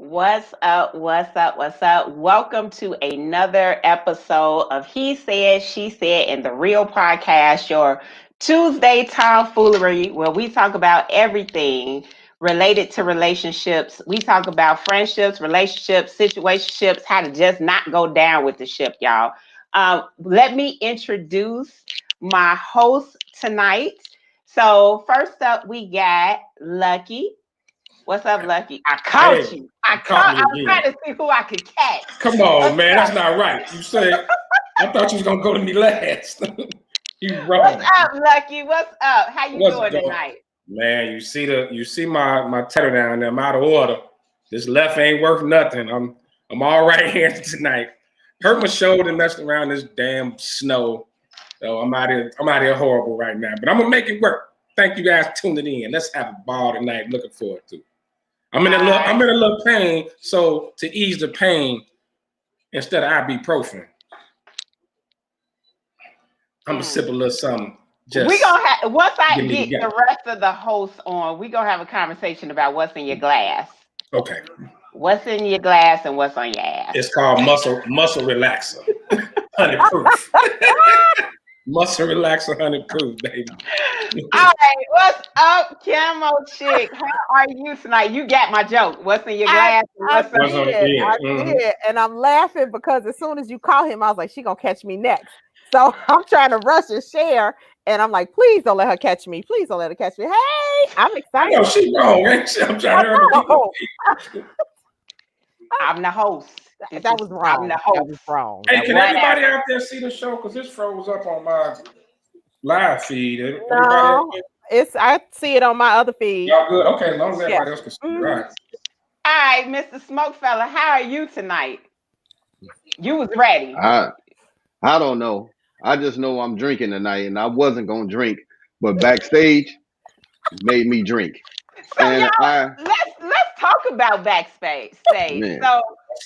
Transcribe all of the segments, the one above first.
What's up? What's up? What's up? Welcome to another episode of He Said, She Said in the Real Podcast, your Tuesday tomfoolery, where we talk about everything related to relationships. We talk about friendships, relationships, situationships, how to just not go down with the ship, y'all. Let me introduce my host tonight. So, first up, we got Lucky. What's up, Lucky? I caught Hey, you. you caught me I was again. trying to see who I could catch. Come on, man. That's not right. You said, I thought you was going to go to me last. You wrong. What's up, Lucky? What's up? How you What's doing going tonight? Man, you see my title down there. I'm out of order. This left ain't worth nothing. I'm all right here tonight. Hurt my shoulder messed around this damn snow. So I'm out here horrible right now. But I'm gonna make it work. Thank you guys for tuning in. Let's have a ball tonight. Looking forward to it. I'm in a little pain, so to ease the pain, instead of ibuprofen, I'm gonna sip a little something. We gonna have once I get together. the rest of the hosts on, we gonna have a conversation about what's in your glass. Okay. What's in your glass and what's on your ass? It's called muscle relaxer, 100 proof. Muscle relaxer, 100 proof, baby. All right, what's up, Camo Chick? How are you tonight? You got my joke. What's in your glass? I did, and I'm laughing because as soon as you call him, I was like, she gonna catch me next. So I'm trying to rush and share, and I'm like, please don't let her catch me. Please don't let her catch me. Hey, I'm excited. I know she wrong, ain't she? I'm trying to I'm the host. That was wrong. That was wrong. Hey, can everybody out there see the show? Because this froze up on my live feed. No, I see it on my other feed. Y'all good? Okay, as long as everybody else can see. Right. All right, Mr. Smokefella, how are you tonight? You was ready. I don't know. I just know I'm drinking tonight, and I wasn't gonna drink, but backstage made me drink. So and y'all, let's talk about backstage. Man. So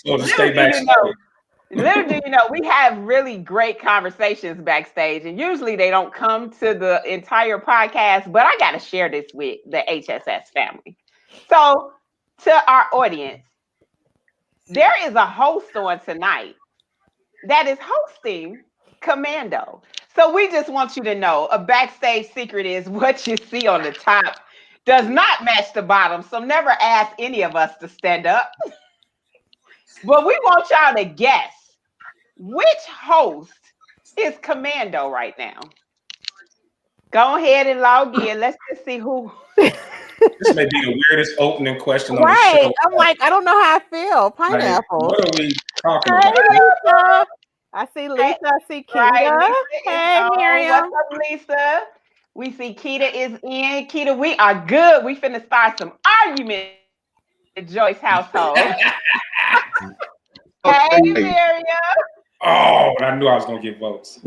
little do you know, we have really great conversations backstage, and usually they don't come to the entire podcast, but I got to share this with the HSS family. So to our audience, there is a host on tonight that is hosting Commando. So we just want you to know a backstage secret is what you see on the top does not match the bottom. So never ask any of us to stand up. But we want y'all to guess which host is Commando right now. Go ahead and log in. Let's just see who. This may be the weirdest opening question on the show. I'm like, I don't know how I feel. Pineapple. Like, what are we talking about? Lisa. I see Lisa. I see Keita. Right, hey, Miriam. What's up, Lisa? We see Keita is in. Keita, we are good. We finna start some argument in Joyce household. Hey, Miriam. Oh, I knew I was gonna get votes.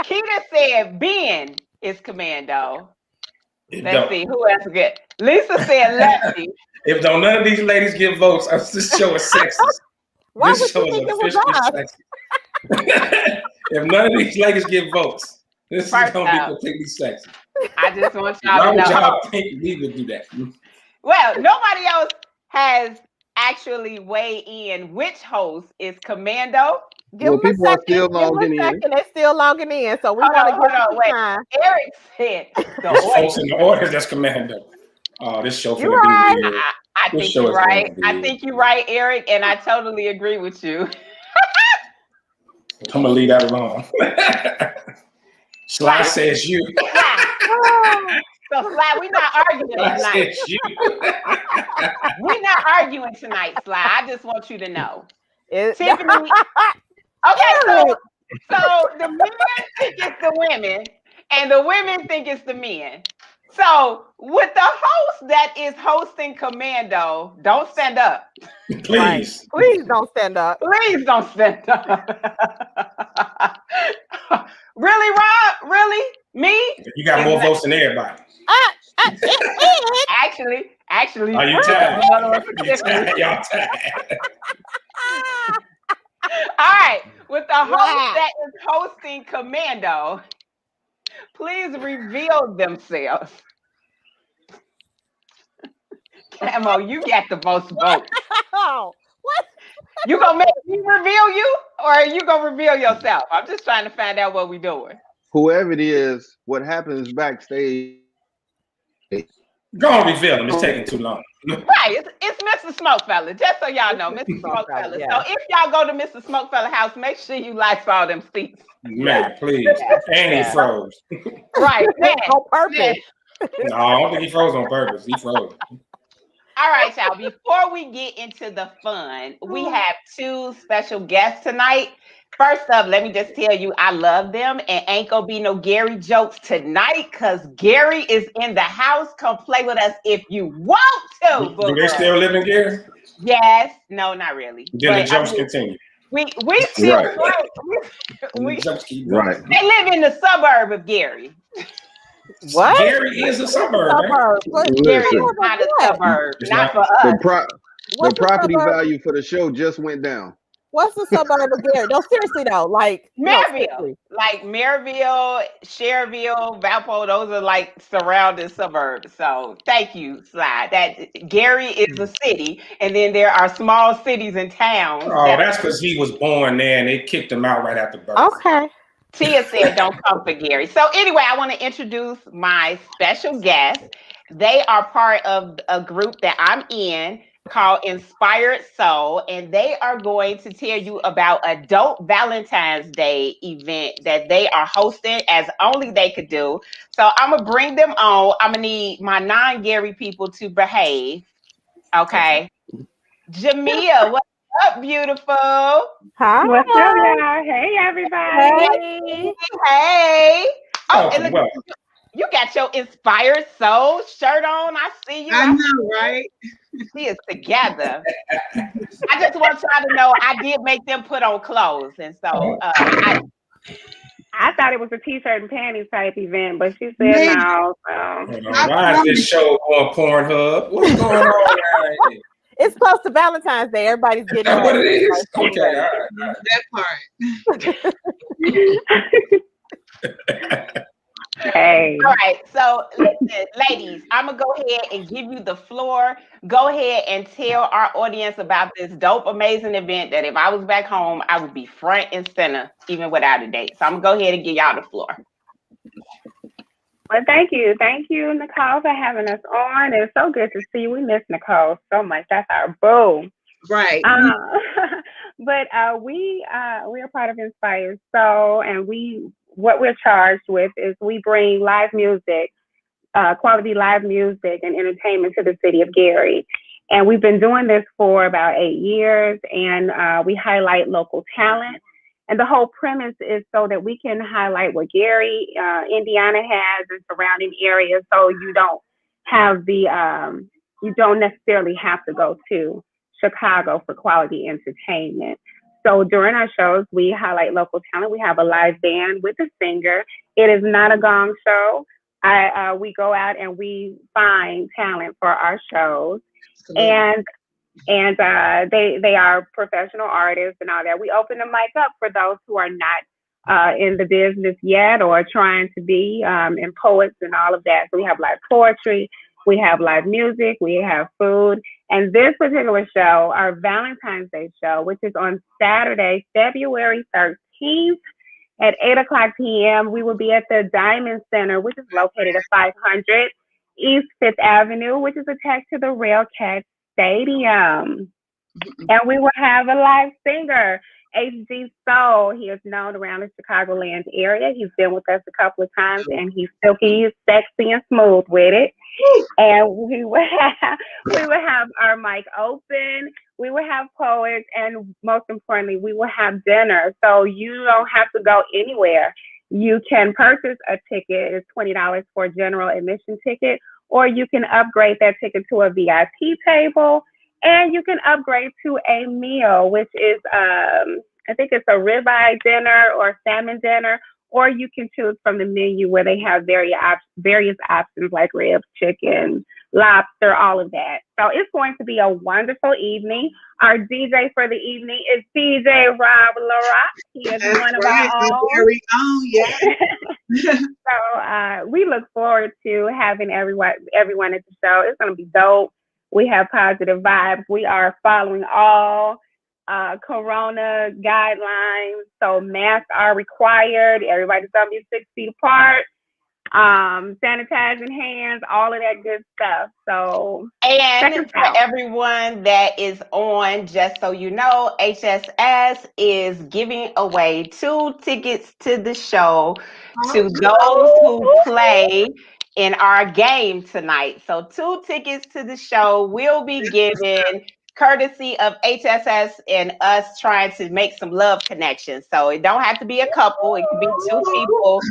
Keita said Ben is Commando. Let's see who else get. Lisa said Lefty. If none of these ladies get votes, this show is sexist. Why this show is officially sexist. If none of these ladies get votes, this is gonna be completely sexy. I just want y'all to know. Why would y'all think we would do that? Well, nobody else has actually weighed in which host is Commando. People are still logging in. They're still logging in, so we want to get wait. time. Eric said the folks in the order that's Commando. Oh, this show finna right. be weird. I think you're right. I think you're right, Eric, and I totally agree with you. I'm gonna leave that alone. Sly says you. So Sly, we're not arguing tonight. We're not arguing tonight, Sly. I just want you to know. Tiffany. Okay, so the men think it's the women, and the women think it's the men. So with the host that is hosting Commando, don't stand up. Please. Right. Please don't stand up. Please don't stand up. Really, Rob? Really? Me? You got more votes than everybody. Actually. Are you tired? Y'all tired. All right. With the host that is hosting Commando, please reveal themselves. Mo, you got the most votes. Oh, what? You gonna make me reveal you, or are you gonna reveal yourself? I'm just trying to find out what we doing. Whoever it is, what happens backstage? Go on, reveal them. It's taking too long. Right, it's Mr. Smokefella. Just so y'all know, Mr. Smokefella. Yeah. So if y'all go to Mr. Smokefella house, make sure you lights all them seats. Man, please. Yeah. And he Yeah. froze. Right, man. On purpose. No, I don't think he froze on purpose. He froze. All right, y'all. Before we get into the fun, we have two special guests tonight. First up, let me just tell you, I love them, and ain't gonna be no Gary jokes tonight because Gary is in the house. Come play with us if you want to. Do they still live in Gary? Yes. No, not really. Then the jokes continue. We still Right. we Jokes keep going. Right. they live in the suburb of Gary. What? Gary is a suburb, man. Suburb. Gary is Listen, not a suburb, It's not not. for the us. the What's the property suburb? value for the show just went down. What's the suburb of Gary? No, seriously though, like no, Maryville, seriously. like Maryville, Cherville, Valpo, those are like surrounding suburbs. So thank you, Slide. That Gary is a city, and then there are small cities and towns. Oh, that's because he was born there and they kicked him out right after birth. Okay. Tia said, "Don't come for Gary." So anyway, I want to introduce my special guests. They are part of a group that I'm in called Inspired Soul, and they are going to tell you about a dope Valentine's Day event that they are hosting as only they could do. So I'm gonna bring them on. I'm gonna need my non-Gary people to behave. Okay. Jamia, what's up, beautiful? Hi. What's up, y'all? Hey, everybody. Hey. Hey. Oh, and Welcome, look, welcome. you got your Inspired Soul shirt on. I see you. I know, right? See us together. I just want y'all to know I did make them put on clothes. And so I thought it was a t-shirt and panties type event, but she said Maybe. no. So. Hold on. Why is this show on Pornhub? What's going on around here? It's close to Valentine's Day. Everybody's getting That's what it ready. is? Okay, all right. That part. Hey. all right. So listen, ladies, I'm gonna go ahead and give you the floor. Go ahead and tell our audience about this dope, amazing event that if I was back home, I would be front and center, even without a date. So I'm gonna go ahead and give y'all the floor. Well, thank you, Nicole, for having us on. It's so good to see you. We miss Nicole so much. That's our boo. Right. But we are part of Inspired Soul, and what we're charged with is we bring live music, quality live music and entertainment to the city of Gary. And we've been doing this for about 8 years, and we highlight local talent. And the whole premise is so that we can highlight what Gary, Indiana has and surrounding areas, so you don't have you don't necessarily have to go to Chicago for quality entertainment. So during our shows, we highlight local talent. We have a live band with a singer. It is not a gong show. We go out and we find talent for our shows. And they are professional artists and all that. We open the mic up for those who are not in the business yet or trying to be, and poets and all of that. So we have live poetry, we have live music, we have food. And this particular show, our Valentine's Day show, which is on Saturday, February 13th at 8:00 p.m., we will be at the Diamond Center, which is located at 500 East 5th Avenue, which is attached to the Railcat Stadium. And we will have a live singer, HG Soul. He is known around the Chicagoland area. He's been with us a couple of times, and he's silky, sexy, and smooth with it. And we will have our mic open. We will have poets, and most importantly, we will have dinner. So you don't have to go anywhere. You can purchase a ticket. It's $20 for a general admission ticket, or you can upgrade that ticket to a VIP table, and you can upgrade to a meal, which is, I think it's a ribeye dinner or salmon dinner, or you can choose from the menu where they have various options like ribs, chicken, lobster, all of that. So it's going to be a wonderful evening. Our DJ for the evening is DJ Rob LaRock. He is one of our own. Very own, yeah. So we look forward to having everyone at the show. It's going to be dope. We have positive vibes. We are following all Corona guidelines. So masks are required. Everybody's gonna be 6 feet apart. Sanitizing hands, all of that good stuff. So, and for everyone that is on, just so you know, HSS is giving away 2 tickets to the show to those who play in our game tonight. So 2 tickets to the show will be given courtesy of HSS and us trying to make some love connections. So it don't have to be a couple, it could be 2 people.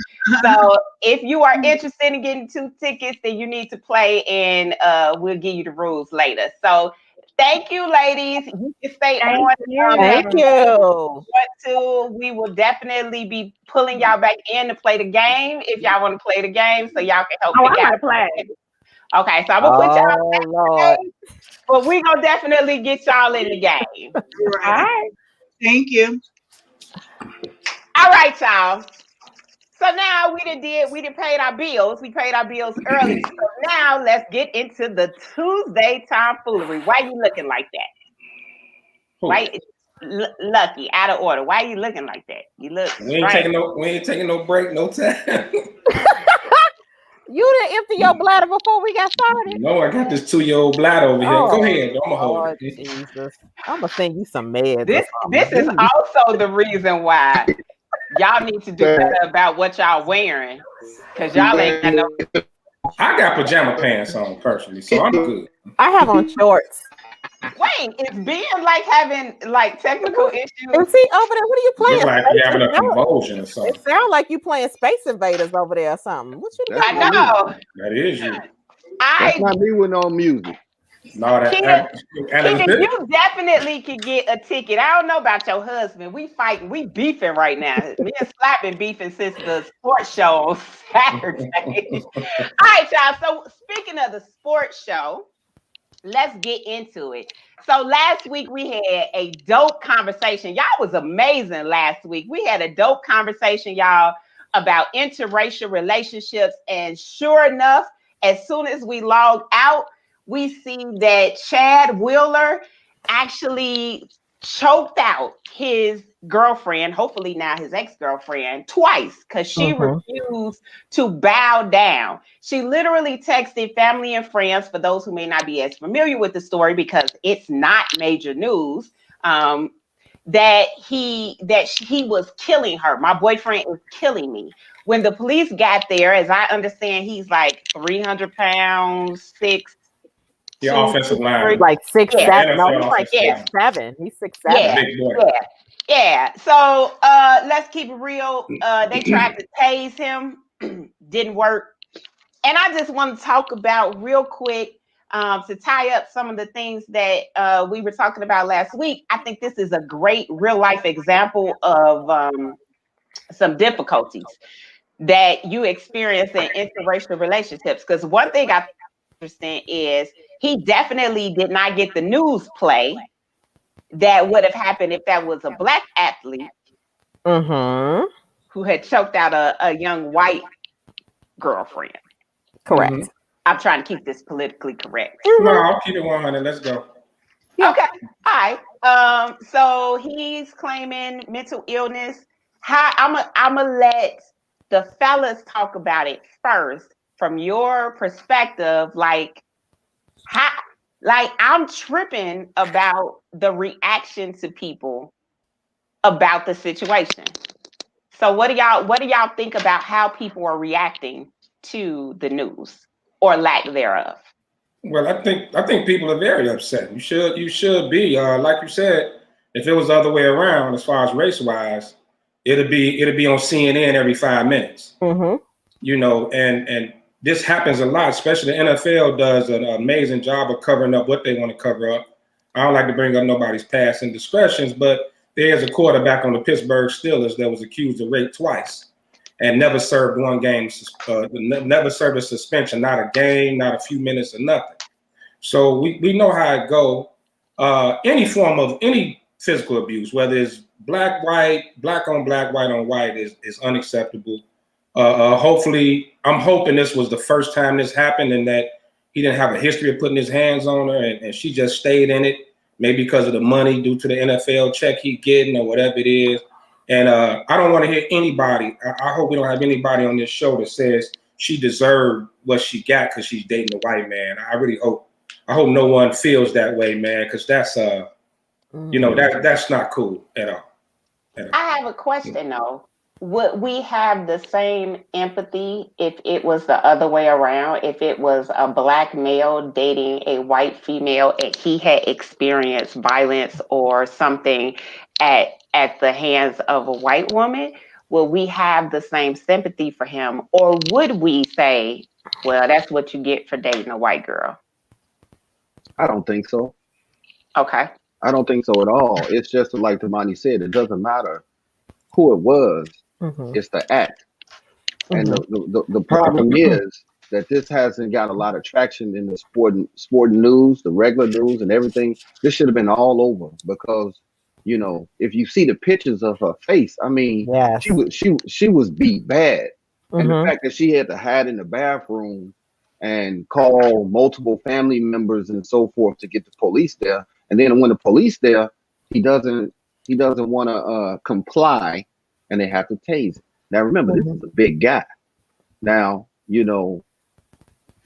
So if you are interested in getting 2 tickets, then you need to play, and we'll give you the rules later. So thank you, ladies. You can stay on. Thank you. We will definitely be pulling y'all back in to play the game if y'all want to play the game, so y'all can help pick out. Play. Okay, so I'm gonna put y'all back Lord. in, but we gonna definitely get y'all in the game. All right. Thank you. All right, y'all. So now we done paid our bills. We paid our bills early. So now let's get into the Tuesday tomfoolery. Why you looking like that? Why, Lucky, out of order. Why are you looking like that? You look. We ain't taking no break, no time. You didn't empty your bladder before we got started? No, I got this 2-year-old bladder over here. Go ahead. I'm gonna hold it. Jesus. I'm gonna send you some meds. This is also the reason why y'all need to do better about what y'all wearing, because y'all ain't got no. I got pajama pants on personally, so I'm good. I have on shorts. Wait, is Ben like having like technical issues? And see over there, what are you playing? Look like you having a convulsion or something. It sounds like you playing Space Invaders over there or something. What you doing? I know. That is you. That's not me with no music. No, Keita, you definitely could get a ticket. I don't know about your husband. We fighting, we beefing right now. Me and Slap been beefing since the sports show on Saturday. All right, y'all. So speaking of the sports show, let's get into it. So last week we had a dope conversation. Y'all was amazing last week. We had a dope conversation, y'all, about interracial relationships. And sure enough, as soon as we logged out, we see that Chad Wheeler actually choked out his girlfriend, hopefully now his ex-girlfriend, twice because she refused to bow down. She literally texted family and friends, for those who may not be as familiar with the story because it's not major news, that he was killing her. My boyfriend is killing me. When the police got there, as I understand, he's like 300 pounds, 6'2", offensive line. Like 6'7". No, he's like 6'7". He's 6'7". Yeah. So let's keep it real. They tried to tase him, didn't work. And I just want to talk about real quick to tie up some of the things that we were talking about last week. I think this is a great real life example of some difficulties that you experience in interracial relationships. Because one thing I understand is he definitely did not get the news play that would have happened if that was a black athlete who had choked out a young white girlfriend. Correct. I'm trying to keep this politically correct. No, I'll keep it 100. Let's go. Okay. All right. So he's claiming mental illness. I'm gonna let the fellas talk about it first from your perspective. Like I'm tripping about the reaction to people about the situation. So what do y'all think about how people are reacting to the news or lack thereof? Well, I think people are very upset. You should be. Like you said, if it was the other way around, as far as race wise, it'd be on CNN every 5 minutes. You know, and this happens a lot, especially the NFL does an amazing job of covering up what they want to cover up. I don't like to bring up nobody's past indiscretions, but there's a quarterback on the Pittsburgh Steelers that was accused of rape twice and never served one game, never served a suspension, not a game, not a few minutes or nothing. So we know how it go. Any form of any physical abuse, whether it's black, white, black on black, white on white, is unacceptable. Hopefully, I'm hoping this was the first time this happened and that he didn't have a history of putting his hands on her, and she just stayed in it, maybe because of the money due to the NFL check he getting or whatever it is. And I don't want to hear anybody. I hope we don't have anybody on this show that says she deserved what she got because she's dating a white man. I really hope. I hope no one feels that way, man, because that's that's not cool at all. I have a question though. Would we have the same empathy if it was the other way around? If it was a black male dating a white female and he had experienced violence or something at the hands of a white woman, will we have the same sympathy for him? Or would we say, well, that's what you get for dating a white girl? I don't think so. Okay. I don't think so at all. It's just like Tamani said, it doesn't matter who it was. It's the act. And the problem is that this hasn't got a lot of traction in the sporting news, the regular news and everything. This should have been all over because, if you see the pictures of her face, I mean, she was beat bad. And the fact that she had to hide in the bathroom and call multiple family members and so forth to get the police there. And then when the police there, he doesn't want to comply, and they have to tase him. Now remember, this is a big guy. Now,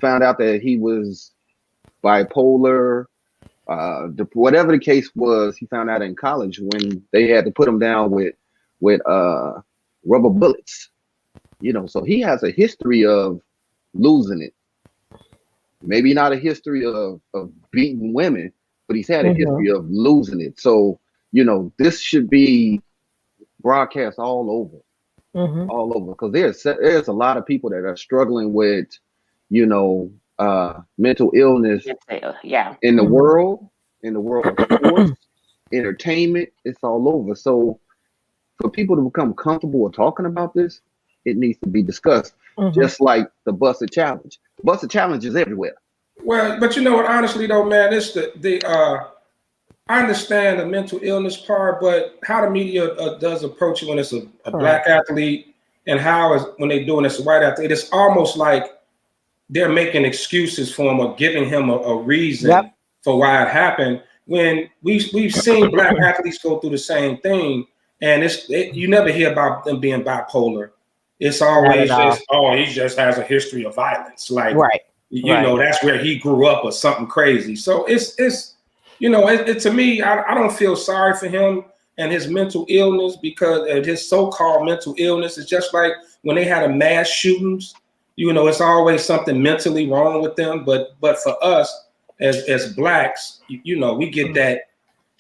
found out that he was bipolar, whatever the case was. He found out in college when they had to put him down with rubber bullets. So he has a history of losing it. Maybe not a history of beating women, but he's had a history of losing it. So, this should be broadcast all over, because there's a lot of people that are struggling with, mental illness in the world of sports, entertainment, it's all over. So for people to become comfortable with talking about this, it needs to be discussed, just like the busted challenge. Busted challenge is everywhere. Well, but honestly though, man, it's I understand the mental illness part, but how the media does approach it when it's a black athlete, and when they're doing this a white athlete, it's almost like they're making excuses for him or giving him a reason for why it happened. When we've seen black athletes go through the same thing, and you never hear about them being bipolar. It's always just, he just has a history of violence. Like, that's where he grew up or something crazy. So it's to me, I don't feel sorry for him and his mental illness, because his so-called mental illness is just like when they had a mass shootings, it's always something mentally wrong with them. But for us as blacks, we get that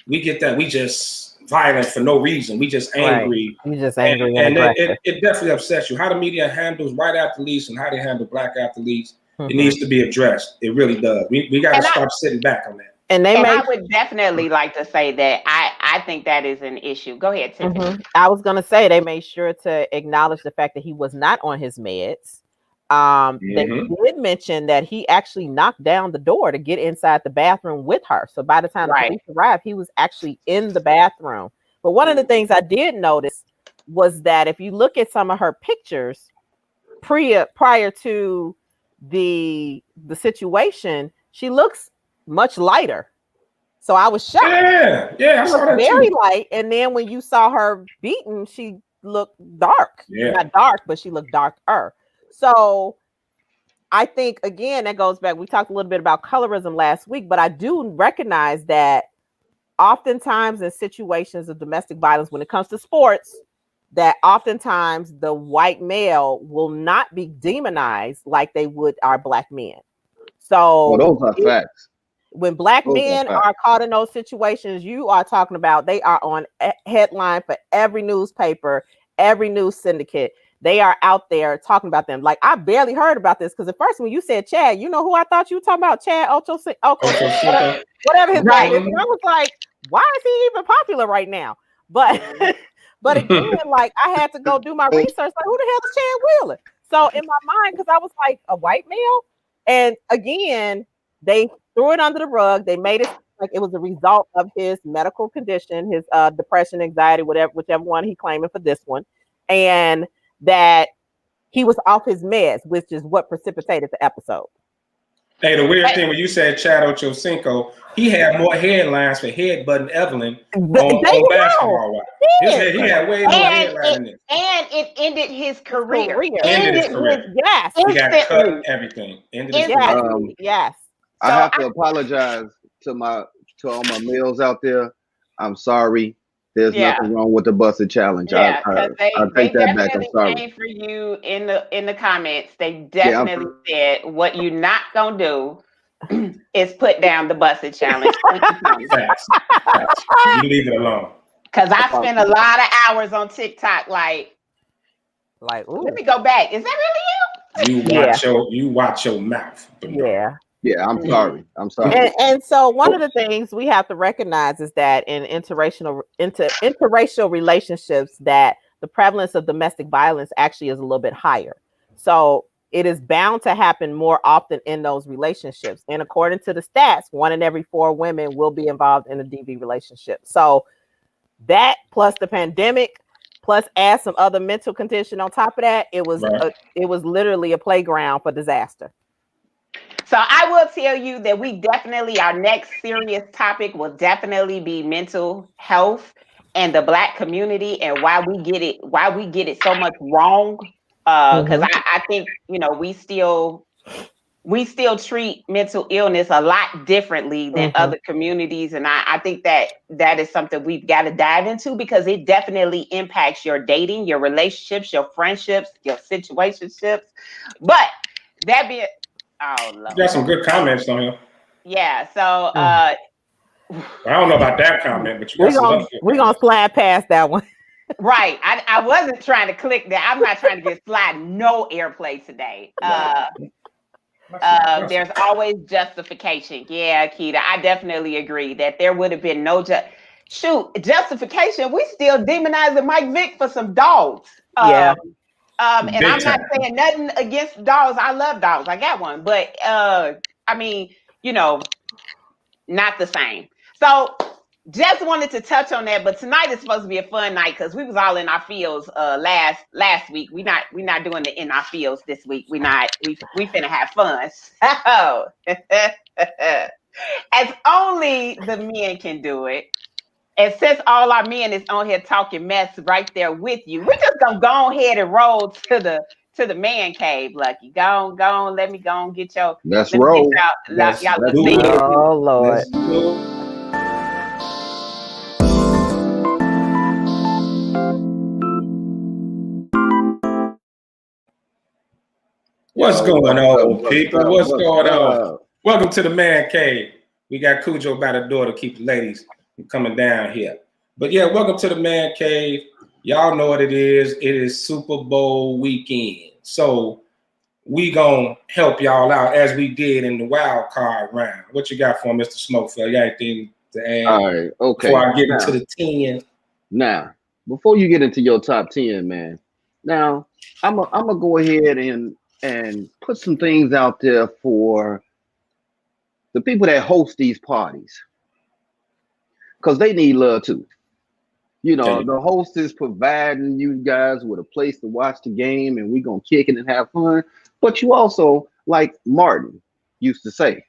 we just violent for no reason. We just angry. You just angry. And it definitely upsets you. How the media handles white athletes and how they handle black athletes, it needs to be addressed. It really does. We got to stop sitting back on that. And I would definitely like to say that I think that is an issue. Go ahead, Tiffany. I was going to say they made sure to acknowledge the fact that he was not on his meds. They did mention that he actually knocked down the door to get inside the bathroom with her. So by the time the police arrived, he was actually in the bathroom. But one of the things I did notice was that if you look at some of her pictures prior to the situation, she looks much lighter. So I was shocked. I saw that very too. light. And then when you saw her beaten, she looked dark. Not dark, but she looked darker. So I think, again, that goes back. We talked a little bit about colorism last week, but I do recognize that oftentimes in situations of domestic violence, when it comes to sports, that oftentimes the white male will not be demonized like they would our black men. So those are facts. When black men are caught in those situations, you are talking about, they are on headline for every newspaper, every news syndicate. They are out there talking about them. Like, I barely heard about this because at first when you said Chad, you know who I thought you were talking about? Chad Ochocinco, whatever his name is. And I was like, why is he even popular right now? But again, like, I had to go do my research. Like, who the hell is Chad Wheeler? So in my mind, because I was like, a white male? And again, they threw it under the rug. They made it like it was a result of his medical condition, his depression, anxiety, whichever one he claiming for this one. And that he was off his meds, which is what precipitated the episode. Hey, the weird thing when you said Chad Ochocinco, he had more headlines for headbutting Evelyn on Basketball Wives. He had way more headlines than this. And it ended his career. Ended his career. Yes. He got cut and everything. Ended his career. Yes. I have to apologize to all my males out there. I'm sorry. There's nothing wrong with the busted challenge. Yeah, I take that back. I'm sorry. Came for you in the comments. They definitely said what you're not gonna do is put down the busted challenge. Facts. You leave it alone. Because I spend a lot of hours on TikTok. Like, ooh. Let me go back. Is that really you? You watch your mouth. Yeah. Yeah, I'm sorry. And so one of the things we have to recognize is that in interracial relationships, that the prevalence of domestic violence actually is a little bit higher. So it is bound to happen more often in those relationships. And according to the stats, 1 in every 4 women will be involved in a DV relationship. So that plus the pandemic, plus add some other mental condition on top of that, it was literally a playground for disaster. So I will tell you that our next serious topic will definitely be mental health and the Black community and why we get it so much wrong. Because I think, we still treat mental illness a lot differently than other communities. And I think that is something we've got to dive into, because it definitely impacts your dating, your relationships, your friendships, your situationships. But that being, oh, Lord. You got some good comments on here. Yeah. So I don't know about that comment, but we're gonna slide past that one. Right. I wasn't trying to click that. I'm not trying to get slide no airplay today. There's always justification. Yeah, Keita, I definitely agree that there would have been no justification. We still demonizing Mike Vick for some dogs. And I'm not saying nothing against dogs. I love dogs. I got one, but not the same. So just wanted to touch on that. But tonight is supposed to be a fun night because we was all in our fields last week. We not doing the in our fields this week. We finna have fun. So as only the men can do it. And since all our men is on here talking mess right there with you, we're just gonna go ahead and roll to the man cave, Lucky. Go on, let me go and get your. Let's roll. Oh Lord. What's going on, people? What's going on? Welcome to the man cave. We got Cujo by the door to keep the ladies from coming down here. But yeah, welcome to the man cave. Y'all know what it is. It is Super Bowl weekend. So we gonna help y'all out as we did in the wild card round. What you got for Mr. Smokefell? You got anything to add? All right, okay. Before I get into the 10. Now, before you get into your top 10, man. Now, I'm gonna go ahead and put some things out there for the people that host these parties, because they need love too. The host is providing you guys with a place to watch the game, and we're gonna kick it and have fun. But you also, like Martin used to say,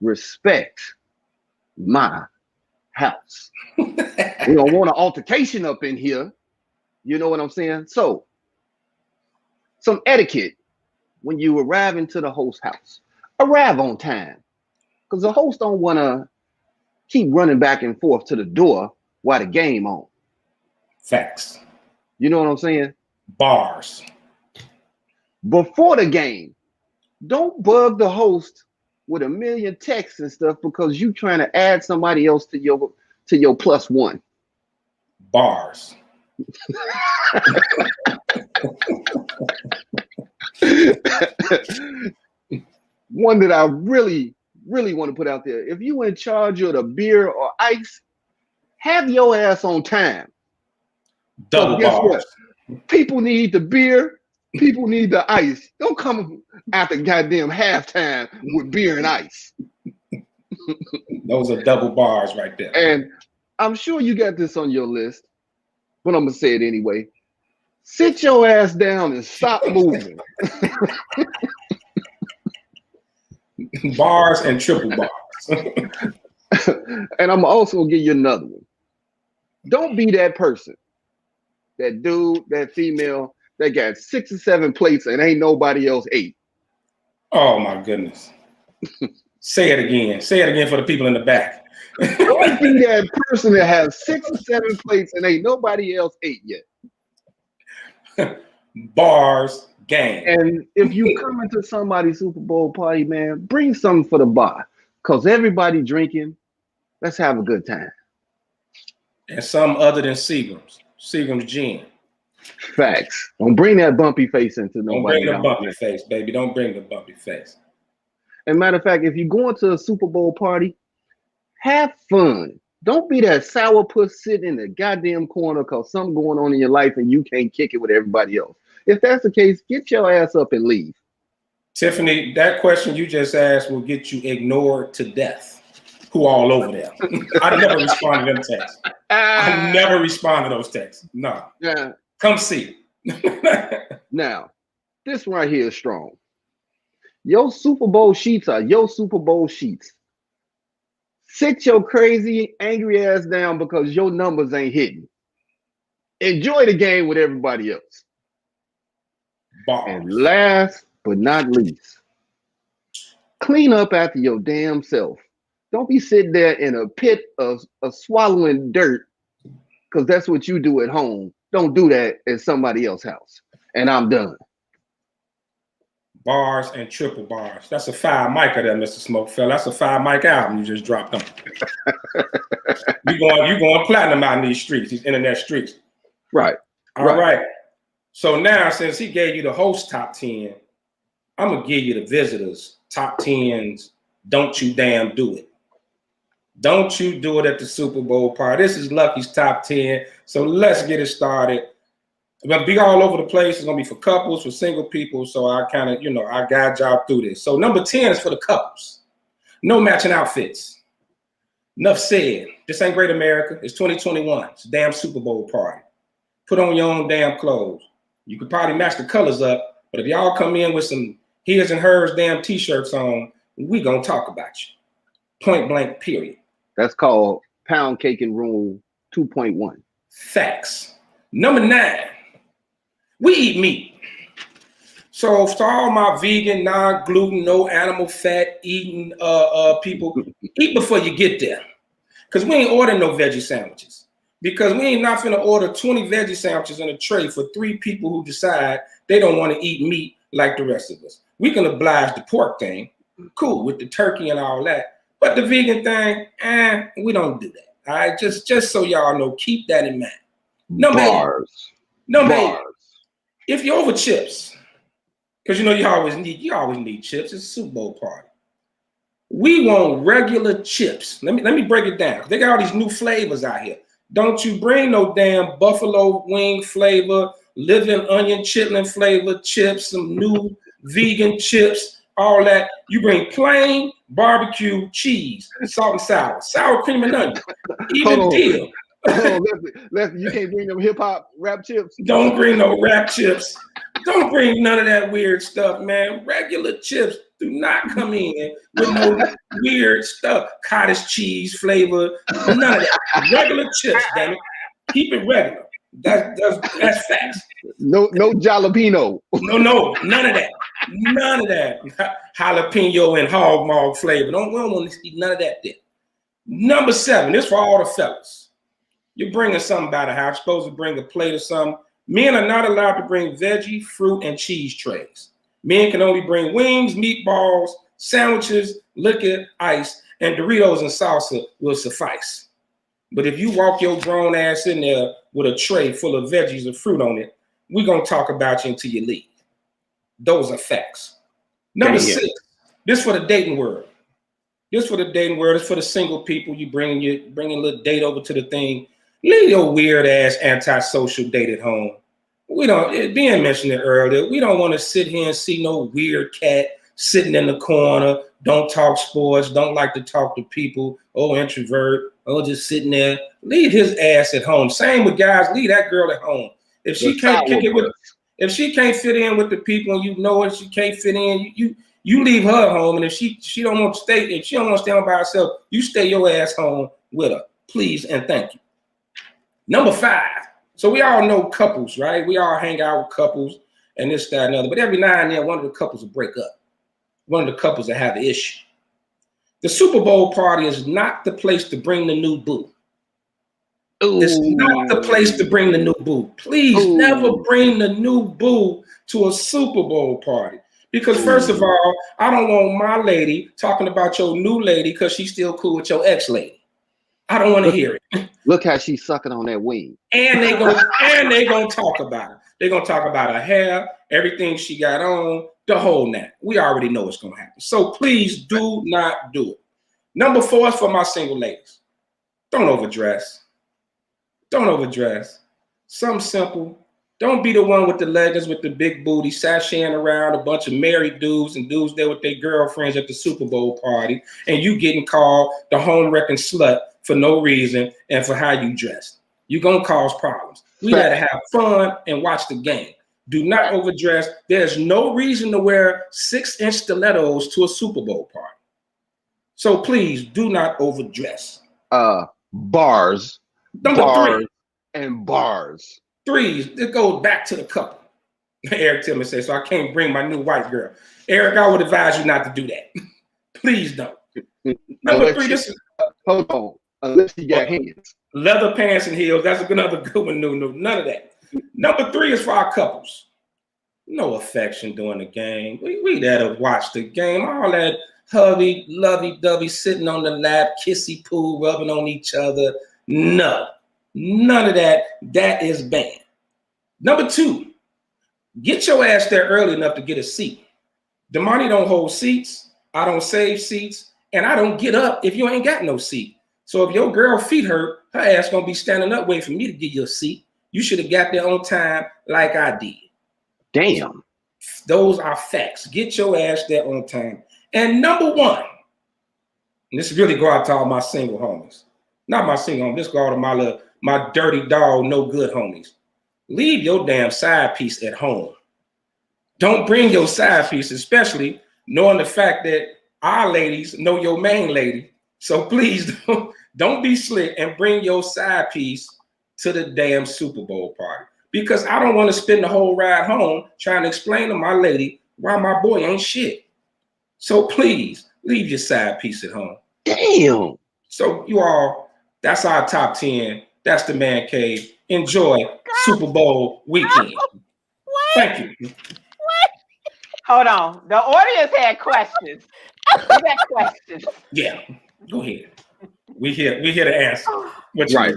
respect my house. We don't want an altercation up in here. You know what I'm saying? So, some etiquette when you arrive into the host house. Arrive on time, because the host don't want to keep running back and forth to the door while the game on. Facts. You know what I'm saying? Bars. Before the game, don't bug the host with a million texts and stuff because you trying to add somebody else to your +1. Bars. One that I really want to put out there. If you in charge of the beer or ice, have your ass on time. Double bars. What? People need the beer. People need the ice. Don't come after goddamn halftime with beer and ice. Those are double bars right there. And I'm sure you got this on your list, but I'm going to say it anyway. Sit your ass down and stop moving. Bars and triple bars. And I'm also gonna give you another one. Don't be that person, that dude, that female that got 6 or 7 plates and ain't nobody else ate. Oh my goodness. Say it again. Say it again for the people in the back. Don't be that person that has 6 or 7 plates and ain't nobody else ate yet. Bars, game. And if you come into somebody's Super Bowl party, man, bring something for the bar. Because everybody drinking, let's have a good time. And some other than Seagram's. Seagram's gin. Facts. Don't bring that bumpy face into Don't nobody. bring the bumpy face, baby. Don't bring the bumpy face. And matter of fact, if you're going to a Super Bowl party, have fun. Don't be that sourpuss sitting in the goddamn corner because something going on in your life and you can't kick it with everybody else. If that's the case, get your ass up and leave. Tiffany, that question you just asked will get you ignored to death. Who all over there? I never respond to them texts. I never respond to those texts. No. Yeah. Come see. Now, this right here is strong. Your Super Bowl sheets are your Super Bowl sheets. Sit your crazy, angry ass down because your numbers ain't hitting. Enjoy the game with everybody else. Bars. And last but not least, clean up after your damn self. Don't be sitting there in a pit of swallowing dirt because that's what you do at home. Don't do that at somebody else's house. And I'm done. Bars and triple bars. That's a 5 mic there, Mr. Smokefell. That's a 5 mic album you just dropped on. you going platinum out in these streets, these internet streets. Right. All right. So now, since he gave you the host top 10, I'm going to give you the visitors top 10s. Don't you damn do it. Don't you do it at the Super Bowl party. This is Lucky's top 10. So let's get it started. It's going to be all over the place. It's going to be for couples, for single people. So I kind of, I guide y'all through this. So number 10 is for the couples. No matching outfits. Enough said. This ain't Great America. It's 2021. It's a damn Super Bowl party. Put on your own damn clothes. You could probably match the colors up. But if y'all come in with some his and hers damn t-shirts on, we going to talk about you. Point blank, period. That's called pound cake and rule 2.1. Facts. Number 9, we eat meat. So for all my vegan, non-gluten, no animal fat eating people, eat before you get there. Because we ain't ordering no veggie sandwiches. Because we ain't not finna order 20 veggie sandwiches in a tray for 3 people who decide they don't want to eat meat like the rest of us. We can oblige the pork thing, cool, with the turkey and all that. But the vegan thing, we don't do that. All right, just so y'all know, keep that in mind. Number 8, if you're over chips, because you always need chips. It's a Super Bowl party. We want regular chips. Let me break it down. They got all these new flavors out here. Don't you bring no damn buffalo wing flavor, living onion chitlin flavor chips, some new vegan chips. All that. You bring plain barbecue cheese, salt and sour cream and onion, even dill. You can't bring them hip hop rap chips. Don't bring no rap chips. Don't bring none of that weird stuff, man. Regular chips do not come in with no weird stuff. Cottage cheese flavor, none of that. Regular chips, damn it. Keep it regular. That's facts. No jalapeno. No, none of that. None of that. Jalapeno and hog maw flavor. We don't want to eat none of that there. Number 7, this for all the fellas. You're bringing something by the house. You're supposed to bring a plate or something. Men are not allowed to bring veggie, fruit, and cheese trays. Men can only bring wings, meatballs, sandwiches, liquor, ice, and Doritos and salsa will suffice. But if you walk your grown ass in there with a tray full of veggies and fruit on it, we're going to talk about you until you leave. Those are facts. Number 6, this for the dating world. This for the dating world. It's for the single people. You bringing a little date over to the thing. Leave your weird ass antisocial date at home. Ben mentioned it earlier. We don't want to sit here and see no weird cat sitting in the corner. Don't talk sports. Don't like to talk to people. Oh, introvert. Oh, just sitting there. Leave his ass at home. Same with guys. Leave that girl at home. If she can't fit in with the people, and you know it, she can't fit in. You leave her home, and if she don't want to stay, if she don't want to stay home by herself, you stay your ass home with her, please and thank you. Number 5. So we all know couples, right? We all hang out with couples and this, that, and other. But every now and then, one of the couples will break up. One of the couples that have an issue. The Super Bowl party is not the place to bring the new boo. Ooh. It's not the place to bring the new boo. Please never bring the new boo to a Super Bowl party. Because first of all, I don't want my lady talking about your new lady because she's still cool with your ex-lady. I don't want to hear it. Look how she's sucking on that wing. And they gonna talk about it. They're gonna talk about her hair, everything she got on, the whole net. We already know what's gonna happen. So please do not do it. Number 4 is for my single ladies. Don't overdress. Don't overdress. Something simple. Don't be the one with the leggings with the big booty, sashaying around a bunch of married dudes and dudes there with their girlfriends at the Super Bowl party, and you getting called the home wrecking slut for no reason and for how you dressed. You're gonna cause problems. We gotta have fun and watch the game. Do not overdress. There's no reason to wear 6-inch stilettos to a Super Bowl party. So please do not overdress. Bars. Number bars 3. And bars. 3, it goes back to the couple. Eric Tillman says, so I can't bring my new white girl. Eric, I would advise you not to do that. Please don't. Number 3, this is hold on. Unless you got hands. Leather pants and heels. That's another good one. No, none of that. Number 3 is for our couples. No affection during the game. We there to watch the game. All that hubby, lovey-dovey, sitting on the lap, kissy poo, rubbing on each other. No. None of that. That is banned. Number 2, get your ass there early enough to get a seat. Damani don't hold seats. I don't save seats. And I don't get up if you ain't got no seat. So if your girl feet hurt, her ass gonna be standing up waiting for me to give you a seat. You should have got there on time like I did. Damn. Those are facts. Get your ass there on time. And number 1, and this really go out to all my single homies. Not my single homies, this go out to my dirty dog, no good homies. Leave your damn side piece at home. Don't bring your side piece, especially knowing the fact that our ladies know your main lady. So please don't be slick and bring your side piece to the damn Super Bowl party. Because I don't want to spend the whole ride home trying to explain to my lady why my boy ain't shit. So please leave your side piece at home. Damn. So you all, that's our top 10. That's the Man Cave. Enjoy Super Bowl weekend. Thank you. Hold on. The audience had questions. We got questions. Yeah, go ahead. We here to answer. What's right.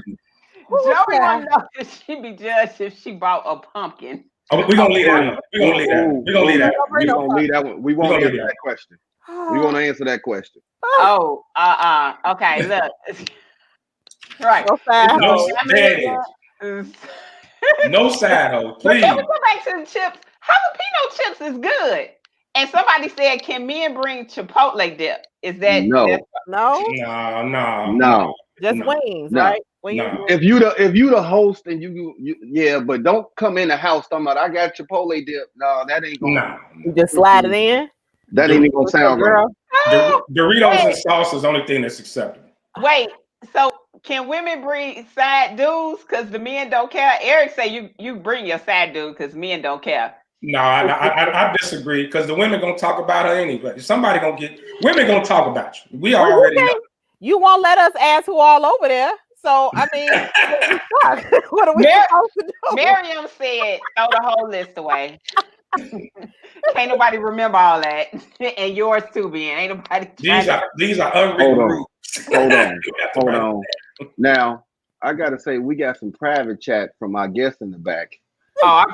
Joey want to know if she be judged if she bought a pumpkin. Oh, we're gonna leave that one. We're gonna leave that one. We're gonna leave that one. We're gonna leave that one. We won't answer that question. We want to answer that question. Oh, okay, look. Right. No side hoe, please. Let's go back to the chips. Jalapeno chips is good. And somebody said, can men bring Chipotle dip? Is that no? No. Just wings, right? No. If you the host and you yeah, but don't come in the house talking about I got Chipotle dip. No, that ain't gonna. No. You just slide it in. That ain't even gonna sound right. Doritos and sauce is the only thing that's acceptable. Wait, so can women bring side dudes because the men don't care? Eric say you bring your side dude because men don't care. No, I disagree because the women gonna talk about her anyway. Women gonna talk about you. We already know. You won't let us ask who all over there. So I mean, what are we supposed to do? Miriam said throw the whole list away. Can't nobody remember all that, and yours too, Ben. Ain't nobody. These are unwritten rules. Hold on. Now I gotta say we got some private chat from our guests in the back. Oh,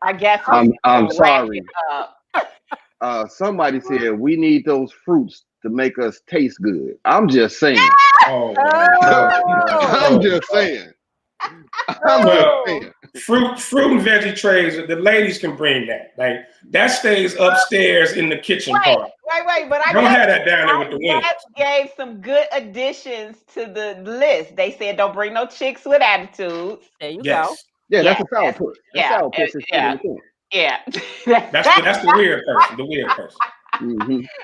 I guess. I'm sorry. Somebody said we need those fruits to make us taste good. I'm just saying. I'm just saying. Fruit and veggie trays, the ladies can bring that. Like that stays upstairs in the kitchen part. Wait, but I don't have that down there with the women. Gave some good additions to the list. They said don't bring no chicks with attitudes. There you go. Yeah, that's a sour puss. Yeah. That's the weird person. The weird person.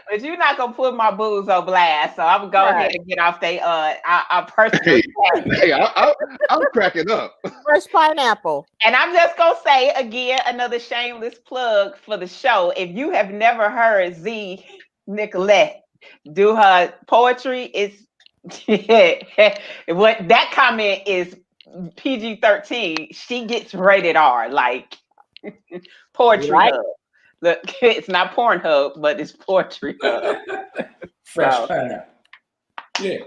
But you're not gonna put my booze on blast, so I'm gonna go ahead and get off they our personal. Hey, I'm cracking up. Fresh pineapple. And I'm just gonna say again, another shameless plug for the show. If you have never heard Z Nicolette do her poetry, it's what that comment is PG-13. She gets rated R, like Poetry Hub. Look, it's not Pornhub, but it's Poetry Hub. Fresh pineapple. Yeah.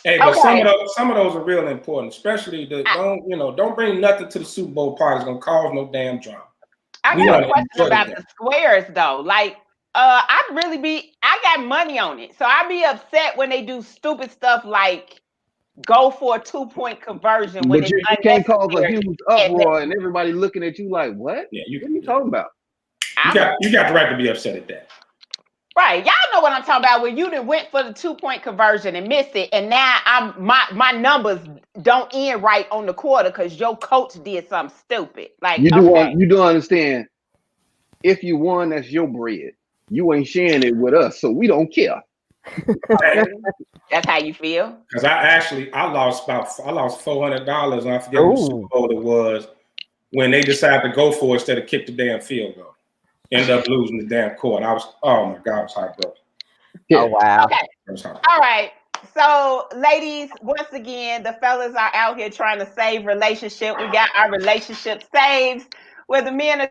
Hey, but some of those are real important, especially don't bring nothing to the Super Bowl party. It's gonna cause no damn drama. I got a question about the squares though. Like, I got money on it, so I'd be upset when they do stupid stuff like go for a 2-point conversion when but you can't cause a huge uproar and everybody looking at you like, what? Yeah, what are you talking about? You got the right to be upset at that. Right, y'all know what I'm talking about. When you done went for the 2-point conversion and missed it, and now my numbers don't end right on the quarter because your coach did something stupid. Like you do understand? If you won, that's your bread. You ain't sharing it with us, so we don't care. That's how you feel? Because I lost $400. And I forget what Super Bowl it was when they decided to go for it instead of kick the damn field goal. Ended up losing the damn court. Oh my God, I was heartbroken. Oh wow. Okay. All right. So, ladies, once again, the fellas are out here trying to save relationship. We got our relationship saves with the men of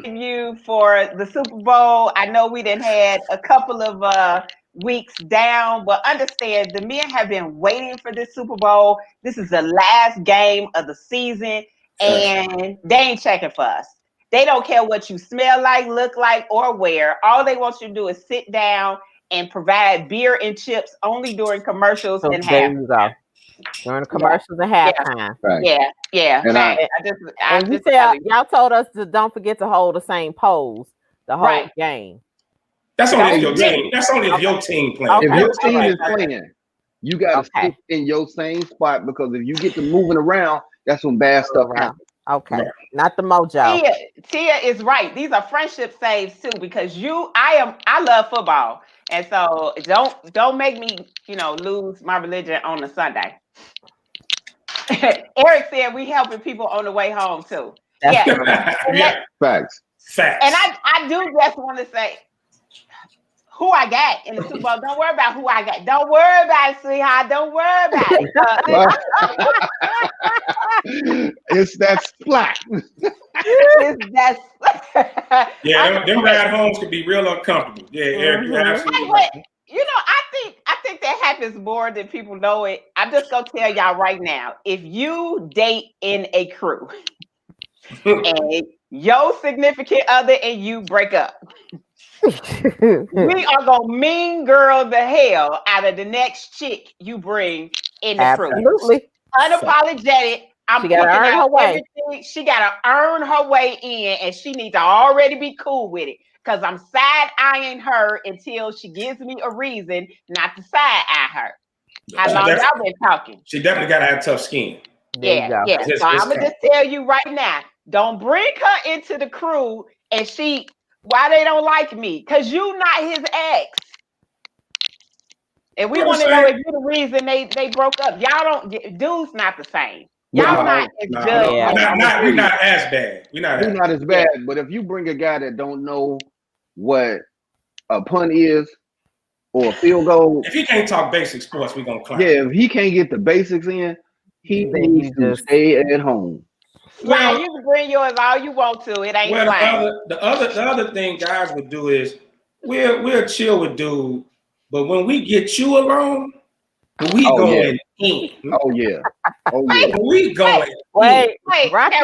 you for the Super Bowl. I know we done had a couple of weeks down, but understand the men have been waiting for this Super Bowl. This is the last game of the season, and they ain't checking for us. They don't care what you smell like, look like, or wear. All they want you to do is sit down and provide beer and chips only during commercials and halftime. During the commercials and halftime. Yeah. And you said y'all told us to don't forget to hold the same pose the whole game. That's only if your team. That's only if your team playing. If your team is playing, you got to stick in your same spot because if you get to moving around, that's when bad stuff happens. Okay, not the mojo. Tia is right. These are friendship saves too, because I love football, and so don't make me lose my religion on a Sunday. Eric said we helping people on the way home too. Facts. And I do just want to say who I got in the Super Bowl. Don't worry about who I got. Don't worry about it, sweetheart. Don't worry about it. It's that splat. Them ride homes could be real uncomfortable. Yeah, Eric, you're absolutely right. I think that happens more than people know it. I'm just gonna tell y'all right now: if you date in a crew and your significant other and you break up, we are gonna mean girl the hell out of the next chick you bring in the crew. Absolutely, unapologetic. She gotta earn her way. She gotta earn her way in, and she needs to already be cool with it. Because I'm side-eyeing her until she gives me a reason not to side-eye her. How long y'all been talking? She definitely got to have tough skin. Yeah. So I'm going to just tell you right now, don't bring her into the crew and why they don't like me? Because you not his ex. And we want to know if you're the reason they broke up. Y'all don't, dude's not the same. Y'all not as good. We're not as bad. We're not as bad. But if you bring a guy that don't know what a punt is or a field goal. If he can't talk basic sports, we're going to climb. Yeah, if he can't get the basics in, he needs to stay at home. Well, you can bring yours all you want to. It ain't fine. The other thing guys would do is we'll chill with dude, but when we get you alone, we going in. Oh yeah. We going Wait, Rocky,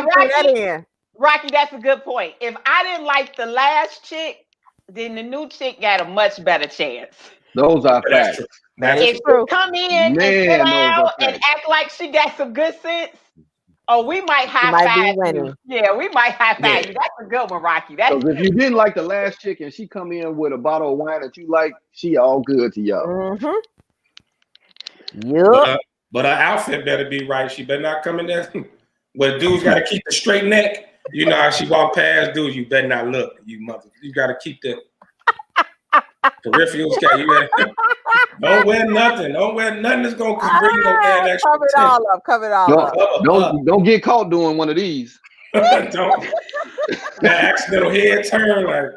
that's a good point. If I didn't like the last chick, then the new chick got a much better chance. Those are facts. If you come in and sit down and act like she got some good sense, we might high five you. Yeah, we might high five you. That's a good one, Rocky. Because if you didn't like the last chick and she come in with a bottle of wine that you like, she all good to y'all. Yep. But her outfit better be right. She better not come in there. But dude's got to keep the straight neck. You know how she walk past dudes. You better not look. You got to keep the. Peripherals got you. Don't wear nothing. Don't wear nothing that's gonna bring you no damn extra. Cover it all up. Cover it all up. Don't get caught doing one of these. Don't. That accidental head turn, like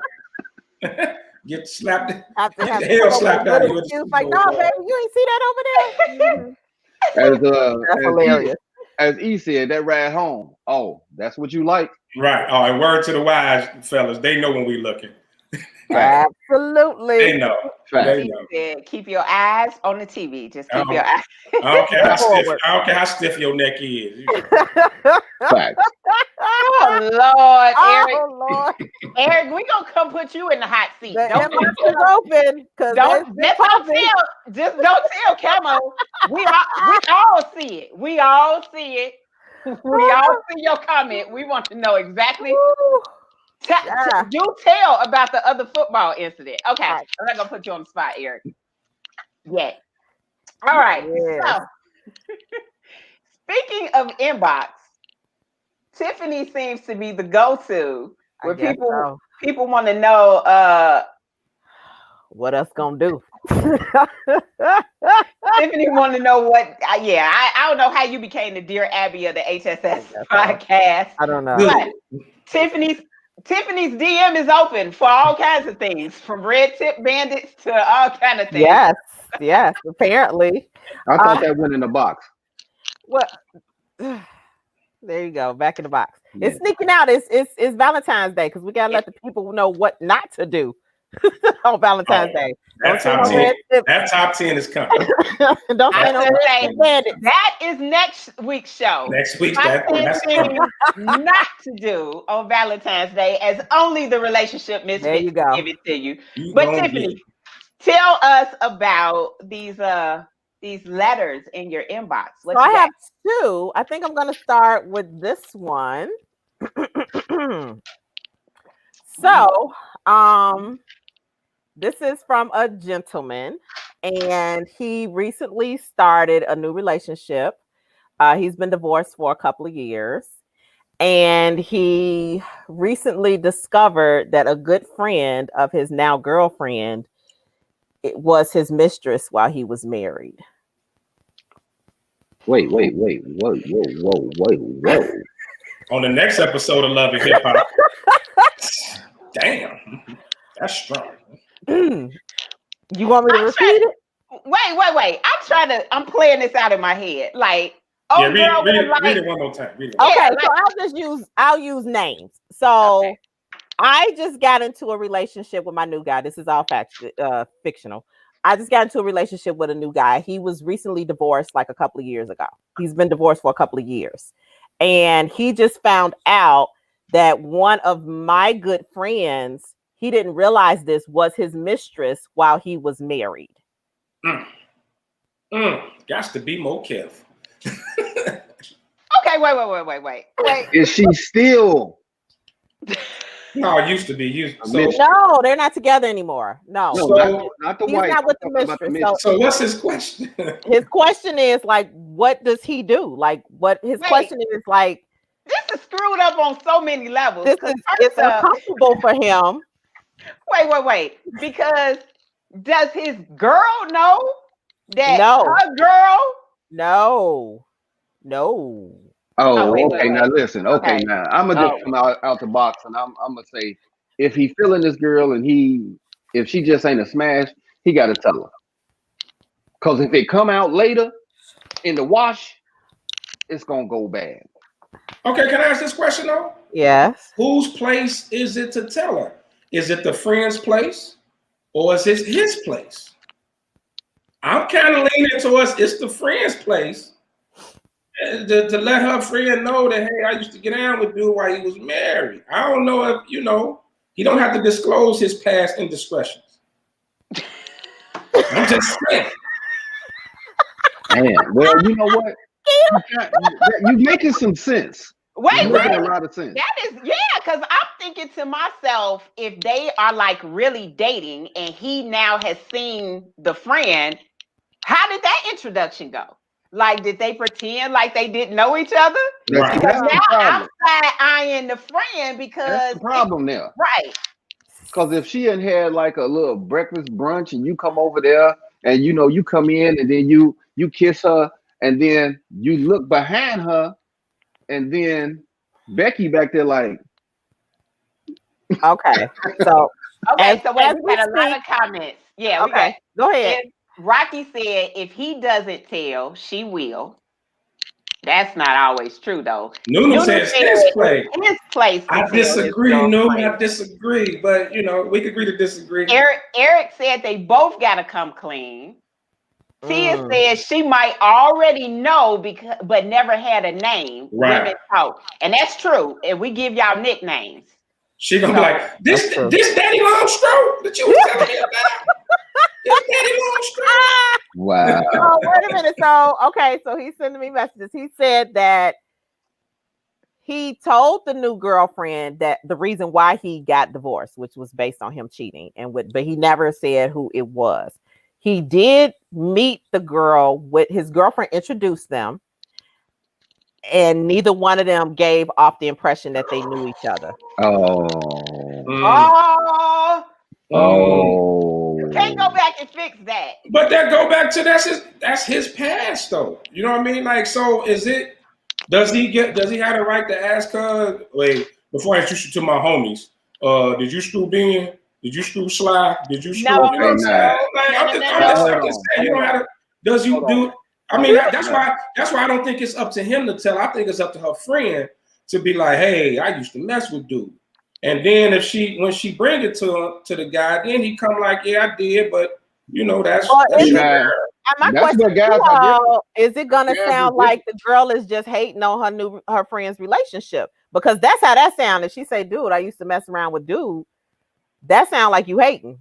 get slapped. The hell slapped out of you. She was like, "No, baby, you ain't see that over there." That's hilarious. As E said, that ride home. Oh, that's what you like, right? Oh, and word to the wise, fellas, they know when we looking. Absolutely. They know. They know. Keep your eyes on the TV. Just keep your eyes. I don't care how stiff your neck is. Fact. Oh Lord, Eric. Oh Lord, Eric, we gonna come put you in the hot seat. Don't open because don't tell Camo. We all see it. We all see it. We all see your comment. We want to know exactly. Do tell about the other football incident. Okay, I'm not gonna put you on the spot, Eric. Yeah. All right. Yes. So, speaking of inbox, Tiffany seems to be the go-to where people want to know what else gonna do. Tiffany want to know what. I don't know how you became the Dear Abby of the HSS podcast. I don't know. But Tiffany's DM is open for all kinds of things, from red tip bandits to all kind of things. Yes, apparently. I thought that went in the box. Well, there you go, back in the box. Yeah. It's sneaking out. It's Valentine's Day because we gotta let the people know what not to do on Valentine's Day. That top 10 is coming. Don't say no red bandits. That is next week's show. Next week's that's things not to do on Valentine's Day, as only the relationship misfits give it to you. But Tiffany, tell us about these letters in your inbox. So I have two. I think I'm going to start with this one. So, this is from a gentleman, and he recently started a new relationship. He's been divorced for a couple of years, and he recently discovered that a good friend of his now girlfriend was his mistress while he was married. Wait. Whoa. On the next episode of Love and Hip Hop. Damn. That's strong. You want me to repeat it? Wait. I'm playing this out in my head. Like, read it one more time. So I'll use names. So I just got into a relationship with my new guy. This is all fictional. I just got into a relationship with a new guy. He was recently divorced like a couple of years ago. He's been divorced for a couple of years. And he just found out that one of my good friends, he didn't realize this, was his mistress while he was married. Got to be more careful. Okay, wait. Is she still? No, it used to be. No, they're not together anymore. No, not the he's wife. not with the mistress. So what's his question? His question is like, what does he do? Like, what his question is like. This is screwed up on so many levels. It's uncomfortable for him. Wait. Because does his girl know that her girl? No. Oh, okay. Now listen. Okay, now I'm gonna just come out the box, and I'm gonna say, if he feeling this girl and if she just ain't a smash, he got to tell her. Cause if it come out later in the wash, it's gonna go bad. Okay, can I ask this question though? Yes. Whose place is it to tell her? Is it the friend's place, or is it his place? I'm kind of leaning towards it's the friend's place. To let her friend know that, hey, I used to get down with dude while he was married. I don't know if, he don't have to disclose his past indiscretions. I'm just saying. Man, well, you know what? You're making some sense. Wait, a lot of sense. That is, because I'm thinking to myself, if they are like really dating and he now has seen the friend, how did that introduction go? Like, did they pretend like they didn't know each other? That's now I'm side eyeing the friend because that's the problem there. Right. Because if she had like a little breakfast brunch and you come over there and you come in and then you kiss her and then you look behind her and then Becky back there like, Okay. So Okay, so wait, as we we got a lot speak, of comments. Yeah, we got. okay, go ahead. Rocky said if he doesn't tell, she will. That's not always true though. Nunu says his place. His place to I tell his disagree, no, girlfriend. I disagree, but we can agree to disagree. Eric said they both gotta come clean. Tia Mm. said she might already know but never had a name. Right. Women talk. And that's true. And we give y'all nicknames. She gonna be like, this Daddy Long Stroke that you was telling me about. This Daddy Long Stroke. wow. Oh, wait a minute. So, okay, so he's sending me messages. He said that he told the new girlfriend that the reason why he got divorced, which was based on him cheating, but he never said who it was. He did meet the girl with his girlfriend, introduced them, and neither one of them gave off the impression that they knew each other. Oh. Oh. You can't go back and fix that. But that go back to that's his past though. You know what I mean? Like, so does he have the right to ask her, wait, before I introduce you to my homies, did you screw Ben? Did you screw Sly? Did you screw? No, you know what I'm saying? Like, I'm just saying, you know how to, does you do? I mean, that's why I don't think it's up to him to tell. I think it's up to her friend to be like, hey, I used to mess with dude. And then when she bring it to the guy, then he come like, yeah, I did, but that's your girl. My question to you all, is it gonna sound like the girl is just hating on her friend's relationship? Because that's how that sounded. She say, dude, I used to mess around with dude. That sound like you hating.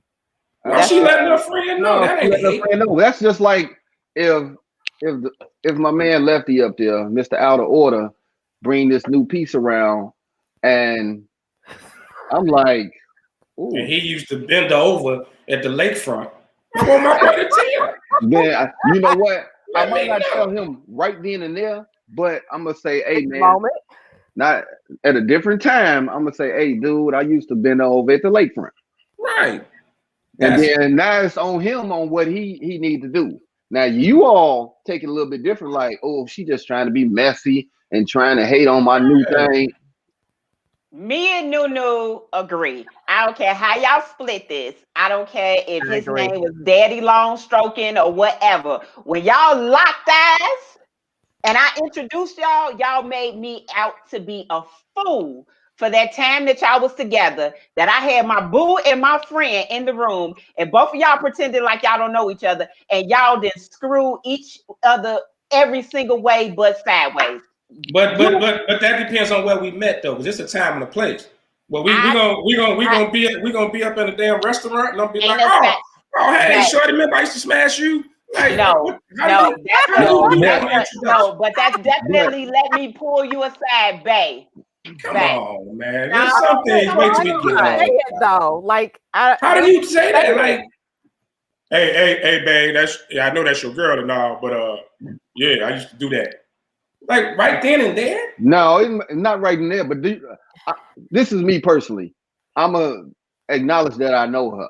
Well, she letting her friend know. That ain't hating. That's just like if my man Lefty up there, Mr. Out of Order, bring this new piece around, and I'm like, ooh. And he used to bend over at the lakefront. I want my brother to tell. Man, you know what? I might not tell him right then and there, but I'm gonna say, hey man, not at a different time. I'm gonna say, hey dude, I used to bend over at the lakefront. Right. And then now it's on him on what he need to do. Now you all take it a little bit different, like, oh, she just trying to be messy and trying to hate on my new thing. Me and Nunu agree. I don't care how y'all split this. I don't care if his name was Daddy Long Stroking or whatever. When y'all locked eyes and I introduced y'all made me out to be a fool for that time that y'all was together, that I had my boo and my friend in the room, and both of y'all pretended like y'all don't know each other, and y'all didn't screw each other every single way but sideways. But that depends on where we met though, because it's a time and a place. Well, we gonna be up in a damn restaurant and I'll be like, oh hey, shorty, remember I used to smash you? Like, no, but that's definitely let me pull you aside, bae. Come on, man. There's some things wait till we get on. Though, like, how do you say that? Like, hey, babe, I know that's your girl and all, but yeah, I used to do that. Like right then and there? No, not right in there. But this is me personally. I'm gonna acknowledge that I know her.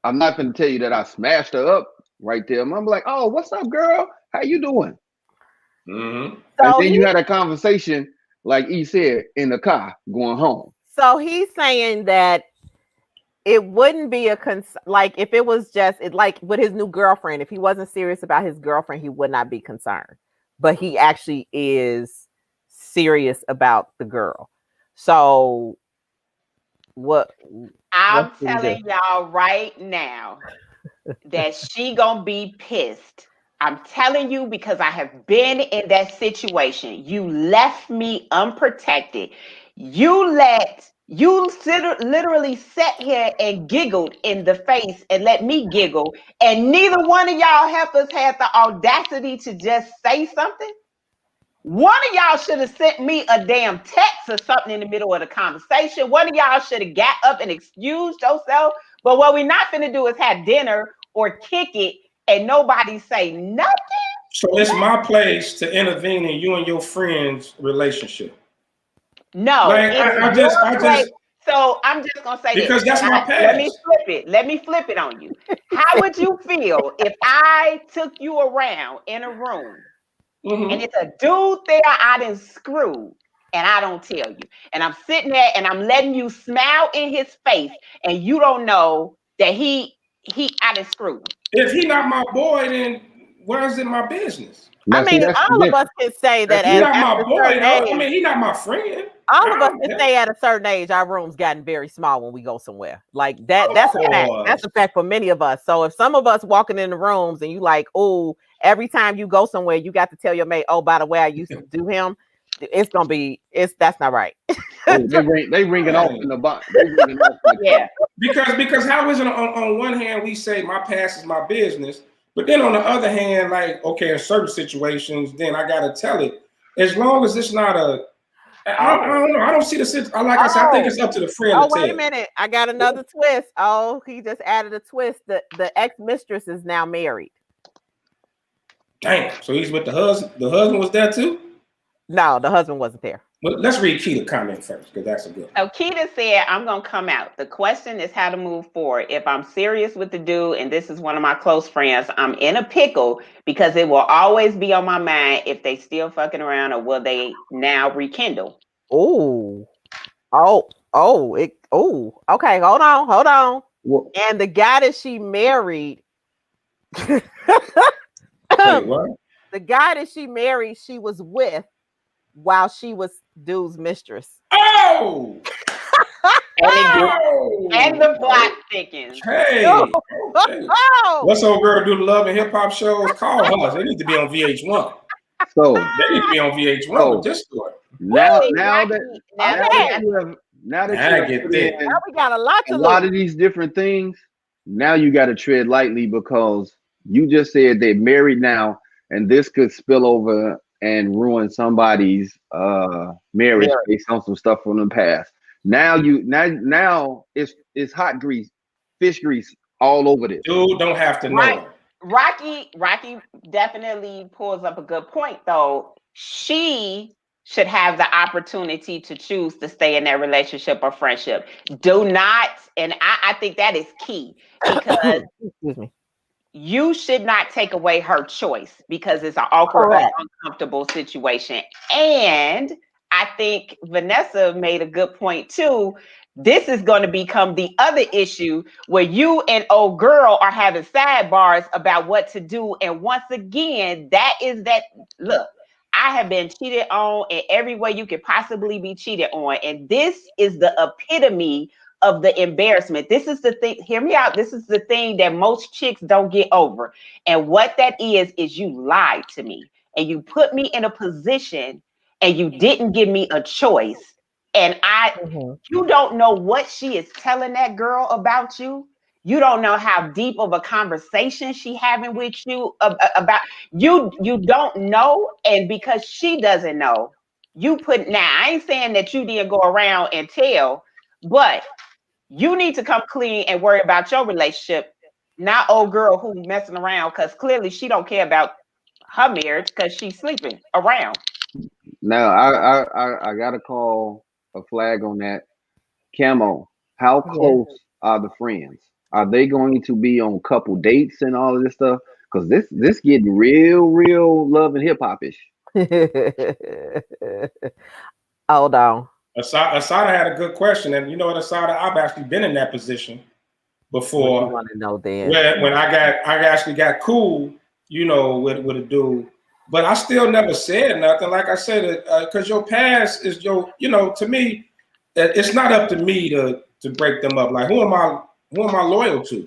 I'm not gonna tell you that I smashed her up right there. I'm like, oh, what's up, girl? How you doing? Mm-hmm. And then you had a conversation, like he said, in the car going home. So he's saying that it wouldn't be like if it was just like with his new girlfriend. If he wasn't serious about his girlfriend, he would not be concerned. But he actually is serious about the girl. So what I'm telling y'all right now that she gonna be pissed. I'm telling you because I have been in that situation. You left me unprotected. You literally sat here and giggled in the face and let me giggle. And neither one of y'all heifers had the audacity to just say something. One of y'all should have sent me a damn text or something in the middle of the conversation. One of y'all should have got up and excused yourself. But what we're not finna do is have dinner or kick it and nobody say nothing. So it's my place to intervene in you and your friend's relationship. No, like, I just So I'm just gonna say because this. that's my past. Let me flip it. Let me flip it on you. How would you feel if I took you around in a room and it's a dude there I done screwed and I don't tell you, and I'm sitting there and I'm letting you smile in his face, and you don't know that I done screwed him? If he not my boy, then why is it my business? Now, I mean, all of us can say that He not at my a boy. certain age, I mean, he not my friend. all of us can say at a certain age, our room's gotten very small when we go somewhere. Like that. That's a fact. That's a fact for many of us. So if some of us walking in the rooms and you like, oh, every time you go somewhere, you got to tell your mate, oh, by the way, I used to do him. It's gonna be. That's not right. they ring it off in the box. Yeah. Because how is it on one hand we say my past is my business, but then on the other hand, like, okay, in certain situations, then I gotta tell it. As long as it's not I don't know. I don't see the sense. Like I said, I think it's up to the friend. Oh, wait a minute. I got another twist. Oh, he just added a twist. The ex-mistress is now married. Damn. So he's with the husband. The husband was there too? No, the husband wasn't there. Well, let's read Keita's comment first, because that's a good one. So Keita said, I'm going to come out. The question is how to move forward. If I'm serious with the dude, and this is one of my close friends, I'm in a pickle because it will always be on my mind if they still fucking around or will they now rekindle. Okay, hold on. Well, and the guy that she married, Wait, what? the guy that she married, she was with while she was dude's mistress. Oh! And the plot thickens. Hey! What's old girl do the love and hip hop shows? Call her. They need to be on VH1. So they need to be on VH1 with this story. Now we got a lot of these different things. Now you got to tread lightly because you just said they're married now, and this could spill over and ruin somebody's marriage based on some stuff from the past. Now it's hot grease, fish grease all over this. Dude don't have to know. Right. Rocky definitely pulls up a good point though. She should have the opportunity to choose to stay in that relationship or friendship. Do not, and I think that is key because excuse me. You should not take away her choice because it's an awkward, uncomfortable situation. And I think Vanessa made a good point too. This is going to become the other issue where you and old girl are having sidebars about what to do. And once again, look, I have been cheated on in every way you could possibly be cheated on. And this is the epitome of the embarrassment. This is the thing, hear me out. This is the thing that most chicks don't get over. And what that is you lied to me and you put me in a position and you didn't give me a choice. And you don't know what she is telling that girl about you. You don't know how deep of a conversation she having with you about you. You don't know. And because she doesn't know, I ain't saying that you didn't go around and tell, but you need to come clean and worry about your relationship, not old girl who messing around because clearly she don't care about her marriage because she's sleeping around. Now I gotta call a flag on that. Camo, how close are the friends? Are they going to be on couple dates and all of this stuff? Because this getting real love and hip hop-ish. Hold on. Asada had a good question, and you know what, Asada, I've actually been in that position before. What you want to know then? When I actually got cool, with a dude, but I still never said nothing. Like I said, because your past is to me, it's not up to me to break them up. Like who am I loyal to?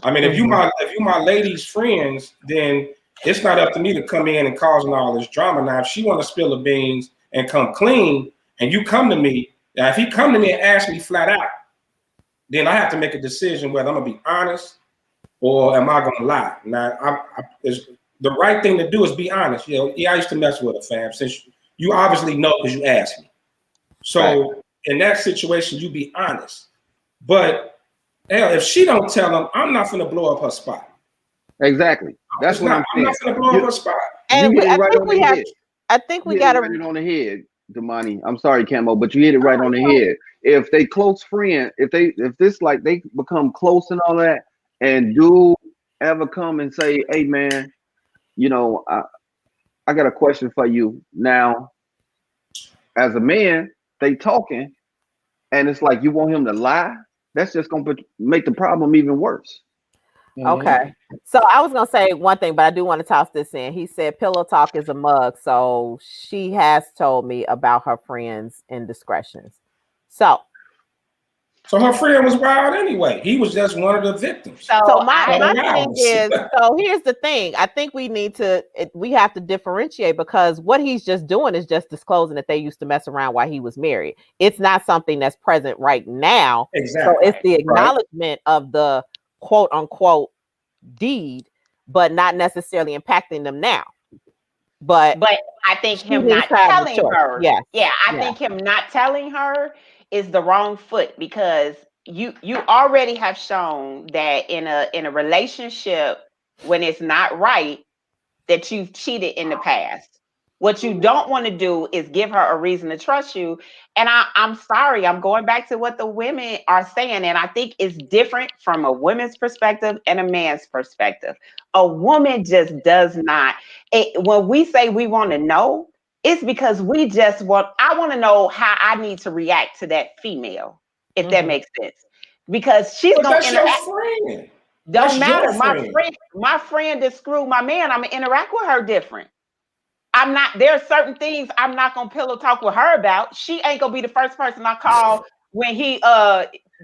I mean, if you my lady's friends, then it's not up to me to come in and causing all this drama. Now, if she want to spill the beans and come clean. And you come to me, now if he come to me and ask me flat out, then I have to make a decision whether I'm gonna be honest or am I gonna lie. Now, the right thing to do is be honest. I used to mess with her, fam, since you obviously know because you asked me. So in that situation, you be honest. But hell, if she don't tell him, I'm not gonna blow up her spot. Exactly. That's what I'm saying. I'm not gonna blow up her spot. And I think we got to it on the head. Damani. I'm sorry, Camo, but you hit it right on the head. If they close friend, if this like they become close and all that, and do ever come and say, "Hey, man, you know, I got a question for you." Now, as a man, they talking, and it's like you want him to lie. That's just gonna make the problem even worse. Okay. So I was gonna say one thing, but I do want to toss this in. He said pillow talk is a mug. So she has told me about her friends' indiscretions. So her friend was wild anyway. He was just one of the victims. So my thing is, so here's the thing. I think we have to differentiate, because what he's just doing is just disclosing that they used to mess around while he was married. It's not something that's present right now. Exactly. So it's the acknowledgement of the quote unquote deed, but not necessarily impacting them now. But I think him not telling her, I think him not telling her is the wrong foot, because you already have shown that in a relationship, when it's not right, that you've cheated in the past. What you don't want to do is give her a reason to trust you. And I'm sorry, I'm going back to what the women are saying. And I think it's different from a woman's perspective and a man's perspective. A woman just does not. When we say we want to know, it's because I want to know how I need to react to that female, if that makes sense. Because she's going to interact. Friend. Don't matter. My friend that screwed my man, I'm going to interact with her different. There are certain things I'm not gonna pillow talk with her about. She ain't gonna be the first person I call when he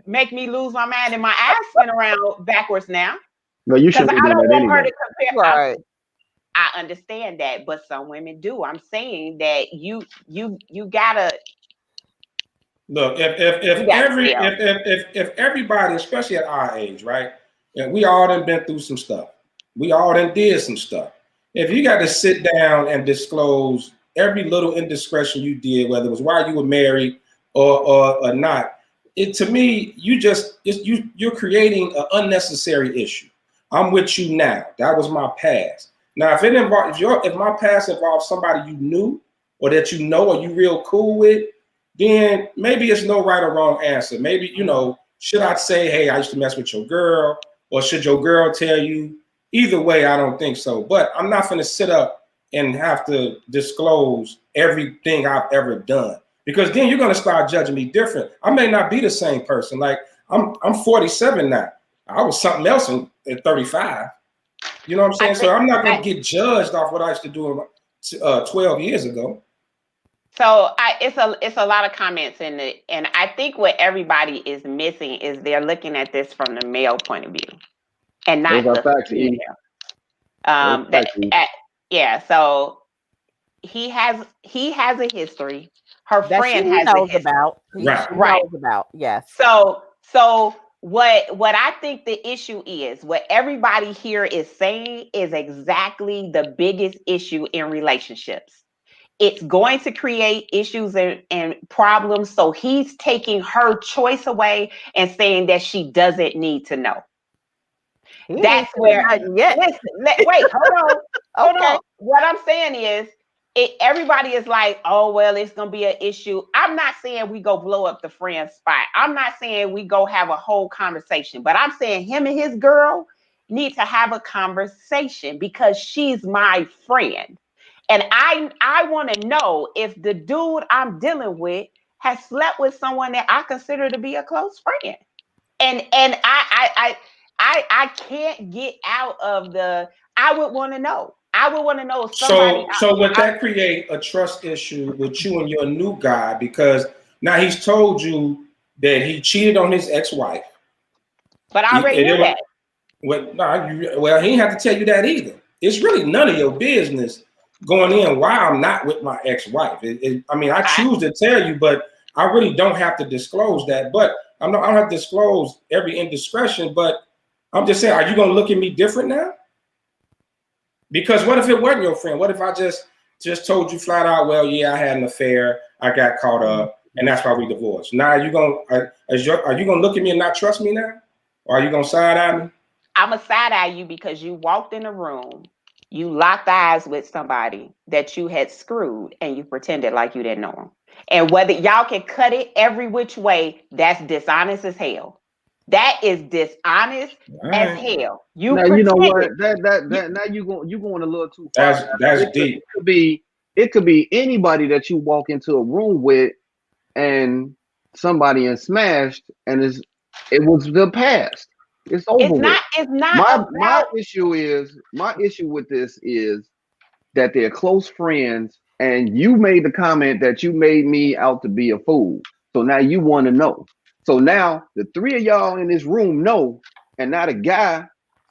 make me lose my mind and my ass spin around backwards now. No, you shouldn't be doing that anyway. Her to compare. Right. I understand that, but some women do. I'm saying that you gotta look, if everybody, especially at our age, right? And we all done been through some stuff. We all done did some stuff. If you got to sit down and disclose every little indiscretion you did, whether it was while you were married or not, to me, you're creating an unnecessary issue. I'm with you now. That was my past. Now, if my past involves somebody you knew or that you know or you real cool with, then maybe it's no right or wrong answer. Maybe, should I say, hey, I used to mess with your girl, or should your girl tell you? Either way, I don't think so. But I'm not going to sit up and have to disclose everything I've ever done, because then you're going to start judging me different. I may not be the same person. Like I'm 47 now. I was something else at 35. You know what I'm saying? So I'm not going to get judged off what I used to do 12 years ago. So it's a lot of comments in it, and I think what everybody is missing is they're looking at this from the male point of view. And not the female. So he has a history. Her friend has a history about. Right. Yes. So what I think the issue is, what everybody here is saying is exactly the biggest issue in relationships. It's going to create issues and problems. So he's taking her choice away and saying that she doesn't need to know. That's where. Listen, wait, hold on. What I'm saying is, everybody is like, oh well, it's gonna be an issue. I'm not saying we go blow up the friend spot. I'm not saying we go have a whole conversation, but I'm saying him and his girl need to have a conversation, because she's my friend, and I want to know if the dude I'm dealing with has slept with someone that I consider to be a close friend, and I can't get out of I would want to know. I would want to know somebody. So would that create a trust issue with you and your new guy? Because now he's told you that he cheated on his ex-wife. But I already knew that. Well, he didn't have to tell you that either. It's really none of your business going in why I'm not with my ex-wife. I choose to tell you, but I really don't have to disclose that. But I don't have to disclose every indiscretion, but I'm just saying, are you going to look at me different now? Because what if it wasn't your friend? What if I just told you flat out, well, yeah, I had an affair, I got caught up, and that's why we divorced. Now, are you going to look at me and not trust me now? Or are you going to side eye me? I'm going to side eye you because you walked in the room You locked eyes with somebody that you had screwed and you pretended like you didn't know them. And whether y'all can cut it every which way, that's dishonest as hell. That is dishonest as hell. You now you know what pretended. that now you going a little too far. That's deep. It could be anybody that you walk into a room with and somebody and smashed and it was the past. It's over with. It's not My issue with this is that they're close friends and you made the comment that you made me out to be a fool. So now you want to know. So now the three of y'all in this room know, and now the guy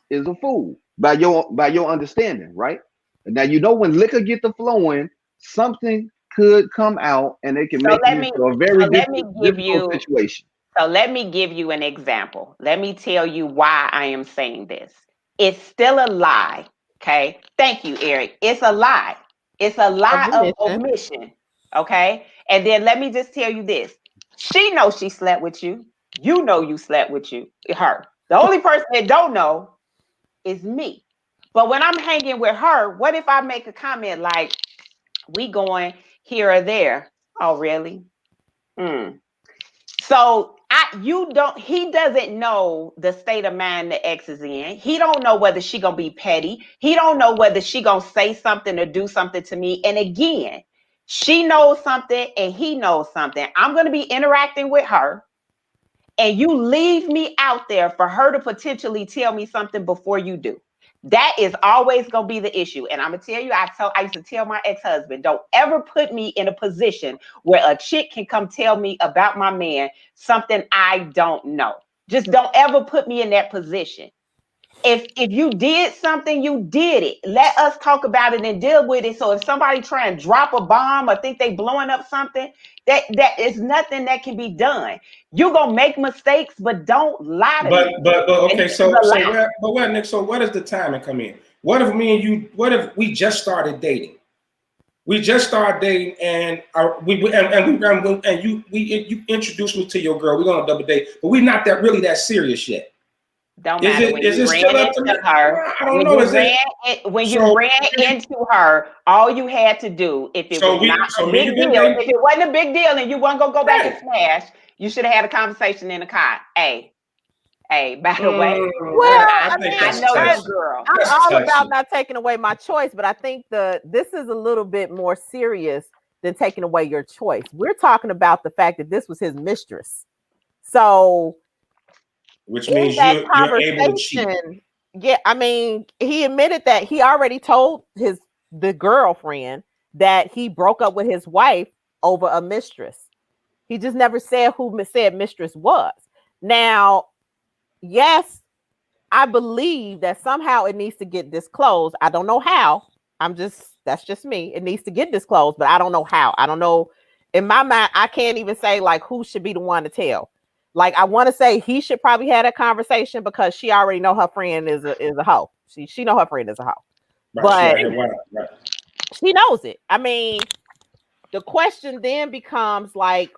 is a fool by your understanding, right? And now you know when liquor get to flowing, something could come out and they can make it into a very difficult situation. So let me give you an example. Let me tell you why I am saying this. It's still a lie. Okay. Thank you, Eric. It's a lie. It's a lie of omission. Okay. And then let me just tell you this. She knows she slept with you. You know you slept with her. The only person that don't know is me. But when I'm hanging with her, what if I make a comment like, we going here or there? Oh, really? So he doesn't know the state of mind the ex is in. He don't know whether she gonna be petty. He don't know whether she gonna say something or do something to me. And again, she knows something and he knows something. I'm gonna be interacting with her, and you leave me out there for her to potentially tell me something before you do. That is always going to be the issue. And I'm going to tell you, I used to tell my ex-husband, don't ever put me in a position where a chick can come tell me about my man something I don't know. Just don't ever put me in that position. If you did something, you did it. Let us talk about it and deal with it. So if somebody try and drop a bomb or think they blowing up something, that is nothing that can be done. You're gonna make mistakes, but don't lie to me. But okay, Nick, so where does the timing come in? What if we just started dating? We just started dating, and you introduced me to your girl. We're gonna double date, but we're not really that serious yet. Don't matter when you ran into her. I don't know. When you ran into her, all you had to do, if it was not a big deal, if it wasn't a big deal and you weren't gonna go back and smash, you should have had a conversation in the car. Hey, by the way, I know this girl. I'm all about not taking away my choice, but I think this is a little bit more serious than taking away your choice. We're talking about the fact that this was his mistress. So which means you're able to cheat. Yeah, I mean, he admitted that he already told the girlfriend that he broke up with his wife over a mistress. He just never said who said mistress was. Now, yes, I believe that somehow it needs to get disclosed. I don't know how. That's just me. It needs to get disclosed, but I don't know how. I don't know. In my mind, I can't even say like who should be the one to tell. Like, I want to say he should probably have a conversation because she already know her friend is a hoe. She know her friend is a hoe. Right, but she knows it. I mean, the question then becomes like,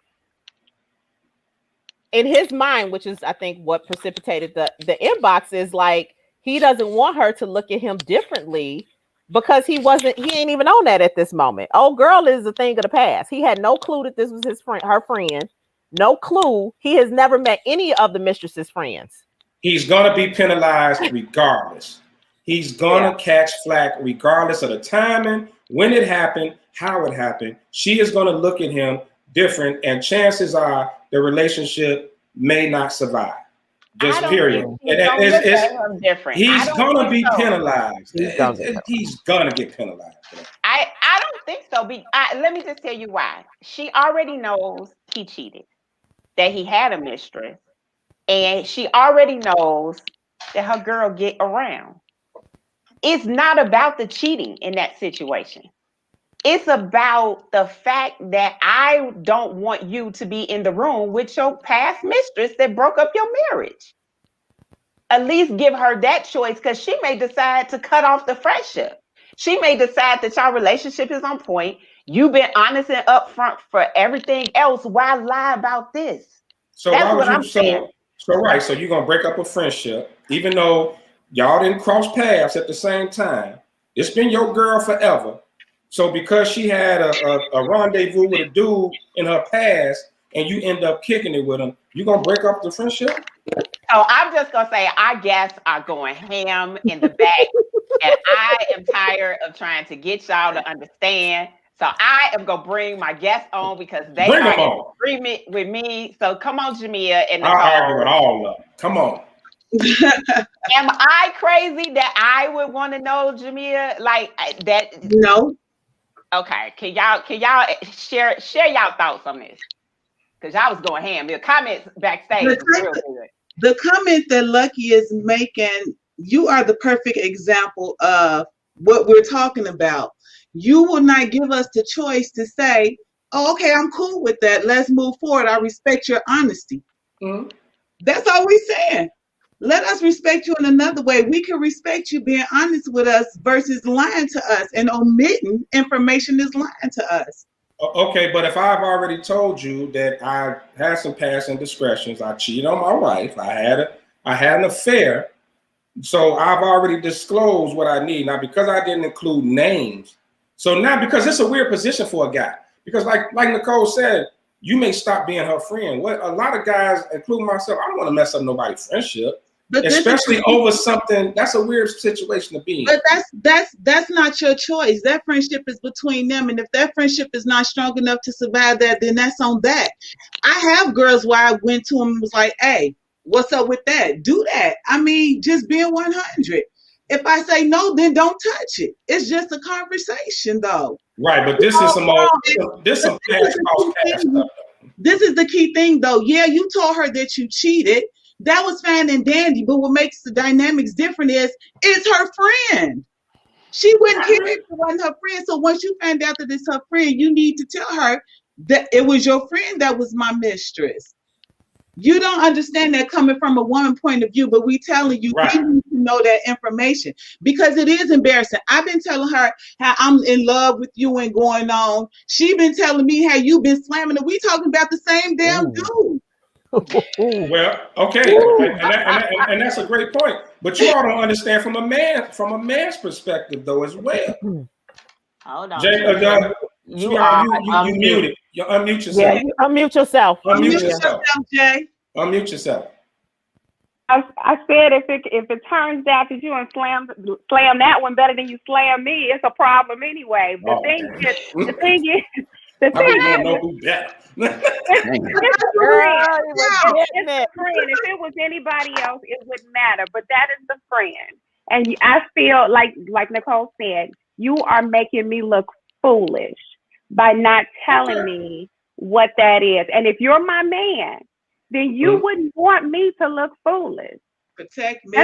in his mind, which is I think what precipitated the inbox, is like he doesn't want her to look at him differently because he ain't even on that at this moment. Old girl is a thing of the past. He had no clue that this was her friend. No clue. He has never met any of the mistress's friends. He's going to be penalized regardless. He's going to catch flack regardless of the timing, when it happened, how it happened. She is going to look at him different, and chances are the relationship may not survive. Just period. He's going to be penalized. He's going to get penalized. I don't think so. Let me just tell you why. She already knows he cheated, that he had a mistress, and she already knows that her girl get around. It's not about the cheating in that situation. It's about the fact that I don't want you to be in the room with your past mistress that broke up your marriage. At least give her that choice, because she may decide to cut off the friendship. She may decide that your relationship is on point. You've been honest and upfront for everything else. Why lie about this? So that's what I'm saying. So you're gonna break up a friendship, even though y'all didn't cross paths at the same time. It's been your girl forever. So because she had a rendezvous with a dude in her past and you end up kicking it with him, you gonna break up the friendship? So I'm just gonna say our guests are going ham in the back, and I am tired of trying to get y'all to understand. So I am gonna bring my guests on because they Bring are them in on. agreement with me. So come on, Jamia and I'll argue with Nicole. all of them. Come on. Am I crazy that I would want to know, Jamia? Like that? No. Okay, can y'all share y'all thoughts on this? Because y'all was going ham. The comments backstage was real good. The comment that Lucky is making, you are the perfect example of what we're talking about. You will not give us the choice to say, oh, okay, I'm cool with that. Let's move forward. I respect your honesty. Mm-hmm. That's all we're saying. Let us respect you in another way. We can respect you being honest with us versus lying to us, and omitting information is lying to us. Okay, but if I've already told you that I had some past indiscretions, I cheated on my wife, I had an affair, so I've already disclosed what I need. Now, because I didn't include names, so now because it's a weird position for a guy, because like Nicole said, you may stop being her friend. What a lot of guys, including myself, I don't want to mess up nobody's friendship. But especially over something, that's a weird situation to be in. But that's not your choice. That friendship is between them, and if that friendship is not strong enough to survive that, then that's on that. I have girls where I went to them and was like, "Hey, what's up with that? Do that." I mean, just being 100. If I say no, then don't touch it. It's just a conversation, though. Right, but this is some past stuff. This is the key thing, though. Yeah, you told her that you cheated. That was fine and dandy, but what makes the dynamics different is it's her friend. She wouldn't care if it wasn't her friend. So once you find out that it's her friend, you need to tell her that it was your friend that was my mistress. You don't understand that coming from a woman point of view, but we telling you, right. You need to know that information because it is embarrassing. I've been telling her how I'm in love with you and going on. She been telling me how you been slamming it. We talking about the same damn dude. Well, okay, and that's a great point. But you all don't understand from a man's perspective though as well. Hold on, Jay, you muted. You unmute yourself. Yeah, you unmute yourself. Unmute yourself, Jay. Unmute yourself. I said if it turns out that you slam that one better than you slam me, it's a problem anyway. The thing is. The thing is, know who better. If it was anybody else, it wouldn't matter. But that is the friend, and I feel like Nicole said, you are making me look foolish by not telling me what that is. And if you're my man, then you wouldn't want me to look foolish. Protect me.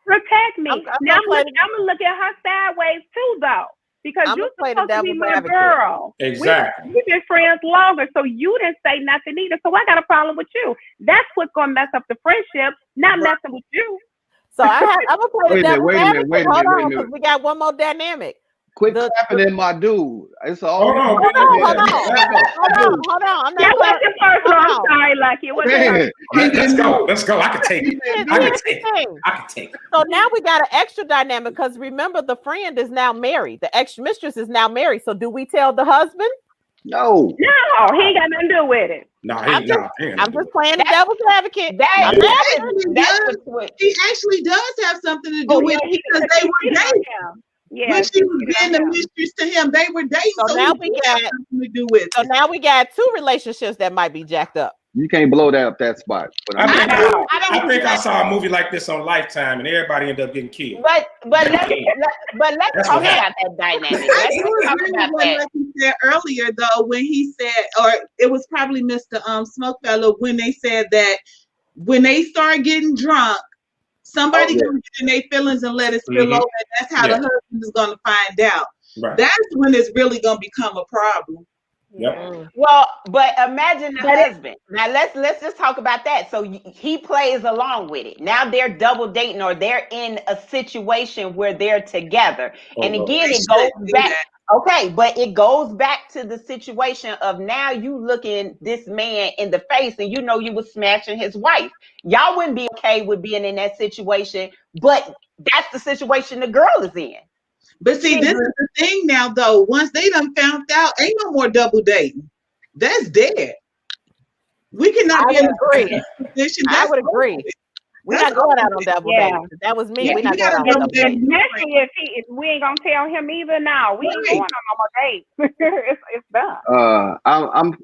Protect me. Now I'm gonna look at her sideways too, though. Because you're supposed to be my girl. Exactly. We've been friends longer, so you didn't say nothing either. So I got a problem with you. That's what's going to mess up the friendship, not messing with you. So I'm going to play the devil's advocate. Wait a minute. Because we got one more dynamic. Quit clapping in my dude. It's all. Hold on. I'm not I'm sorry, Lucky. Let's go. I can take it. So now we got an extra dynamic because remember the friend is now married. The ex-mistress is now married. So do we tell the husband? No, he ain't got nothing to do with it. No, I'm just playing the devil's advocate. He actually does have something to do with it because they were dating. Yeah, when she was being the mistress to him, they were dating. So now we got something to do with. So now we got two relationships that might be jacked up. You can't blow that spot. But I think I saw a movie like this on Lifetime, and everybody ended up getting killed. But let's talk about that dynamic. Let's talk about that. Like you said earlier, though, when he said, or it was probably Mr. Smokefellow, when they said that when they start getting drunk, somebody gonna get in their feelings and let it spill over. And that's how the husband is gonna find out. Right. That's when it's really gonna become a problem. Yep. Well, but imagine the husband. Now let's just talk about that. So he plays along with it. Now they're double dating, or they're in a situation where they're together. And again, it goes back. Okay, but it goes back to the situation of now you looking this man in the face and you know you was smashing his wife. Y'all wouldn't be okay with being in that situation, but that's the situation the girl is in. But see, this is the thing now, though. Once they done found out, ain't no more double dating. That's dead. We cannot be in a position. I would agree. We're not going out on double dates. That was me. We're not going out on double dates. Especially if we ain't gonna tell him either. Now we ain't going on no more dates. it's done.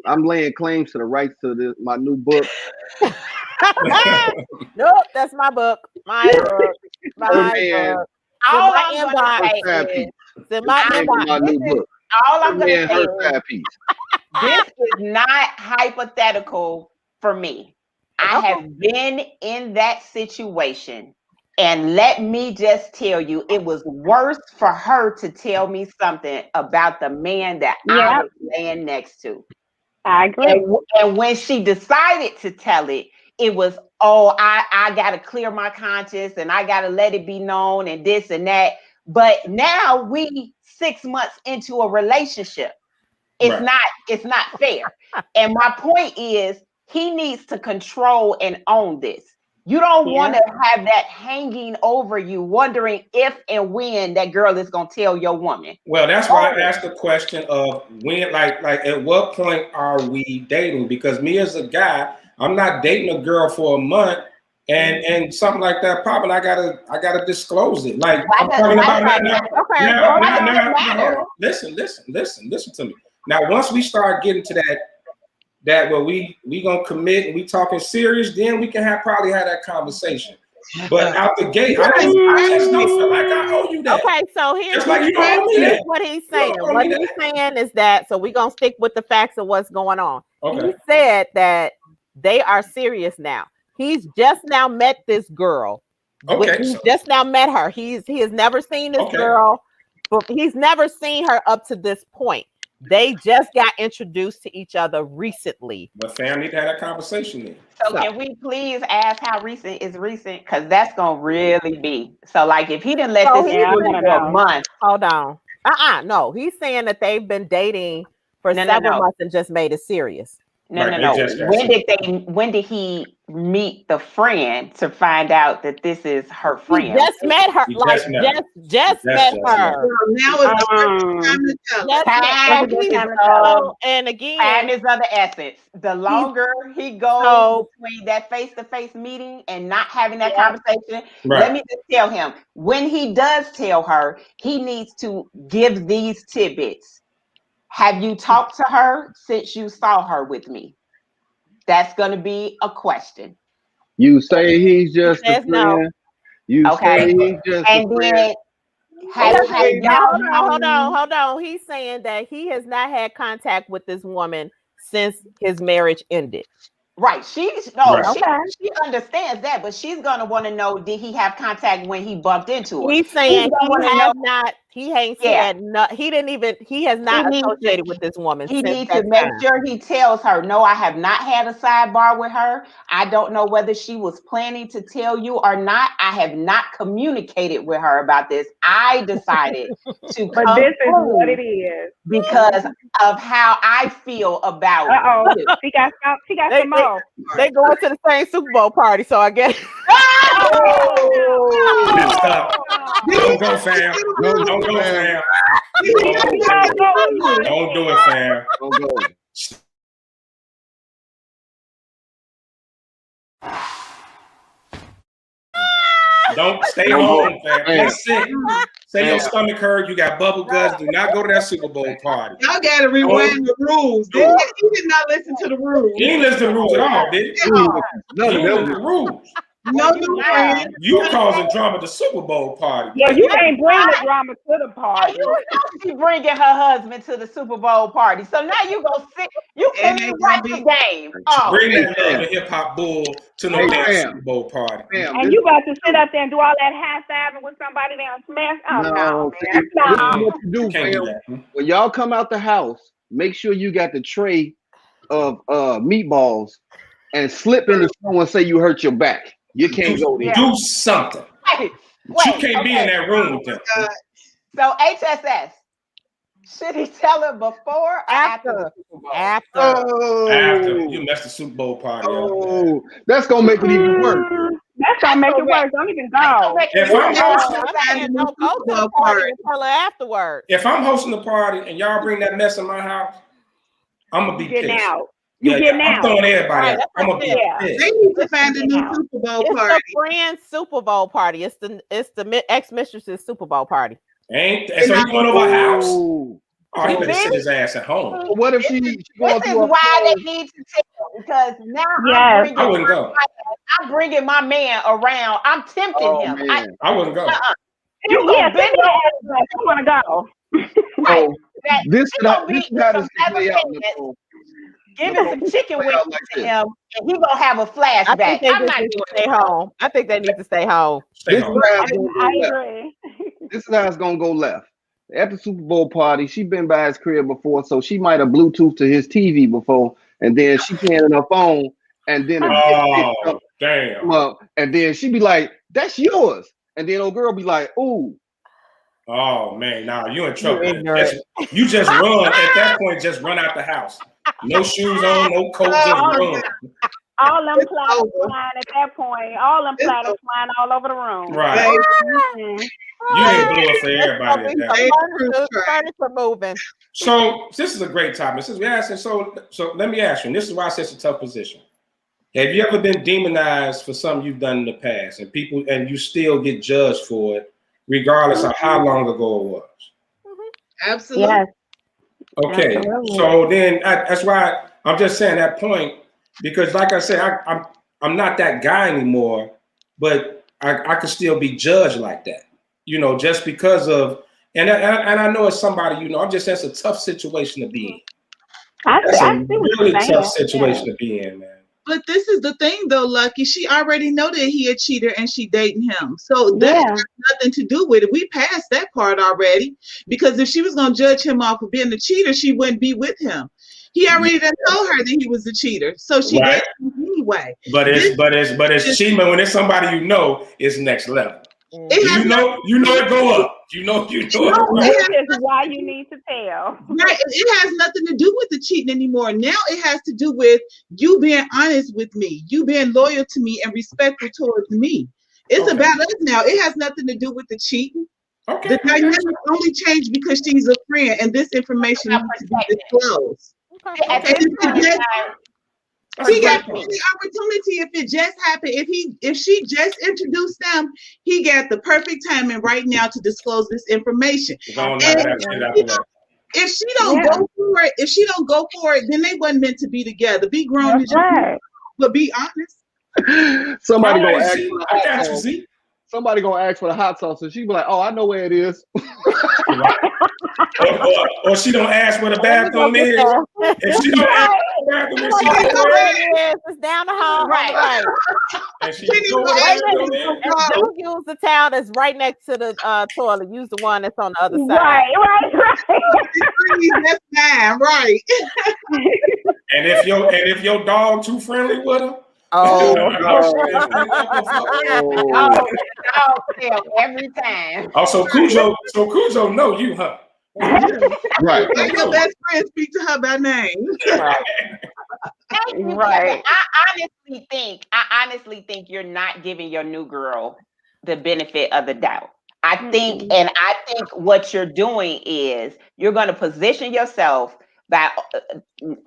I'm laying claims to the rights to my new book. Nope, that's my book. My book. My book. All I'm gonna say is, my new book. All I'm gonna say is, this is not hypothetical for me. I have been in that situation, and let me just tell you, it was worse for her to tell me something about the man that I was laying next to. I agree. And when she decided to tell it, it was, oh, I got to clear my conscience and I got to let it be known and this and that. But now we 6 months into a relationship. It's not fair. And my point is, he needs to control and own this. You don't want to have that hanging over you, wondering if and when that girl is going to tell your woman. Well, that's why I asked the question of when, like at what point are we dating? Because me as a guy, I'm not dating a girl for a month and something like that popping. I gotta disclose it. Like I'm talking about now. Listen to me. Now, once we start getting to that where we gonna commit and we talking serious, then we can probably have that conversation. But out the gate, I just don't feel like I owe you that. Okay, so here's what he's saying. What he's saying is that, so we're gonna stick with the facts of what's going on. Okay. He said that they are serious now. He's just now met this girl. Okay, he's just now met her. He has never seen this girl, but he's never seen her up to this point. They just got introduced to each other recently. But fam, need to have that conversation then. So can we please ask how recent is recent? Because that's gonna really be. So like if he didn't let this happen for a month. Hold on. No. He's saying that they've been dating for several months and just made it serious. No. When did he meet the friend to find out that this is her friend? He just met her. Just met her. Now is the first time to tell her. And again, time is of the essence. The longer he goes between that face-to-face meeting and not having that conversation, let me just tell him, when he does tell her, he needs to give these tidbits. Have you talked to her since you saw her with me? That's going to be a question. You say he's just a friend. No. You say he's just a friend. Hold on. He's saying that he has not had contact with this woman since his marriage ended. Right. She understands that, but she's gonna want to know, did he have contact when he bumped into her? He's saying he has not associated with this woman. He needs to make sure he tells her, no, I have not had a sidebar with her. I don't know whether she was planning to tell you or not. I have not communicated with her about this. I decided to But this is what it is. Because of how I feel about it. She got some more. They going to the same Super Bowl party, so I guess. Don't go, fam. Don't go, fam. Don't do it, fam. Don't go. Don't stay home, fam. Stay sick. Say your stomach hurt. You got bubble guts. Do not go to that Super Bowl party. Y'all got to rewind the rules. He did not listen to the rules. He didn't listen to the rules at all, did he? None of the rules. No, you causing drama at the Super Bowl party. Yeah, you ain't bring the drama to the party. She bringing her husband to the Super Bowl party. So now you go sit. You can't even watch the game. Bring that love and hip hop bull to no damn Super Bowl party. And you got to sit up there and do all that high fiving with somebody down smash. Oh no, what you do, fam. When y'all come out the house, make sure you got the tray of meatballs and slip in the snow and say you hurt your back. You can't go there. Do something. You can't be in that room with them. So HSS, should he tell her before or after? After. After. You messed the Super Bowl party up. That's gonna make it even worse. That's gonna make it worse. Don't even go. If I'm hosting, Don't go to the party and tell her afterwards. if I'm hosting the party and y'all bring that mess in my house, I'm gonna be Getting pissed. out. You getting I'm out. throwing everybody Right, out. that's I'm gonna be Yeah. pissed. They need to find a new Super Bowl It's party. the friend's Super Bowl party. It's the ex-mistress's Super Bowl party. Ain't so he going over her house? Ooh. Oh, he better sit his ass at home. What if she This going is through a why phase? they need to tell, because now Yes. I wouldn't go. I'm bringing my man around. I'm tempting Oh, him. man. I wouldn't go. You Yeah, gonna bend send me the address. I want to go. right. So That this he gonna this be is how some this can play out, feather Nicole. giving Nicole, some chicken play wings out like to this. him, and he gonna have a I flashback. think they I'm just not need doing to stay home. I think they need to stay home. Stay This is home. how it's gonna go I left. agree. This is how it's gonna go left. At the Super Bowl party, she been by his crib before, so she might have Bluetooth to his TV before, and then she playing on her phone, and then a bitch Oh, damn. come up, and then she be like, "That's yours," and then old girl be like, "Ooh." Oh man, nah, you in trouble. ignorant. You just run at that point. Just run out the house. No shoes on, no coat. Just run. All them platters flying at that point. All them platters flying all over the room. Right. Mhm. You didn't blow it for everybody at that point. Furniture moving. So this is a great topic. Since we asking, so let me ask you, and this is why I say it's a tough position. Have you ever been demonized for something you've done in the past, and you still get judged for it, regardless of how long ago it was? Absolutely. Yes. Okay, Absolutely. so then that's why I'm just saying that point, because like I said, I'm not that guy anymore, but I could still be judged like that, just because of, and I know it's somebody, I'm just saying it's a tough situation to be in. That's a really tough situation to be in, man. But this is the thing, though, Lucky. She already know that he a cheater and she dating him. So that has nothing to do with it. We passed that part already. Because if she was going to judge him off of being a cheater, she wouldn't be with him. He already done told her that he was a cheater. So she dated him anyway. But it's cheating when it's somebody it's next level. You know it go up. You know it go up. This is why you need to tell. Right. It has nothing to do with the cheating anymore. Now it has to do with you being honest with me, you being loyal to me and respectful towards me. It's about us now. It has nothing to do with the cheating. Okay. The dynamic only changed because she's a friend and this information needs to be disclosed. He got the opportunity if it just happened. If she just introduced them, he got the perfect timing right now to disclose this information. If she don't go for it, then they wasn't meant to be together. Be grown as you, but be honest. Somebody gonna ask for the hot sauce. Somebody gonna ask for the hot sauce, and she be like, "Oh, I know where it is." or she don't ask where the bathroom is. If she don't ask where the bathroom is, it's down the hall. Right. And she don't use the towel that's right next to the toilet. Use the one that's on the other side. Right. That's fine, right. And if your dog too friendly with her. Oh, every time. Oh, so Cujo know you, huh? Right. Like your best friend speak to her by name. Right. I honestly think you're not giving your new girl the benefit of the doubt. I think what you're doing is you're going to position yourself by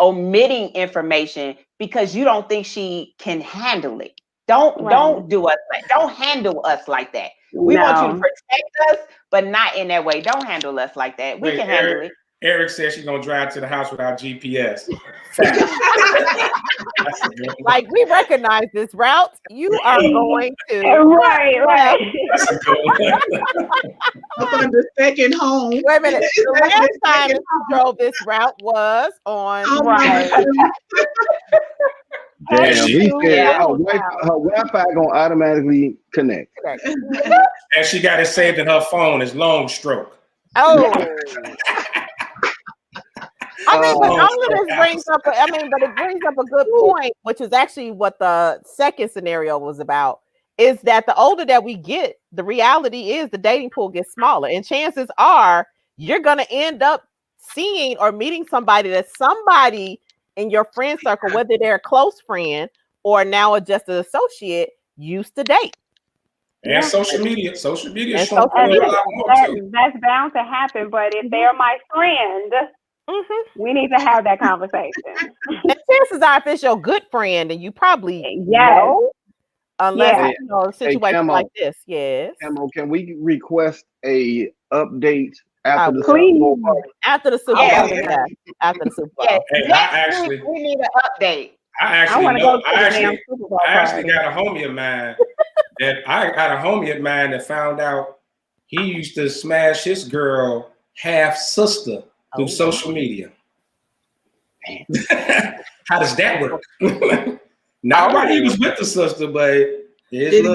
omitting information because you don't think she can handle it. Don't handle us like that. We want you to protect us, but not in that way. Don't handle us like that. We can handle it. Eric said she's gonna drive to the house without GPS. Like we recognize this route. You are going to right. That's a good one. Up on the second home. Wait a minute. The last time that you drove this route was on Damn, he said her Wi-Fi gonna automatically connect. And she got it saved in her phone as long stroke. Oh. I mean, but all of this brings up. But it brings up a good point, which is actually what the second scenario was about. Is that the older that we get, the reality is the dating pool gets smaller, and chances are you're gonna end up seeing or meeting somebody in your friend circle, whether they're a close friend or now just an associate, used to date. And social media And showing social a media. lot more too. That's bound to happen. But if they're my friend, we need to have that conversation. And chances are, if it's your good friend, and you probably Yes. know, unless Yeah. you know a situation Camo, like this. Yes. Camo, can we request a update after the Please. Super Bowl party? After the Super Bowl. Yeah. After the Super Bowl. Yes, Hey, next week we need an update. I want to go to the damn Super Bowl I actually party. got a homie of mine that found out he used to smash his girl half sister through social media. How does that work? Not while he was with the sister, but his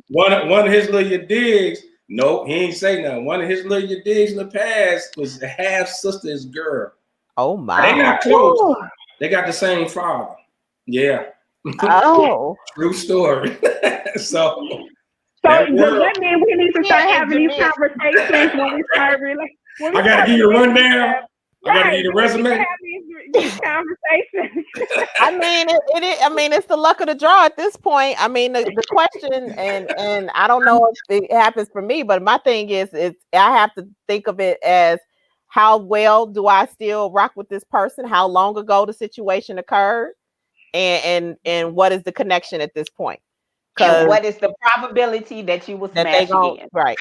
one of his little digs. Nope, he ain't say nothing. One of his little digs in the past was the half sister's girl. Oh my! They not close. They got the same father. Yeah. Oh, true story. So does that mean we need to start having these conversations when we start really? I gotta give you a rundown. I gotta give you the resume. Have these conversations. I mean, I mean, it's the luck of the draw at this point. I mean, the question, and I don't know if it happens for me, but my thing is I have to think of it as how well do I still rock with this person? How long ago the situation occurred, and what is the connection at this point? And what is the probability that you will smash again? Right.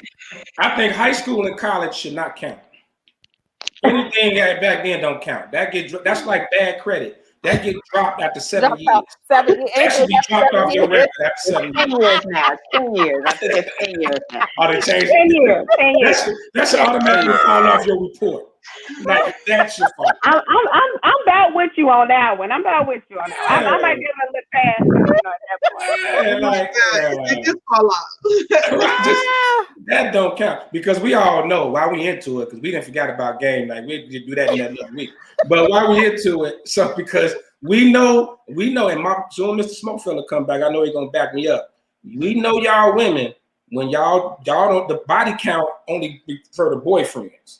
I think high school and college should not count. Anything back then don't count. That's like bad credit. That get dropped after 7 years. 7 years. That should be dropped off your record after 7 years. 10 years now. 10 years. I think it's 10 years now. Oh, they changed 10 years. 10 years. That should automatically fall off your report. Like that's your fault. I'm about with you on that one. I'm about with you on that. I might be able to look past Yeah, like, It just fall off. that don't count because we all know why we into it because we didn't forget about game night. We did do that in that other week. But why we into it? So because we know, and soon Mr. Smokefeller come back, I know he's gonna back me up. We know y'all women when y'all don't the body count only for the boyfriends.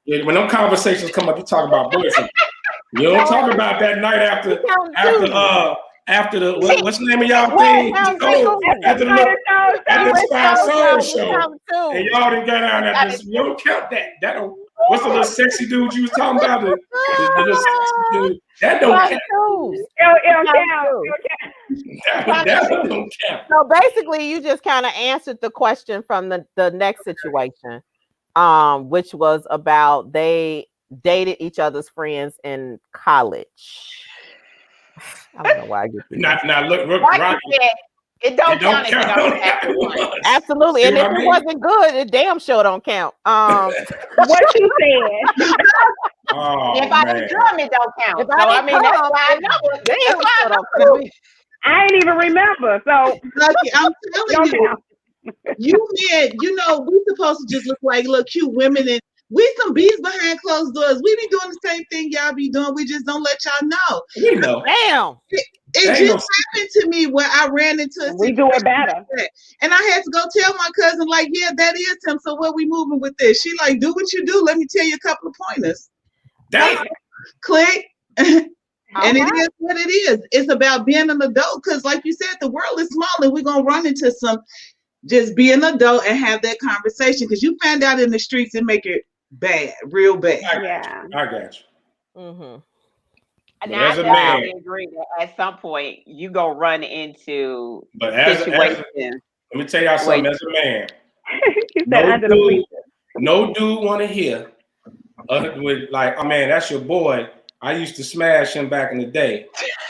When them conversations come up, you talk about boyfriend. You don't talk about that night after the what's the name of y'all thing? After the Spy Soul show. And y'all didn't get out at this. You don't count that. That don't. What's the little sexy dude you was talking about? The little sexy dude. That don't count. That don't count. So basically, you just kind of answered the question from the next situation. Which was about they dated each other's friends in college. I don't know why I get this. Now look, Rocky. It don't count if you don't have one. Absolutely, and if it wasn't good, it damn sure don't count. What you said. If I didn't drum, it don't count. If I didn't that's why I know. I ain't even remember. So Lucky, I'm telling you. You men, we supposed to just look like little cute women, and we some bees behind closed doors. We be doing the same thing y'all be doing. We just don't let y'all know. We know. Damn. It just happened to me where I ran into we do it better. And I had to go tell my cousin, like, yeah, that is him. So what we moving with this? She like, do what you do. Let me tell you a couple of pointers. Click. And it is what it is. It's about being an adult because, like you said, the world is small and we're going to run into some. Just be an adult and have that conversation because you find out in the streets and make it bad, real bad. I got you. Mm-hmm. And I definitely agree that at some point you go run into situations. Let me tell y'all something. As a man, no dude want to hear with like, oh man, that's your boy. I used to smash him back in the day,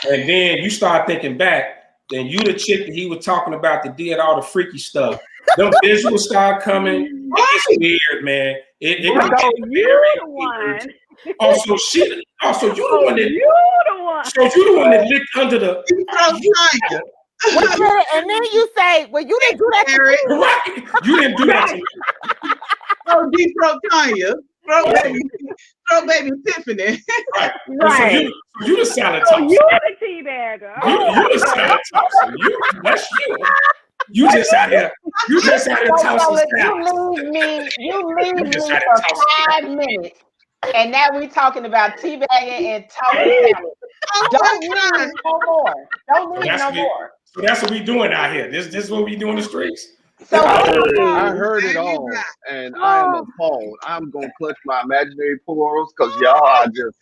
and then you start thinking back. Then you the chick that he was talking about that did all the freaky stuff. Them visuals start coming. It's weird, man. It can get very weird. Also, you the one that So you the one that licked under the and then you say, well, you didn't do that to me. Right. You didn't do that to me. Oh, deep throat Tanya. Throw baby Tiffany. Right. So you the salad tosser. You the teabagger. You the salad tosser. That's you. You just out here tossing salads. You leave me for 5 minutes. And now we're talking about teabagging and tossing salad. Don't leave no more. Don't leave no more. So that's what we doing out here. This is what we do in the streets. So I heard it all, and I am appalled. I'm gonna clutch my imaginary pearls because y'all are just.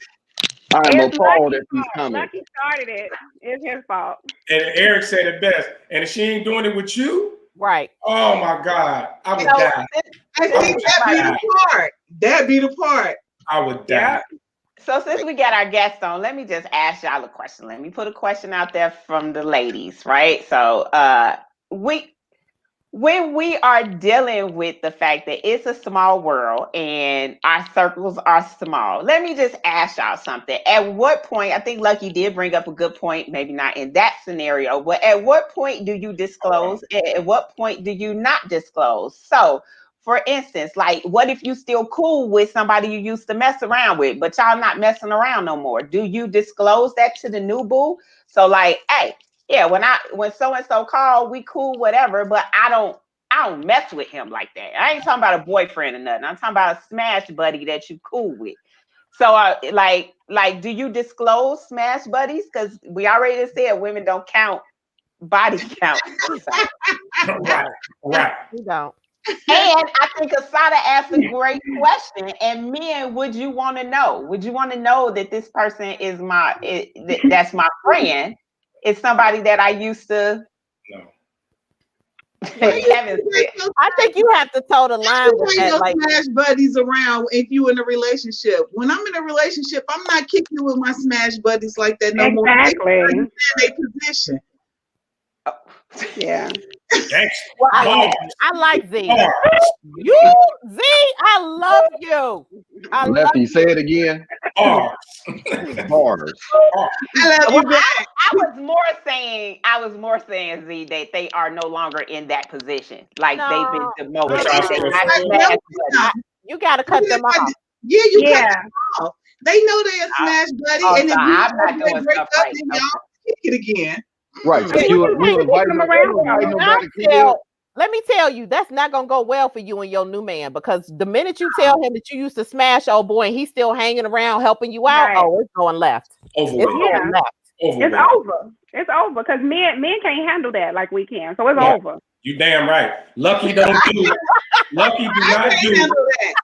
I am appalled at these comments. Lucky started it. It's his fault. And Eric said it best. And if she ain't doing it with you, right? Oh my God, I would die. I think that be the part. That be the part. I would die. So since we got our guest on, let me just ask y'all a question. Let me put a question out there from the ladies, right? So when we are dealing with the fact that it's a small world and our circles are small, let me just ask y'all something. At what point, I think Lucky did bring up a good point, maybe not in that scenario, but at what point do you disclose? At what point do you not disclose? So, for instance, like, what if you still cool with somebody you used to mess around with, but y'all not messing around no more? Do you disclose that to the new boo? So like, hey, yeah, when so-and-so called, we cool, whatever, but I don't mess with him like that. I ain't talking about a boyfriend or nothing. I'm talking about a smash buddy that you cool with. So like, do you disclose smash buddies? Because we already said women don't count body count. Right. You don't. And I think Asada asked a great question. And men, would you want to know? Would you want to know that this person is that's my friend? It's somebody that I used to. No. I think you have to toe the line with that. Like, smash buddies around if you in a relationship. When I'm in a relationship, I'm not kicking with my smash buddies like that no more. Exactly. They understand their position. Yeah. Well, I like Z. You, Z, I love you. Lefty, say it again. Bars. I love you back. I was more saying, Z, that they are no longer in that position. Like they've been demoted. You got to cut them off. Yeah, cut them off. They know they're a smash buddy, and if I'm not doing break stuff up, right. then y'all kick it again. Right. So you invite them around. Let me tell you, that's not gonna go well for you and your new man, because the minute you tell him that you used to smash old boy and he's still hanging around helping you out, it's going left. It's going left. It's over. It's over because men can't handle that like we can. So it's over. You damn right. Lucky don't do it. Lucky do not do it.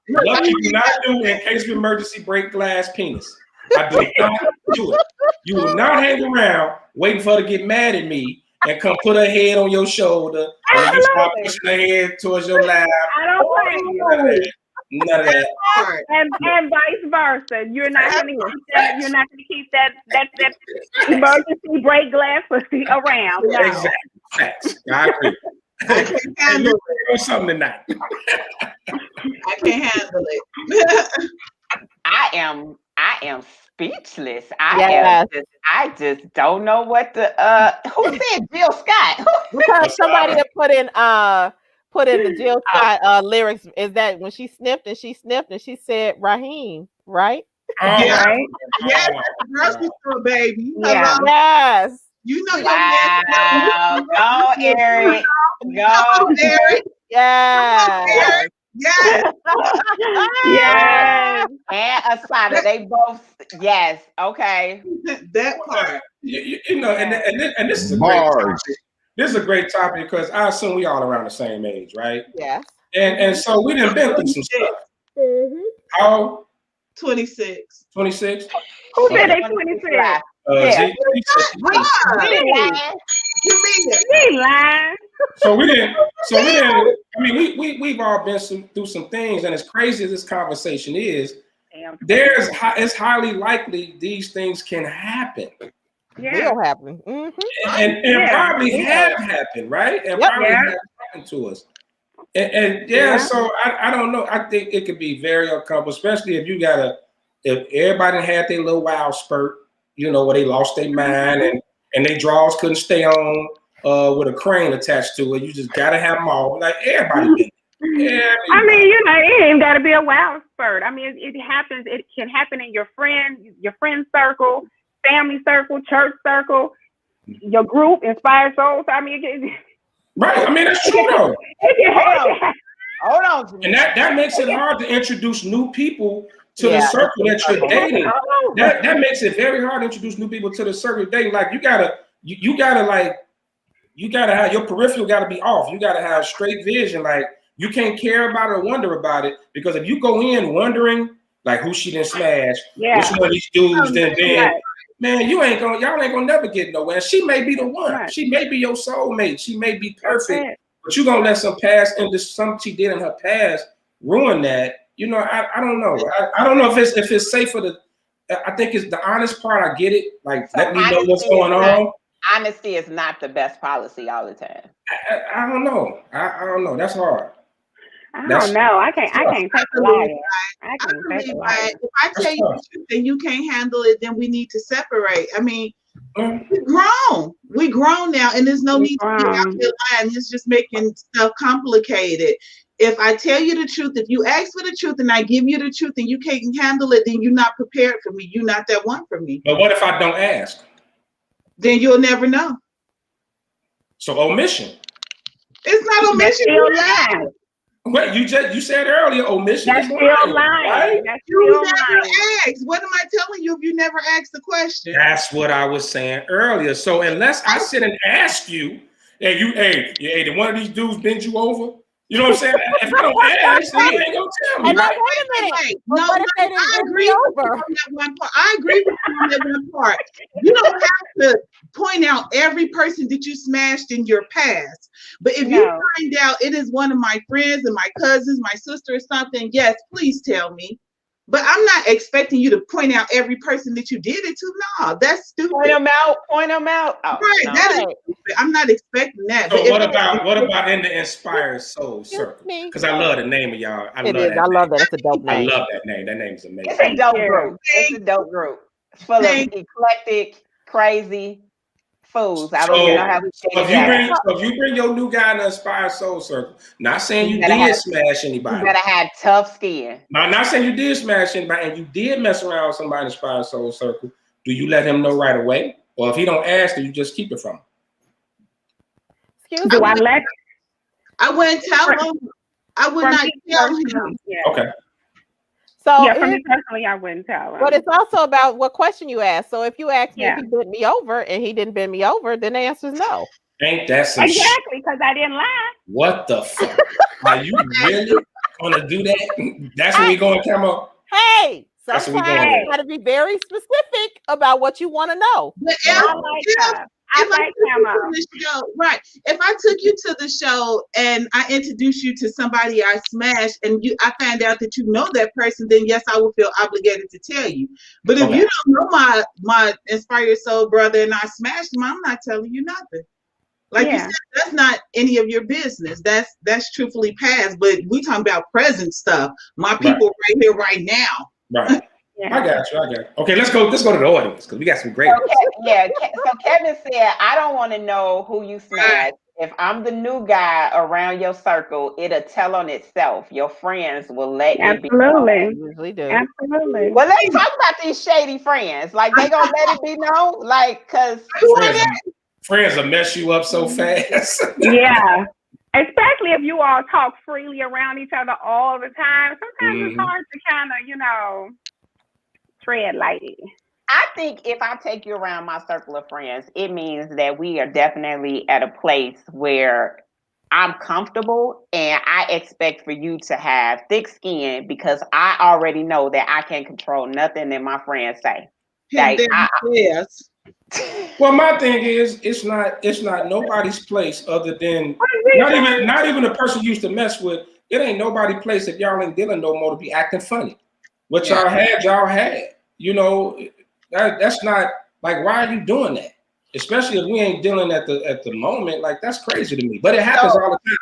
Lucky do not do in case of emergency break glass penis. I do not do it. You will not hang around waiting for her to get mad at me and come put her head on your shoulder and you start pushing her head towards your lap. I don't blame you. None of that. And vice versa. You're not gonna keep that emergency break glass pussy around. No. Exactly. Facts. I agree. I can't handle it. Something tonight. I can't handle it. I am speechless. I just don't know what the who said Jill Scott? Because somebody that put in the Jill Scott lyrics is that when she sniffed and she said Raheem, right? Yeah. Right. Yes, grocery store baby. Yeah. Yes. You know your man. Go, Eric. Go, Eric. Yeah. Yes. Yes. And Asada, they both, yes. Okay. That part. You know, and this is a great topic. This is a great topic because I assume we all around the same age, right? Yeah. And so we done been through some stuff. Mm-hmm. How? 26. 26? Who said they 26? You lying. So we didn't. I mean, we've all been through some things, and as crazy as this conversation is, it's highly likely these things can happen. Yeah, will happen. Mm-hmm. And probably have happened, right? And probably have happened to us. So I don't know. I think it could be very uncomfortable, especially if if everybody had their little wild spurt, you know, where they lost their mind and their draws couldn't stay on with a crane attached to it. You just gotta have them all. Like everybody. I mean, you know, it ain't gotta be a wild spurt. I mean, it happens. It can happen in your friend circle, family circle, church circle, your group, Inspired Souls. I mean, right. I mean, that's true though. Hold on. And that makes it hard to introduce new people to the circle that you're All dating. over. That makes it very hard to introduce new people to the circle of dating. Like you gotta have your peripheral gotta be off. You gotta have straight vision. Like you can't care about it or wonder about it, because if you go in wondering like who she didn't smash, which one of these dudes then man, y'all ain't gonna never get nowhere. And she may be the one. Right. She may be your soulmate. She may be perfect, but you gonna let some she did in her past ruin that. You know, I don't know. I don't know if it's safe for the. I think it's the honest part. I get it. Like, so let me know what's going on. Honesty is not the best policy all the time. I don't know. I don't know. That's hard. I don't know. I can't take a liar. I can't take a liar. If I tell you the truth and you can't handle it, then we need to separate. I mean, we're grown. We're grown now, and there's no need to be out there lying. It's just making stuff complicated. If I tell you the truth, if you ask for the truth and I give you the truth and you can't handle it, then you're not prepared for me. You're not that one for me. But what if I don't ask? Then you'll never know. So omission. It's not omission. What you said earlier, omission. That's still lying. Right? That's you never asked. What am I telling you if you never asked the question? That's what I was saying earlier. So unless I sit and ask you, did one of these dudes bend you over? You know what I'm saying? If I don't ask, then you ain't gonna tell me. And right? Wait a minute. No, I agree with you on that one part. I agree with you on that one part. You don't have to point out every person that you smashed in your past. But if you find out it is one of my friends and my cousins, my sister or something, yes, please tell me. But I'm not expecting you to point out every person that you did it to. No, that's stupid. Point them out. Oh, right, no. That is stupid. I'm not expecting that. So what about in the Inspired Soul Circle? Because I love the name of y'all. I love that. It's a dope name. I love that name. That name is amazing. It's a dope group. It's a dope group. Full of eclectic, crazy fools. I don't even know how we say it. So if you bring your new guy in the Inspired Soul Circle, not saying you did smash anybody. You better have tough skin. Not saying you did smash anybody and you did mess around with somebody in the Inspired Soul Circle. Do you let him know right away? Or if he don't ask, do you just keep it from him? Excuse me. I wouldn't tell him. I would not tell him. Yeah. Okay. So for me personally, I wouldn't tell him. But it's also about what question you ask. So if you ask me if he bent me over and he didn't bend me over, then the answer is no. Ain't that some exactly, because I didn't lie. What the fuck? Are you really gonna do that? That's what we gonna come up. Hey, sometimes you gotta be very specific about what you want to know. But if I took you to the show and I introduced you to somebody I smashed and I find out that you know that person, then yes, I will feel obligated to tell you. But if you don't know my Inspired Soul brother and I smashed him, I'm not telling you nothing. Like you said, that's not any of your business. That's truthfully past. But we talking about present stuff. My people right here, right now. Right. I got you. Okay, let's go to the audience because we got some great. So Kevin said, I don't want to know who you smashed. If I'm the new guy around your circle, it'll tell on itself. Your friends will let you be known. Usually do. Absolutely. Well, let's talk about these shady friends. Like they gonna let it be known, like because friends will mess you up so fast. Yeah. Especially if you all talk freely around each other all the time. Sometimes it's hard to kind of, tread lightly. I think if I take you around my circle of friends, it means that we are definitely at a place where I'm comfortable and I expect for you to have thick skin because I already know that I can't control nothing that my friends say. Yes. Well, my thing is, it's not nobody's place other than not even the person you used to mess with. It ain't nobody's place if y'all ain't dealing no more to be acting funny. What y'all had. That's not like, why are you doing that? Especially if we ain't dealing at the moment. Like that's crazy to me. But it happens all the time.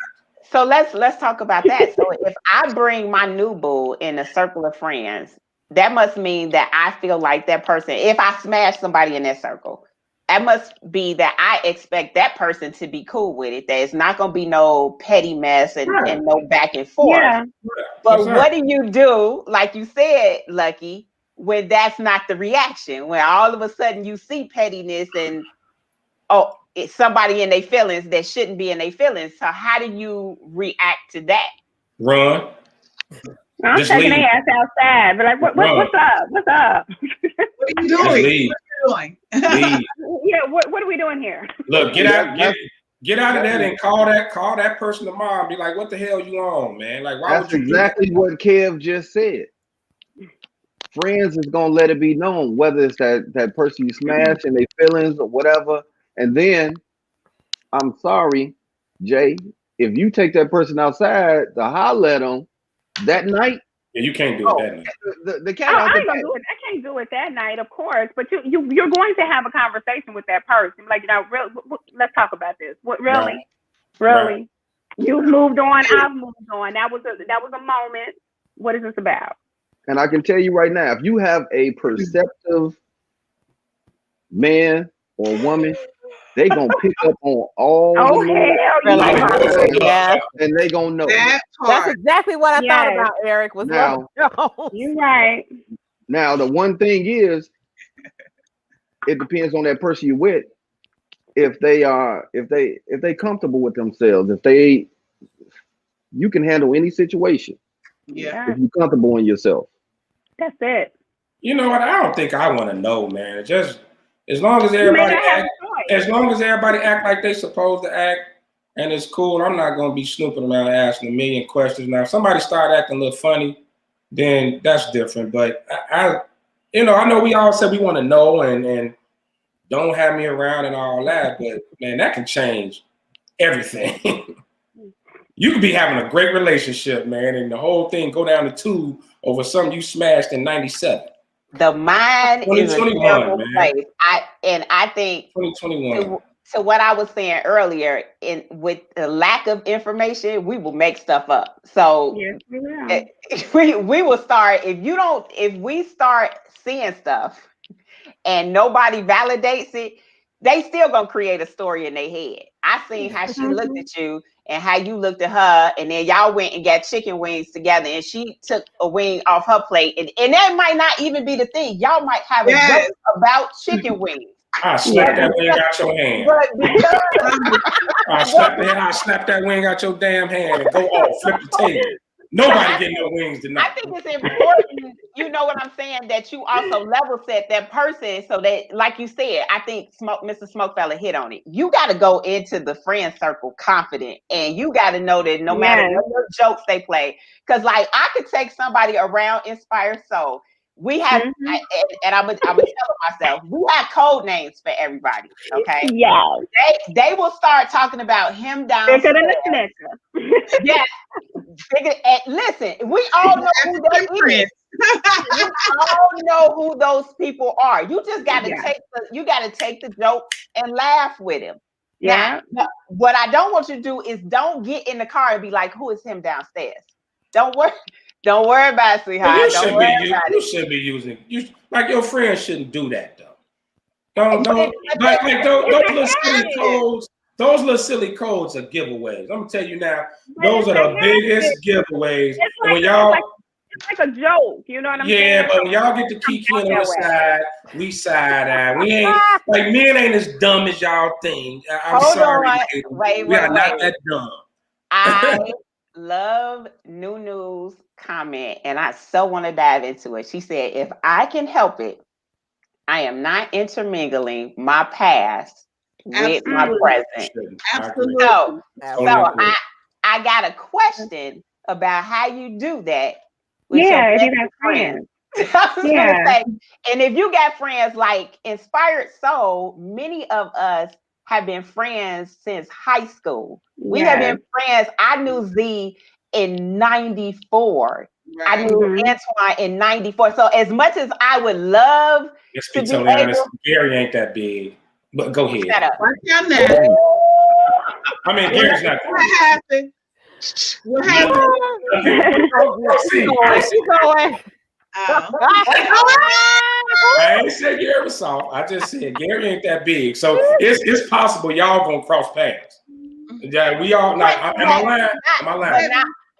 So let's talk about that. So if I bring my new boo in a circle of friends, that must mean that I feel like that person, if I smash somebody in that circle, that must be that I expect that person to be cool with it. That it's not going to be no petty mess and no back and forth. Yeah. But what do you do, like you said, Lucky, when that's not the reaction? When all of a sudden you see pettiness and, it's somebody in their feelings that shouldn't be in their feelings. So how do you react to that? Run. I'm Just taking leave. their ass outside. But like, what's up? What's up? What are you Just doing? leave. What are you doing? Leave. Yeah, what are we doing here? Look, get out of that and call that person to mom. Be like, what the hell you on, man? Like, why That's would you exactly what Kev just said. Friends is gonna let it be known whether it's that person you smash and their feelings or whatever. And then I'm sorry, Jay, if you take that person outside to holler at them that night, Yeah, you can't do it that night. the cat out I the ain't gonna bag. do it. I can't do it that night, of course. But you're going to have a conversation with that person. Like, let's talk about this. What really? Right. Really? You've moved on. I've moved on. That was a moment. What is this about? And I can tell you right now, if you have a perceptive man or woman, they gonna pick up on all Oh the hell yeah. and they gonna know. That That's part. exactly what I thought Yes. about, Eric. Was Now- love. You're right. Now the one thing is, it depends on that person you with. If they comfortable with themselves, you can handle any situation Yeah. if you're comfortable in yourself. That's it. You know what? I don't think I want to know, man. Just as long as You may everybody not have act, a choice. as long as everybody act like they supposed to act, and it's cool. I'm not gonna be snooping around asking a million questions. Now, if somebody start acting a little funny, then that's different. But I know we all said we want to know and don't have me around and all that, but man, that can change everything. You could be having a great relationship, man, and the whole thing go down the tube over something you smashed in '97. The mind is a 2021, terrible man. place. I think 2021. to what I was saying earlier, with the lack of information, we will make stuff up. So Yes, we will. we will start if we start seeing stuff and nobody validates it, they still gonna create a story in their head. I seen how she looked at you and how you looked at her, and then y'all went and got chicken wings together, and she took a wing off her plate, and that might not even be the thing. Y'all might have a joke about chicken wings. I slap that wing out your hand. But because I slap that wing out your damn hand and go off, flip the table. Nobody getting no wings tonight. I think it's important, you know what I'm saying, that you also level set that person so that, like you said, I think Mr. Smokefella hit on it. You got to go into the friend circle confident, and you got to know that no matter what little jokes they play, because like I could take somebody around Inspired Soul. We have, and I'm gonna tell myself, we have code names for everybody. Okay. Yeah. They will start talking about him downstairs. Bigger than a snitcher. Yeah. Listen, we all know who they is. We all know who those people are. You just got to take the joke and laugh with him. Yeah. Now, what I don't want you to do is don't get in the car and be like, "Who is him downstairs?" Don't worry about it, sweetheart. You should be using like your friends shouldn't do that though. Don't like those little silly codes. Those little silly codes are giveaways. I'm gonna tell you now, those are the biggest giveaways. It's like a joke, you know what I'm saying? Yeah, but when y'all get to kikiing on the side, we side eye. We ain't like men ain't as dumb as y'all think. I'm sorry. We are not that dumb. I love Nunu's comment, and I so want to dive into it. She said, "If I can help it, I am not intermingling my past with my present." Absolutely. So I got a question about how you do that. With if you have friends. And if you got friends like Inspired Soul, many of us have been friends since high school. We have been friends. I knew Z in 94. Right. I knew Antoine in 94. So as much as I would love to be totally honest, Gary ain't that big. But go ahead. Shut up. I mean, Gary's not. What happened? What happened? I ain't said Gary was soft. I just said Gary ain't that big. So it's possible y'all gonna cross paths. Yeah, we all like. Am I lying?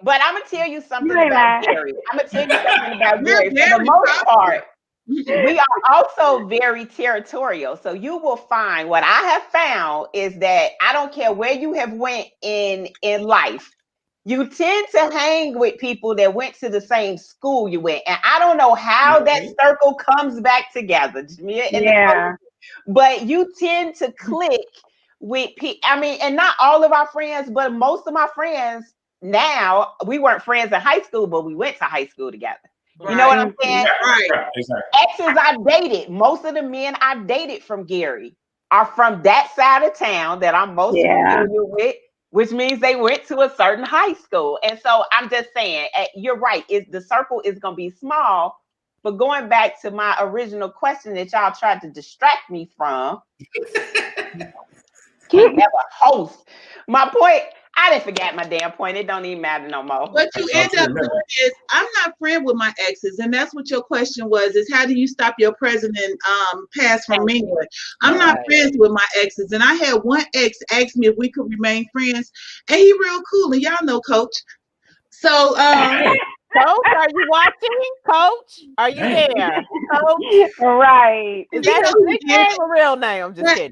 But I'm gonna tell you something about Gary. For the most part, we are also very territorial. So you will find what I have found is that I don't care where you have went in life. you tend to hang with people that went to the same school you went. And I don't know how that circle comes back together. But you tend to click with people. I mean, and not all of our friends, but most of my friends now, we weren't friends in high school, but we went to high school together. You know what I'm saying? Right. Exactly. Exes I dated, most of the men I dated from Gary are from that side of town that I'm most familiar with, which means they went to a certain high school. And so I'm just saying, you're right. The circle is going to be small. But going back to my original question that y'all tried to distract me from, can't have a host. My point, I didn't forget my damn point. It don't even matter no more. What you end up doing is, I'm not friends with my exes, and that's what your question was: is how do you stop your president pass from England? I'm not friends with my exes, and I had one ex ask me if we could remain friends, and he real cool, and y'all know Coach. So, Coach, are you watching? Coach, are you there? Coach, right? Is that his nickname or real name? I'm just kidding.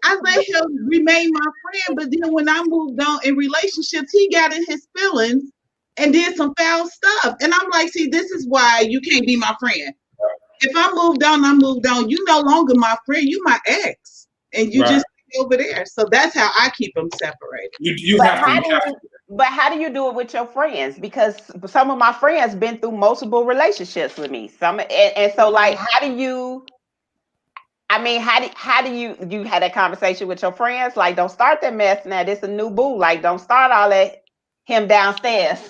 I let him remain my friend, but then when I moved on in relationships, he got in his feelings and did some foul stuff. And I'm like, see, this is why you can't be my friend. If I moved on, I moved on. You no longer my friend. You my ex, and you just over there. So that's how I keep them separated. But how do you do it with your friends? Because some of my friends been through multiple relationships with me. And so like, how do you you had that conversation with your friends? Like, don't start that mess now. This a new boo. Like, don't start all that him downstairs.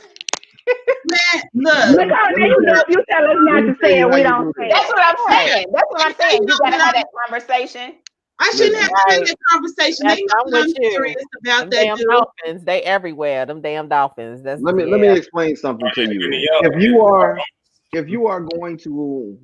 Man, look, you tell us not to say it, we don't say it. That's what I'm saying. That's what I'm saying. You gotta have that conversation. I shouldn't have to have that conversation. They I'm curious about them that damn dolphins. They everywhere. Them damn dolphins. Let me explain something to you. If you are going to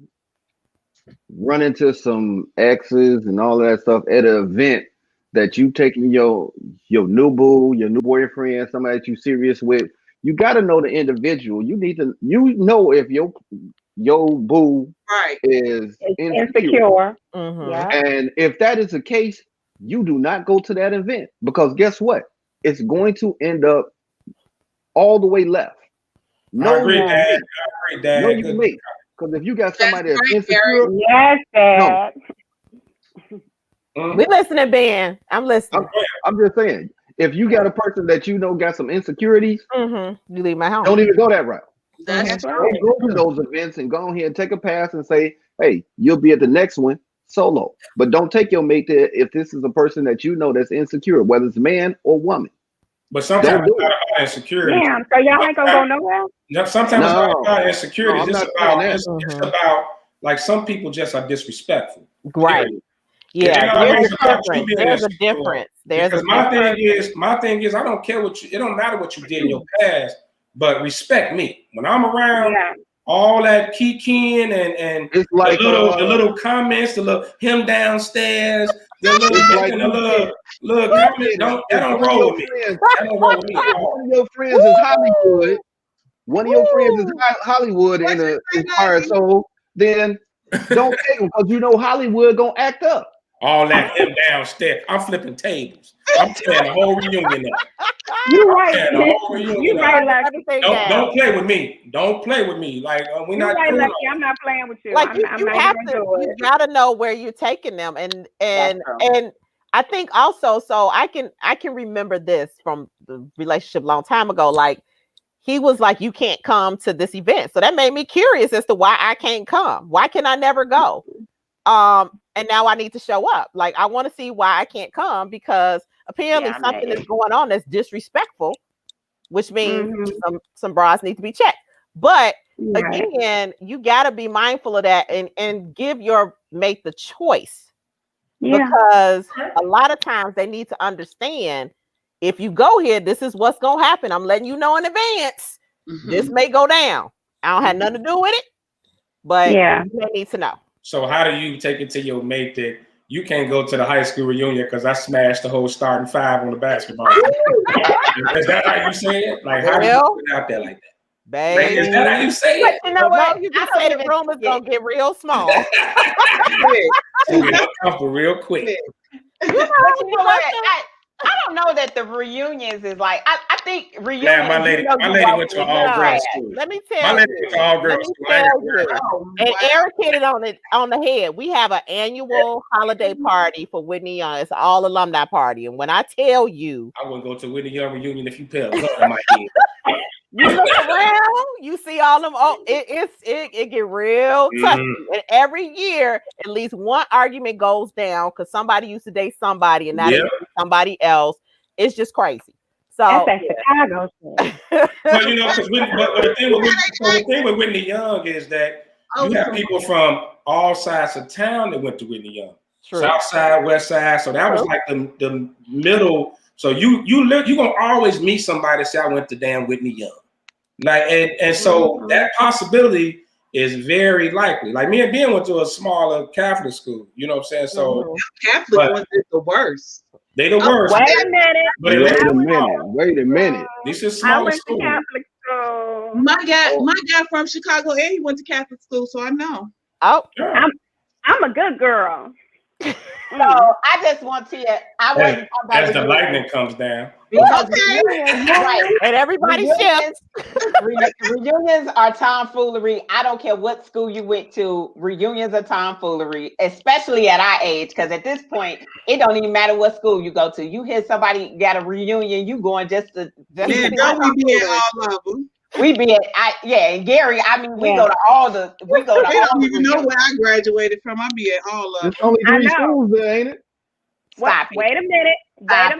run into some exes and all that stuff at an event that you taking your new boo, your new boyfriend, somebody that you serious with, you got to know the individual. You need to if your boo is insecure. And if that is the case, you do not go to that event, because guess what? It's going to end up all the way left. No, Dad. No, you mate. Because if you got somebody that's insecure, Dad. We listening, Ben. I'm listening. I'm just saying, if you got a person that you know got some insecurities, you leave my house. Don't even go that route. That's Go to those events and go ahead and take a pass and say, hey, you'll be at the next one solo. But don't take your mate there if this is a person that you know that's insecure, whether it's man or woman. But sometimes it's not about insecurity. Damn, so y'all ain't gonna go nowhere? Sometimes it's not about insecurity. It's about like some people just are disrespectful. Right. Yeah, there's a difference. My thing is, I don't care it don't matter what you did in your past, but respect me. When I'm around, all that kikiing and it's like the little comments, the little him downstairs, the little comment, don't roll with me. That don't roll with me. One of your friends is Hollywood. One of your friends is Hollywood and an inspired soul. Then don't take them, because you know Hollywood gonna act up. All that him downstairs. I'm flipping tables. I'm tearing the whole reunion up. You right. You right. Don't play with me. Don't play with me. Like we're not. Right, Lucky. I'm not playing with you. Like you gotta know where you're taking them, and I think also, so I can remember this from the relationship a long time ago. Like he was like, you can't come to this event, so that made me curious as to why I can't come. Why can I never go? And now I need to show up. Like, I want to see why I can't come, because apparently something is going on that's disrespectful, which means some bras need to be checked. But again, you got to be mindful of that and give your mate the choice, because a lot of times they need to understand, if you go here, this is what's going to happen. I'm letting you know in advance. This may go down. I don't have nothing to do with it, but they need to know. So how do you take it to your mate that you can't go to the high school reunion because I smashed the whole starting five on the basketball? Is that how you say it? Like, how do you put it out there like that? Babe. Is that how you say it? You know what? You just say the room is going to get real small. It's going to get uncomfortable real quick. But you know what? I don't know that the reunions is like. I think reunions. Yeah, my lady went to all girls school. Let me My tell lady you. went to all girls school. And Eric hit it on the head. We have an annual holiday party for Whitney Young. It's all alumni party, and when I tell you, I wouldn't go to Whitney Young reunion if you pay a gun in my head. you look around, you see all them. Oh, it get real touchy. And every year, at least one argument goes down because somebody used to date somebody, and now they somebody else. It's just crazy. So that's that Chicago thing. Well, you know, because the thing with Whitney Young is that you have people from all sides of town that went to Whitney Young. True. South side, west side. So that was like the middle. So you're gonna always meet somebody that say I went to damn Whitney Young. Like and so that possibility is very likely. Like me and Ben went to a smaller Catholic school. You know what I'm saying? So Catholic was the worst. They the worst. Wait a minute. This is small. I went to Catholic school. My guy from Chicago, and he went to Catholic school, so I know. Oh, I'm a good girl. So I just want to. I wasn't as the lightning comes down. Because reunions, right, and everybody shifts. Reunions are tomfoolery. I don't care what school you went to. Reunions are tomfoolery, especially at our age. Because at this point, it don't even matter what school you go to. You hear somebody got a reunion, you going just to. Don't we be at all of them? We be at and Gary. I mean, we go to all the. We go to. They don't even know where I graduated from. I be at all of them. There's only 3 schools there, ain't it? Stop Wait a minute. I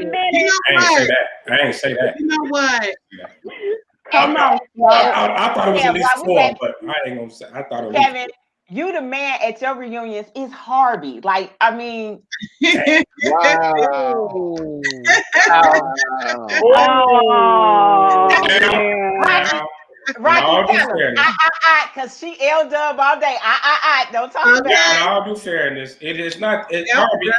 ain't say that. You know what? Come on. I thought it was at least 4, but I ain't gonna say. I thought it was. Kevin, you the man at your reunions is Harvey. Like, I mean. Wow. Rocky, because she L-dub all day. Don't talk about it. In all due fairness, it is not.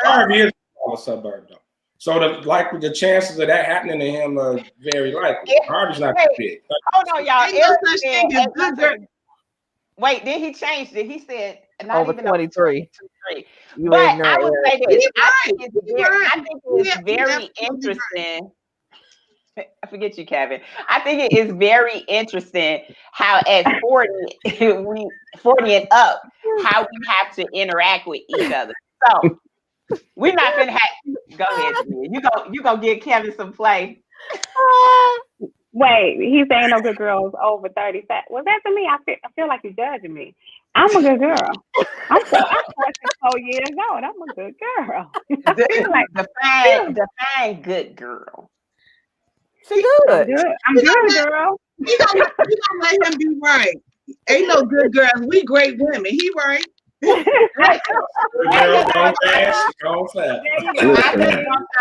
Harvey is a suburb though, so the chances of that happening to him are very likely. Harvey's not that big. Hold on, y'all. Wait, then he changed it. He said not over even 23. But I would say this. I think it's very interesting. I forget you, Kevin. I think it is very interesting how at 40 and up, how we have to interact with each other. So we're not gonna have. Go ahead, you gonna give Kevin some play. Wait, he's saying no good girls over 30. Was that to me? I feel like you're judging me. I'm a good girl. I'm 4 years old. I'm a good girl. Define good girl. She good. I'm good, girl. We gonna let him be right. Ain't no good girls. We great women. He right. I just want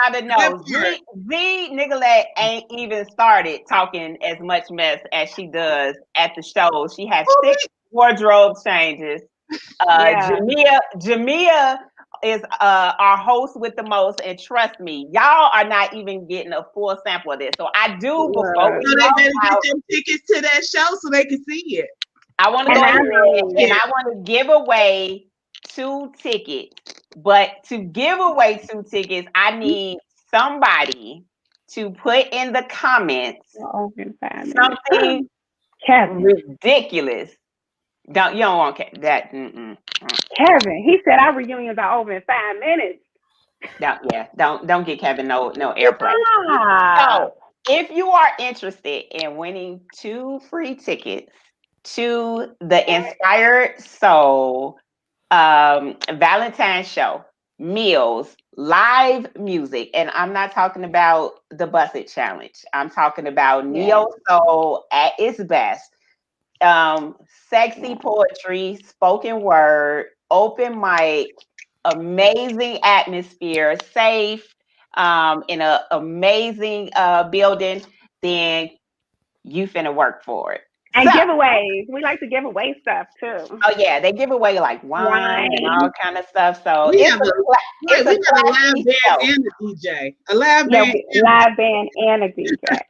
y'all to know, Z Nicolette ain't even started talking as much mess as she does at the show. She has 6 wardrobe changes. Jamia is our host with the most, and trust me, y'all are not even getting a full sample of this. So I do before we they better get them tickets to that show so they can see it. I want to go ahead and I want to give away 2 tickets. But to give away 2 tickets, I need somebody to put in the comments something ridiculous. You don't want that. Kevin, he said our reunions are over in 5 minutes. Don't get Kevin no airplay. So if you are interested in winning 2 free tickets to the Inspired Soul Valentine's show, meals, live music, and I'm not talking about the Busset Challenge. I'm talking about neo soul at its best. Sexy poetry, spoken word, open mic, amazing atmosphere, safe, in an amazing building, then you finna work for it. And giveaways. We like to give away stuff too. Oh yeah, they give away like wine and all kind of stuff. So we got a live band and a DJ. A live band and a DJ.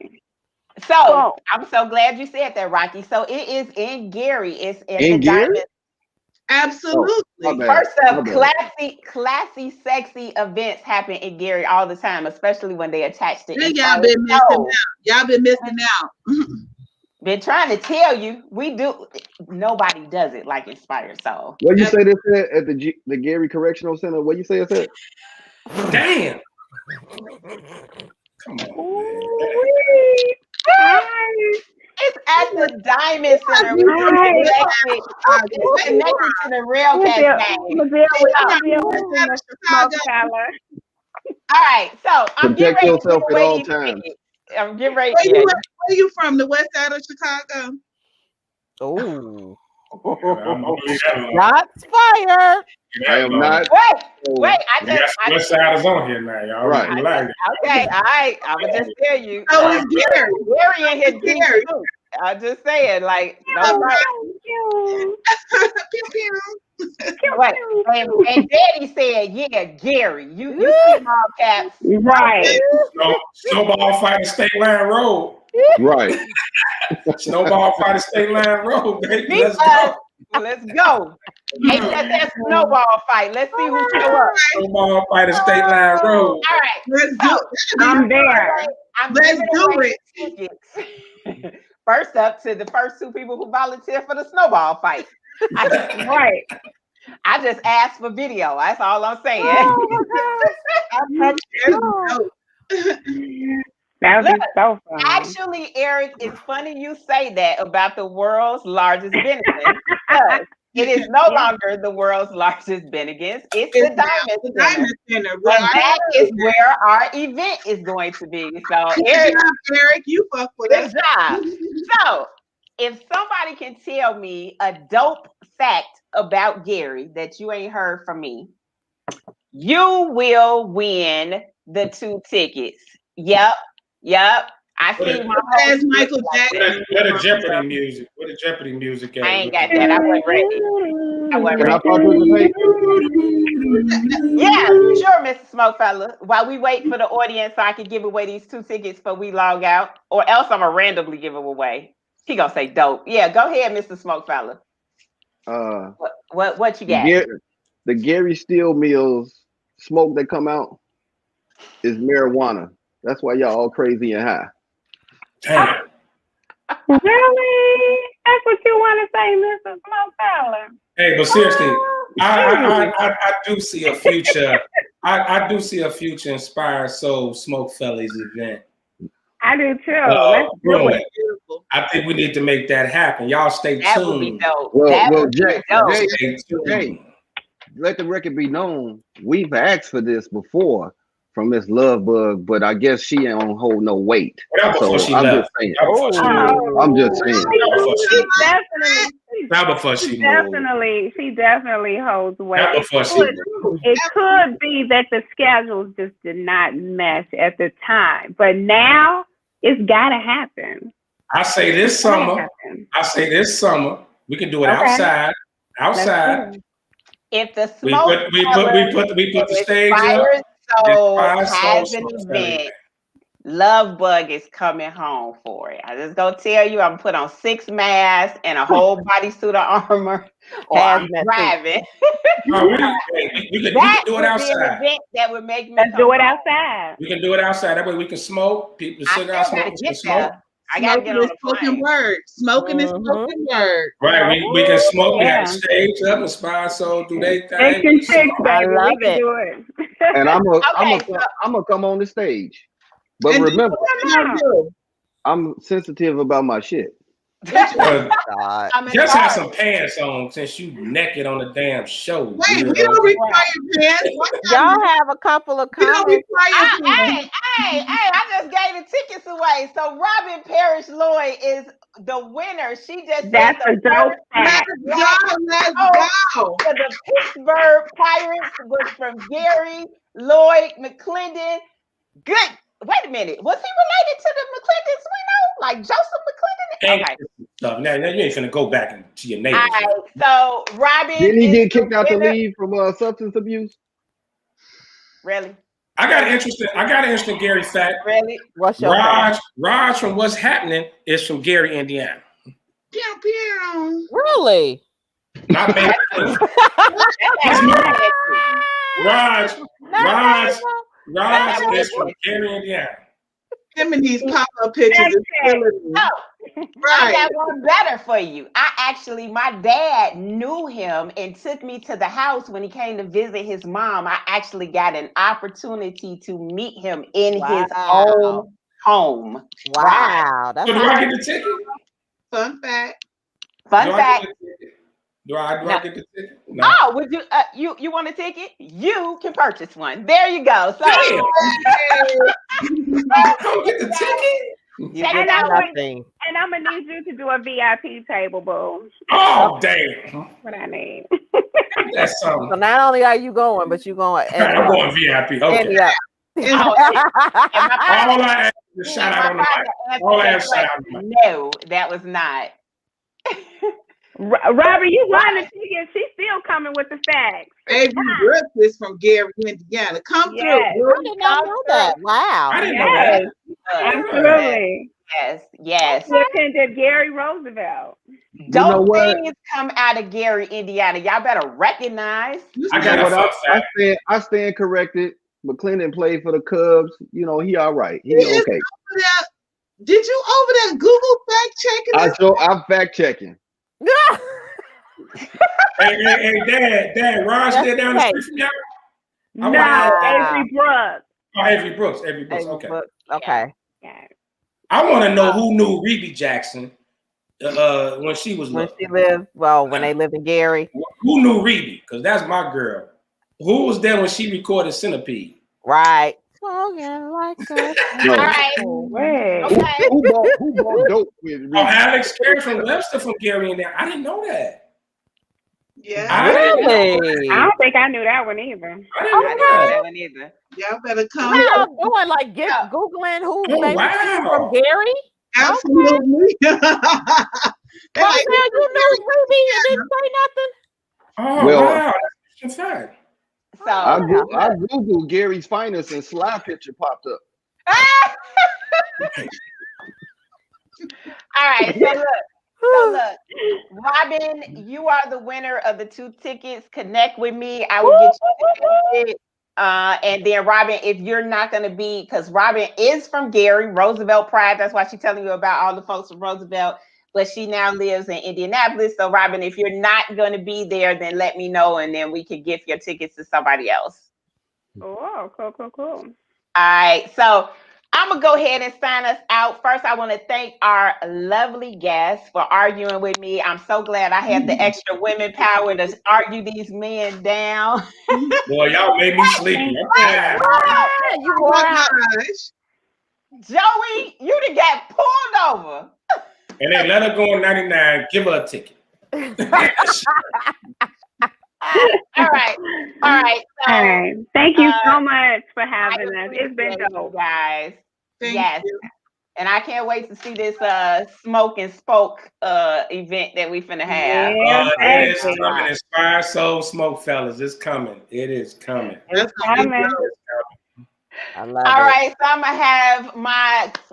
So I'm so glad you said that, Rocky. So it is in Gary. It's in the Diamond. Absolutely. First up, classy, sexy events happen in Gary all the time, especially when they attach to Y'all been missing out. Y'all been missing out. Been trying to tell you, we do. Nobody does it like Inspired Soul. What you say this at the Gary Correctional Center? What you say it's at? Damn. Come on, man. It's at the Diamond Center. It's connected to the Real Cast game. All right, so I'm getting ready to give away these tickets. I'm getting ready. Where you from? The west side of Chicago? Oh. Shots fired. I am not. Wait. I just. West side is on here now, y'all. Right. Okay. All right. I'm gonna just tell you. Oh, it's Gary. Gary in his Gary. I'm just saying, like, nobody. Wait, and Daddy said, "Yeah, Gary, you see all caps, right? Snowball fighting State Line Road, right? Snowball fighting State Line Road, baby. Let's go. Let's go. HSS snowball fight. Let's see who show up. Snowball fighting State Line Road. All right, let's do. I'm there. Let's do it. First up to the first two people who volunteer for the snowball fight. Right. I just asked for video. That's all I'm saying. That would be so fun. Actually, Eric, it's funny you say that about the world's largest Bennigan. Because it is no longer the world's largest Bennigan. It's the Diamond Center. And that is where our event is going to be. So, Eric, you fuck with us. Good job. So, if somebody can tell me a dope fact about Gary that you ain't heard from me, you will win the 2 tickets. Yep. I see my Michael Jackson. What a Jeopardy music. What a Jeopardy music. I ain't got that. I wasn't ready. Yeah, sure, Mr. Smokefella. While we wait for the audience so I can give away these 2 tickets before we log out, or else I'm gonna randomly give them away. He gonna say dope. Yeah, go ahead, Mr. Smokefella. What you got? The Gary Steel Mills smoke that come out is marijuana. That's why y'all all crazy and high. Damn. Really? That's what you want to say, Mr. Smokefella? Hey, but seriously, I do see a future. I do see a future Inspired Soul Smokefellas event. I do too. Let's do it. I think we need to make that happen. Y'all stay tuned. That would be dope. Well, Jay, let the record be known. We've asked for this before from Miss Lovebug, but I guess she ain't on hold no weight. So I'm just saying. She definitely holds weight. It could be that the schedules just did not mesh at the time, but now it's gotta happen. I say this summer we can do it outside. If the smoke we put the stage up. So has an event. Lovebug is coming home for it. I just gonna tell you, I'm put on 6 masks and a whole bodysuit of armor, or I'm driving. We can do it outside. That would make me. Let's do it outside. We can do it outside. That way we can smoke. People sit out, smoke. I gotta get on the spoken word. Smoking is spoken word. Right. We can smoke. We have the stage up, Inspired Soul do their thing. They can fix, I baby. love We can it. do it. And I'm gonna come on the stage. But and remember, I'm sensitive about my shit. Just have some pants on since you naked on the damn show. Wait, we don't require pants. Y'all have a couple of comments. Hey, I just gave the tickets away. So Robin Parrish Lloyd is the winner. She just that's a dope fact. Let's go. So the Pittsburgh Pirates was from Gary Lloyd McClendon. Good. Wait a minute. Was he related to the McClendons we know? Like Joseph McClendon? Okay. Now you ain't finna go back into your neighbors. All right. So Robin. Didn't he get kicked out the league from substance abuse? Really? I got an interesting Gary fact. Really? What's your Raj from What's Happening is from Gary, Indiana. Pew, pew. Really? Not bad. Raj is from Gary, Indiana. Him and these pop-up pictures. I Right. got one better for you. My dad knew him and took me to the house when he came to visit his mom. I actually got an opportunity to meet him in his own home. Wow. So do I get the ticket? Fun fact. Fun fact. Do I get the ticket? No. Oh, would you want a ticket? You can purchase one. There you go. So I don't get the ticket. And I'm gonna need you to do a VIP table, boo. Oh damn! What I need. That's something. So not only are you going, but you're going. I'm going VIP. Okay. all I asked is shout out on the mic. All I asked shout out on the mic. No, that was not. Robert, you won the ticket. She's still coming with the facts. Avery Brooks is from Gary, Indiana. Come through. I did not know that. Wow. I didn't know that. Absolutely. Yes. She attended Gary Roosevelt. Dope things come out of Gary, Indiana. Y'all better recognize. I got a fun fact. I stand corrected. McClendon played for the Cubs. You know, he all right. He okay. Did you over there Google fact checking? I'm fact checking. Hey, Dad, Raj there down the street from y'all? No, Avery Brooks. Oh, Avery Brooks. Okay. Okay. Yeah. I want to know who knew Rebe Jackson when she was when little. she lived. Well, when they lived in Gary. Who knew Rebe? Because that's my girl. Who was there when she recorded Centipede? Right. Smoking like a All right. Okay. Who bought dope with Rebe? Oh, Alex Perry from Webster from Gary and there. I didn't know that. Yeah. Really? I don't think I knew that one either. I didn't know that one either. Y'all better come. What y'all doing? Like Googling who from Gary? Absolutely. You knew Ruby and didn't say nothing? Oh, wow. That's a fact. So I Googled Gary's Finest and Sly picture popped up. all right. So look, Robin, you are the winner of the 2 tickets. Connect with me. I will get you the ticket. And then Robin, if you're not going to be, because Robin is from Gary, Roosevelt Pride. That's why she's telling you about all the folks from Roosevelt. But she now lives in Indianapolis. So Robin, if you're not going to be there, then let me know, and then we can gift your tickets to somebody else. Oh, cool. All right. So I'm going to go ahead and sign us out. First, I want to thank our lovely guests for arguing with me. I'm so glad I had the extra women power to argue these men down. Boy, y'all made me sleepy. Joey, you done got pulled over. And they let her go in 99. Give her a ticket. All right. So, thank you so much for having us. It's been dope, guys. Thank you. And I can't wait to see this smoke and spoke event that we finna have. It is coming. Inspire Soul Smoke, fellas. It's coming. It is coming. It's coming. I love All it. right, so I'm gonna have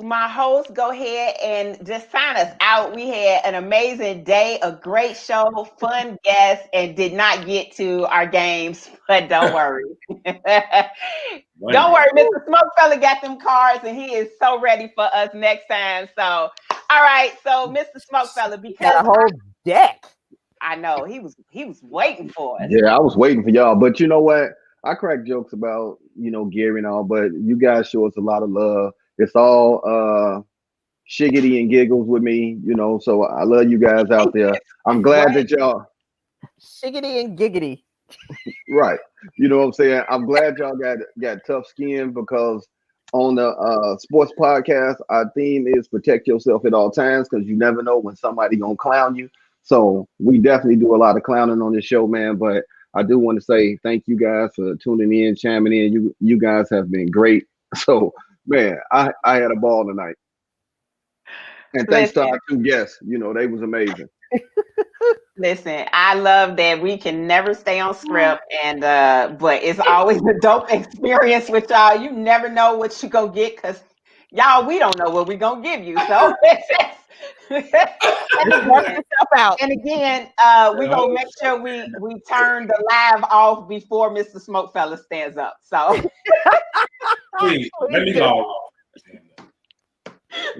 my host go ahead and just sign us out. We had an amazing day, a great show, fun guests, and did not get to our games, but don't worry. Don't worry, Mr. Smokefella got them cards, and he is so ready for us next time. So, all right, so Mr. Smokefella, because got a whole deck. I know he was waiting for us. Yeah, I was waiting for y'all, but you know what? I crack jokes about, Gary and all, but you guys show us a lot of love. It's all shiggity and giggles with me, so I love you guys out there. I'm glad that y'all shiggity and giggity. Right. You know what I'm saying? I'm glad y'all got tough skin, because on the sports podcast, our theme is protect yourself at all times, because you never know when somebody gonna clown you. So we definitely do a lot of clowning on this show, man, but I do want to say thank you guys for tuning in, chiming in. You guys have been great. So, man, I had a ball tonight. And thanks to our 2 guests. They was amazing. Listen, I love that we can never stay on script, and but it's always a dope experience with y'all. You never know what you go get, because Y'all, we don't know what we're gonna give you. So and again, we're gonna make sure we turn the live off before Mr. Smokefella stands up. So please let me log off.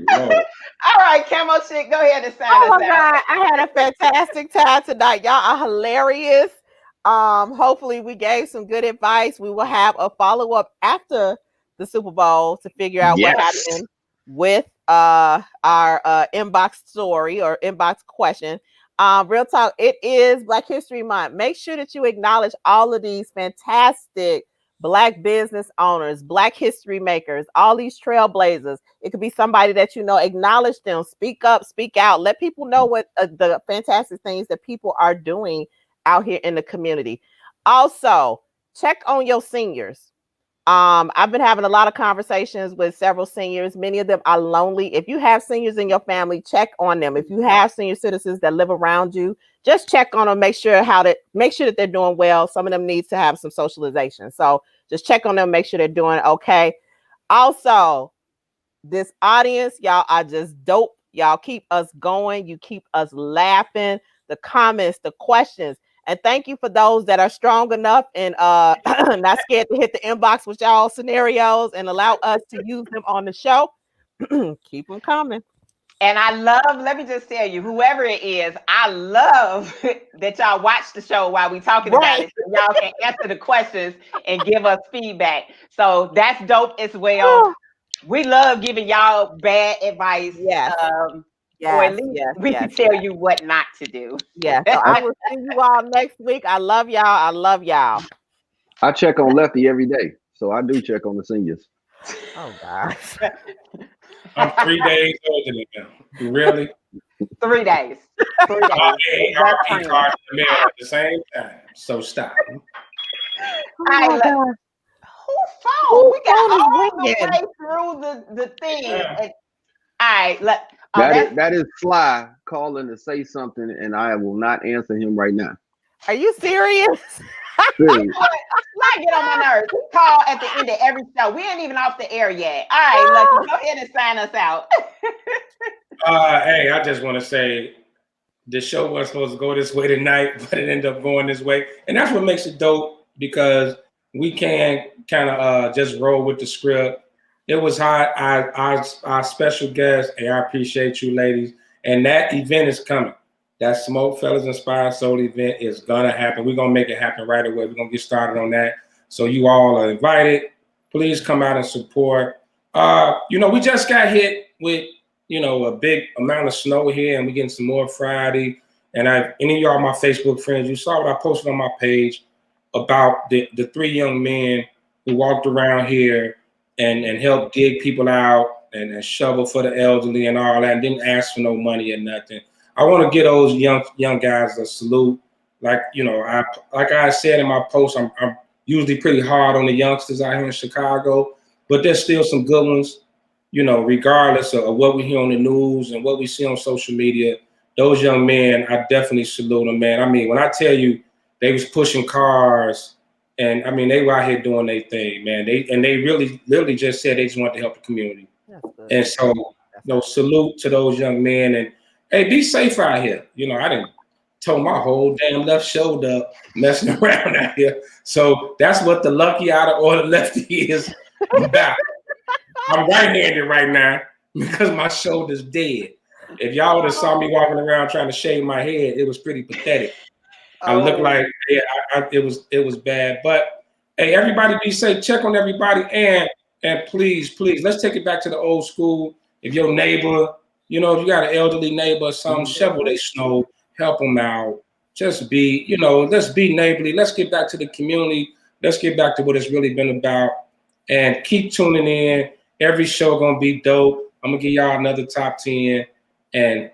No. All right, Camo Chick, go ahead and sign us out. God, I had a fantastic time tonight. Y'all are hilarious. Hopefully we gave some good advice. We will have a follow-up after the Super Bowl to figure out what happened with our inbox story or inbox question. Real talk, it is Black History Month. Make sure that you acknowledge all of these fantastic Black business owners, Black history makers, all these trailblazers. It could be somebody that you know. Acknowledge them. Speak up, speak out. Let people know what the fantastic things that people are doing out here in the community. Also, check on your seniors. I've been having a lot of conversations with several seniors. Many of them are lonely. If you have seniors in your family, check on them. If you have senior citizens that live around you, just check on them. Make sure that they're doing well. Some of them need to have some socialization. So just check on them. Make sure they're doing okay. Also, this audience, y'all are just dope. Y'all keep us going. You keep us laughing. The comments, the questions. And thank you for those that are strong enough and not scared to hit the inbox with y'all scenarios and allow us to use them on the show. Keep them coming. And I love, let me just tell you, whoever it is, I love that y'all watch the show while we talking about it. So y'all can answer the questions and give us feedback. So that's dope as well. We love giving y'all bad advice. Yes. Or at least we can tell you what not to do. Yeah. So I will see you all next week. I love y'all. I love y'all. I check on Lefty every day. So I do check on the seniors. Oh gosh. I'm 3 days older than them. Really? 3 days. 3 days. RP card in the mail at the same time. So stop. Whose phone? We got all the way through the thing. Yeah. And, all right. That is Fly calling to say something, and I will not answer him right now. Are you serious? Fly get on my nerves. We call at the end of every show. We ain't even off the air yet. All right, Lucky, go ahead and sign us out. Hey, I just want to say the show wasn't supposed to go this way tonight, but it ended up going this way. And that's what makes it dope, because we can kind of just roll with the script. It was hot. Our special guest, hey, I appreciate you ladies. And that event is coming. That Smoke Fellas Inspired Soul event is going to happen. We're going to make it happen right away. We're going to get started on that. So you all are invited. Please come out and support. We just got hit with, a big amount of snow here, and we're getting some more Friday. And any of y'all, my Facebook friends, you saw what I posted on my page about the 3 young men who walked around here and helped dig people out and shovel for the elderly and all that, and didn't ask for no money or nothing. I want to give those young guys a salute. Like I said in my post, I'm usually pretty hard on the youngsters out here in Chicago, but there's still some good ones, regardless of what we hear on the news and what we see on social media. Those young men, I definitely salute them, man. I mean, when I tell you they was pushing cars, and I mean, they were out here doing their thing, man. They really literally just said they just wanted to help the community. And so, salute to those young men, and hey, be safe out here. I didn't tow my whole damn left shoulder up messing around out here. So that's what the lucky out of order lefty is about. I'm right-handed right now because my shoulder's dead. If y'all would have saw me walking around trying to shave my head, it was pretty pathetic. I look like it was bad. But hey, everybody be safe. Check on everybody, and please, let's take it back to the old school. If your neighbor, if you got an elderly neighbor or something, shovel their snow, help them out. Just be, let's be neighborly. Let's get back to the community. Let's get back to what it's really been about. And keep tuning in. Every show gonna be dope. I'm gonna give y'all another top 10. And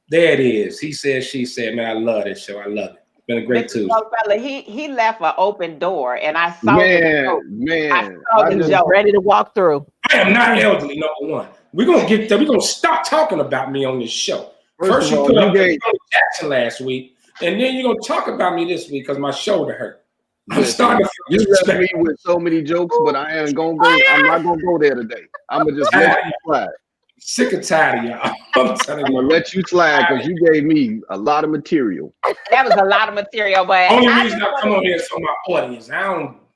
there it is. He said, she said, man, I love this show. I love it. It's been a great Tuesday. He left an open door, and I saw the joke. Ready to walk through. I am not elderly, number one. We're gonna get there. We're gonna stop talking about me on this show. First you put up Jackson last week, and then you're gonna talk about me this week because my shoulder hurt. I'm starting to You feel left me disrespect. with so many jokes, but I ain't gonna go. I'm not gonna go there today. I'm gonna just let you slide. Sick and tired of y'all. I'm telling I'm you. gonna let you slide because you gave me a lot of material. That was a lot of material, but Only I reason just I come wanna- on here is for my audience.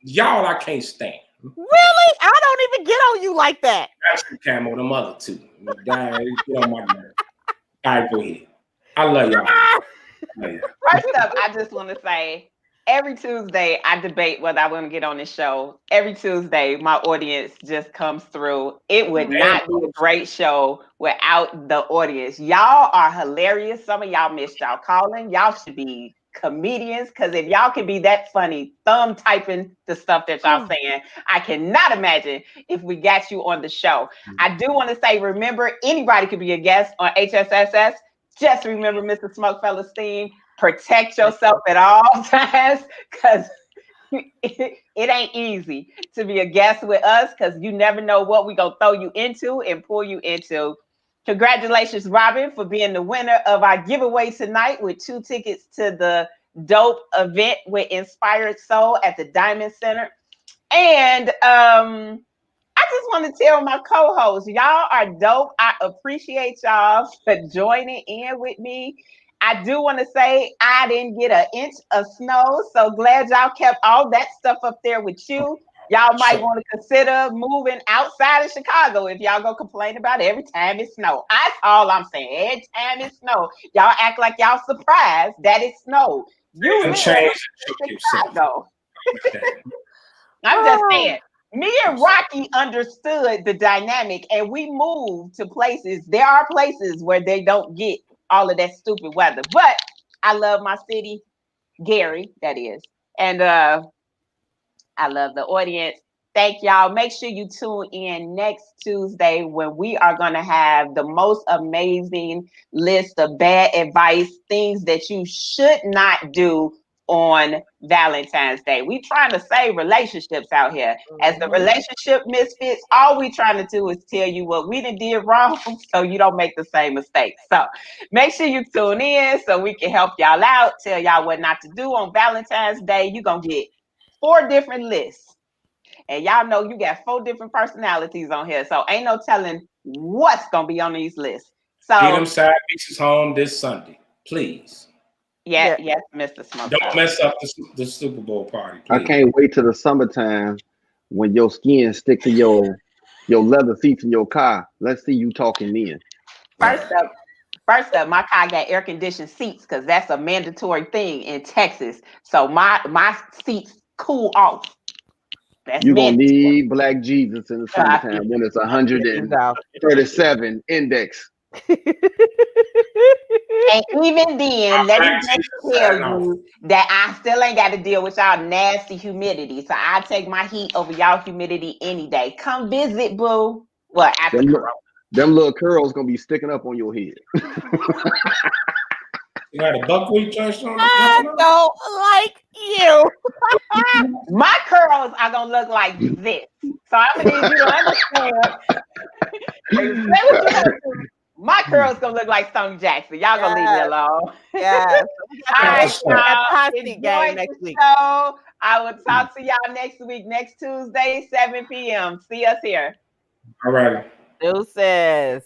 Y'all I can't stand. Really? I don't even get on you like that. That's the Camo, the mother too. Guys, get on my nerve. All right, go ahead. I love y'all. First up, I just want to say every Tuesday I debate whether I want to get on this show. Every Tuesday, my audience just comes through. It would not be a great show without the audience. Y'all are hilarious. Some of y'all missed y'all calling. Y'all should be comedians because if y'all can be that funny, thumb typing the stuff that y'all saying, I cannot imagine if we got you on the show. I do want to say, remember, anybody could be a guest on HSSS. Just remember, Mr. Smokefellas theme, protect yourself at all times because it ain't easy to be a guest with us because you never know what we're going to throw you into and pull you into. Congratulations, Robin, for being the winner of our giveaway tonight with 2 tickets to the dope event with Inspired Soul at the Diamond Center. And I just want to tell my co-hosts, y'all are dope. I appreciate y'all for joining in with me. I do want to say I didn't get an inch of snow, so glad y'all kept all that stuff up there with you. Y'all might want to consider moving outside of Chicago if y'all go complain about it every time it snows. That's all I'm saying. Every time it snows, y'all act like y'all surprised that it snowed. You live in Chicago. I'm just saying. Me and Rocky understood the dynamic and we moved to places. There are places where they don't get all of that stupid weather. But I love my city, Gary, that is. And I love the audience. Thank y'all. Make sure you tune in next Tuesday when we are going to have the most amazing list of bad advice, things that you should not do on Valentine's Day. We trying to save relationships out here. As the relationship misfits, all we trying to do is tell you what we did wrong so you don't make the same mistakes. So make sure you tune in so we can help y'all out, tell y'all what not to do on Valentine's Day. You're going to get 4 different lists. And y'all know you got 4 different personalities on here. So ain't no telling what's going to be on these lists. So get them side pieces home this Sunday, please. Yes, Mr. Smoke. Don't mess up the Super Bowl party, please. I can't wait till the summertime when your skin stick to your leather seats in your car. Let's see you talking then. First up, my car got air conditioned seats because that's a mandatory thing in Texas. So my seats cool off. You're gonna need Black Jesus in the summertime when it's 137 index. And even then, let me just tell you that I still ain't got to deal with y'all nasty humidity. So I take my heat over y'all humidity any day. Come visit, boo. Well, after them little curls gonna be sticking up on your head. You had a buckwheat joint on. I don't like you. My curls are gonna look like this. So I'm gonna need you to understand. Say what you want to. My curls gonna look like Stone Jackson. Y'all gonna leave me alone. Yes. All right, y'all. Enjoy Next week. Show. I will talk to y'all next week, next Tuesday, 7 p.m. See us here. All right. Deuces.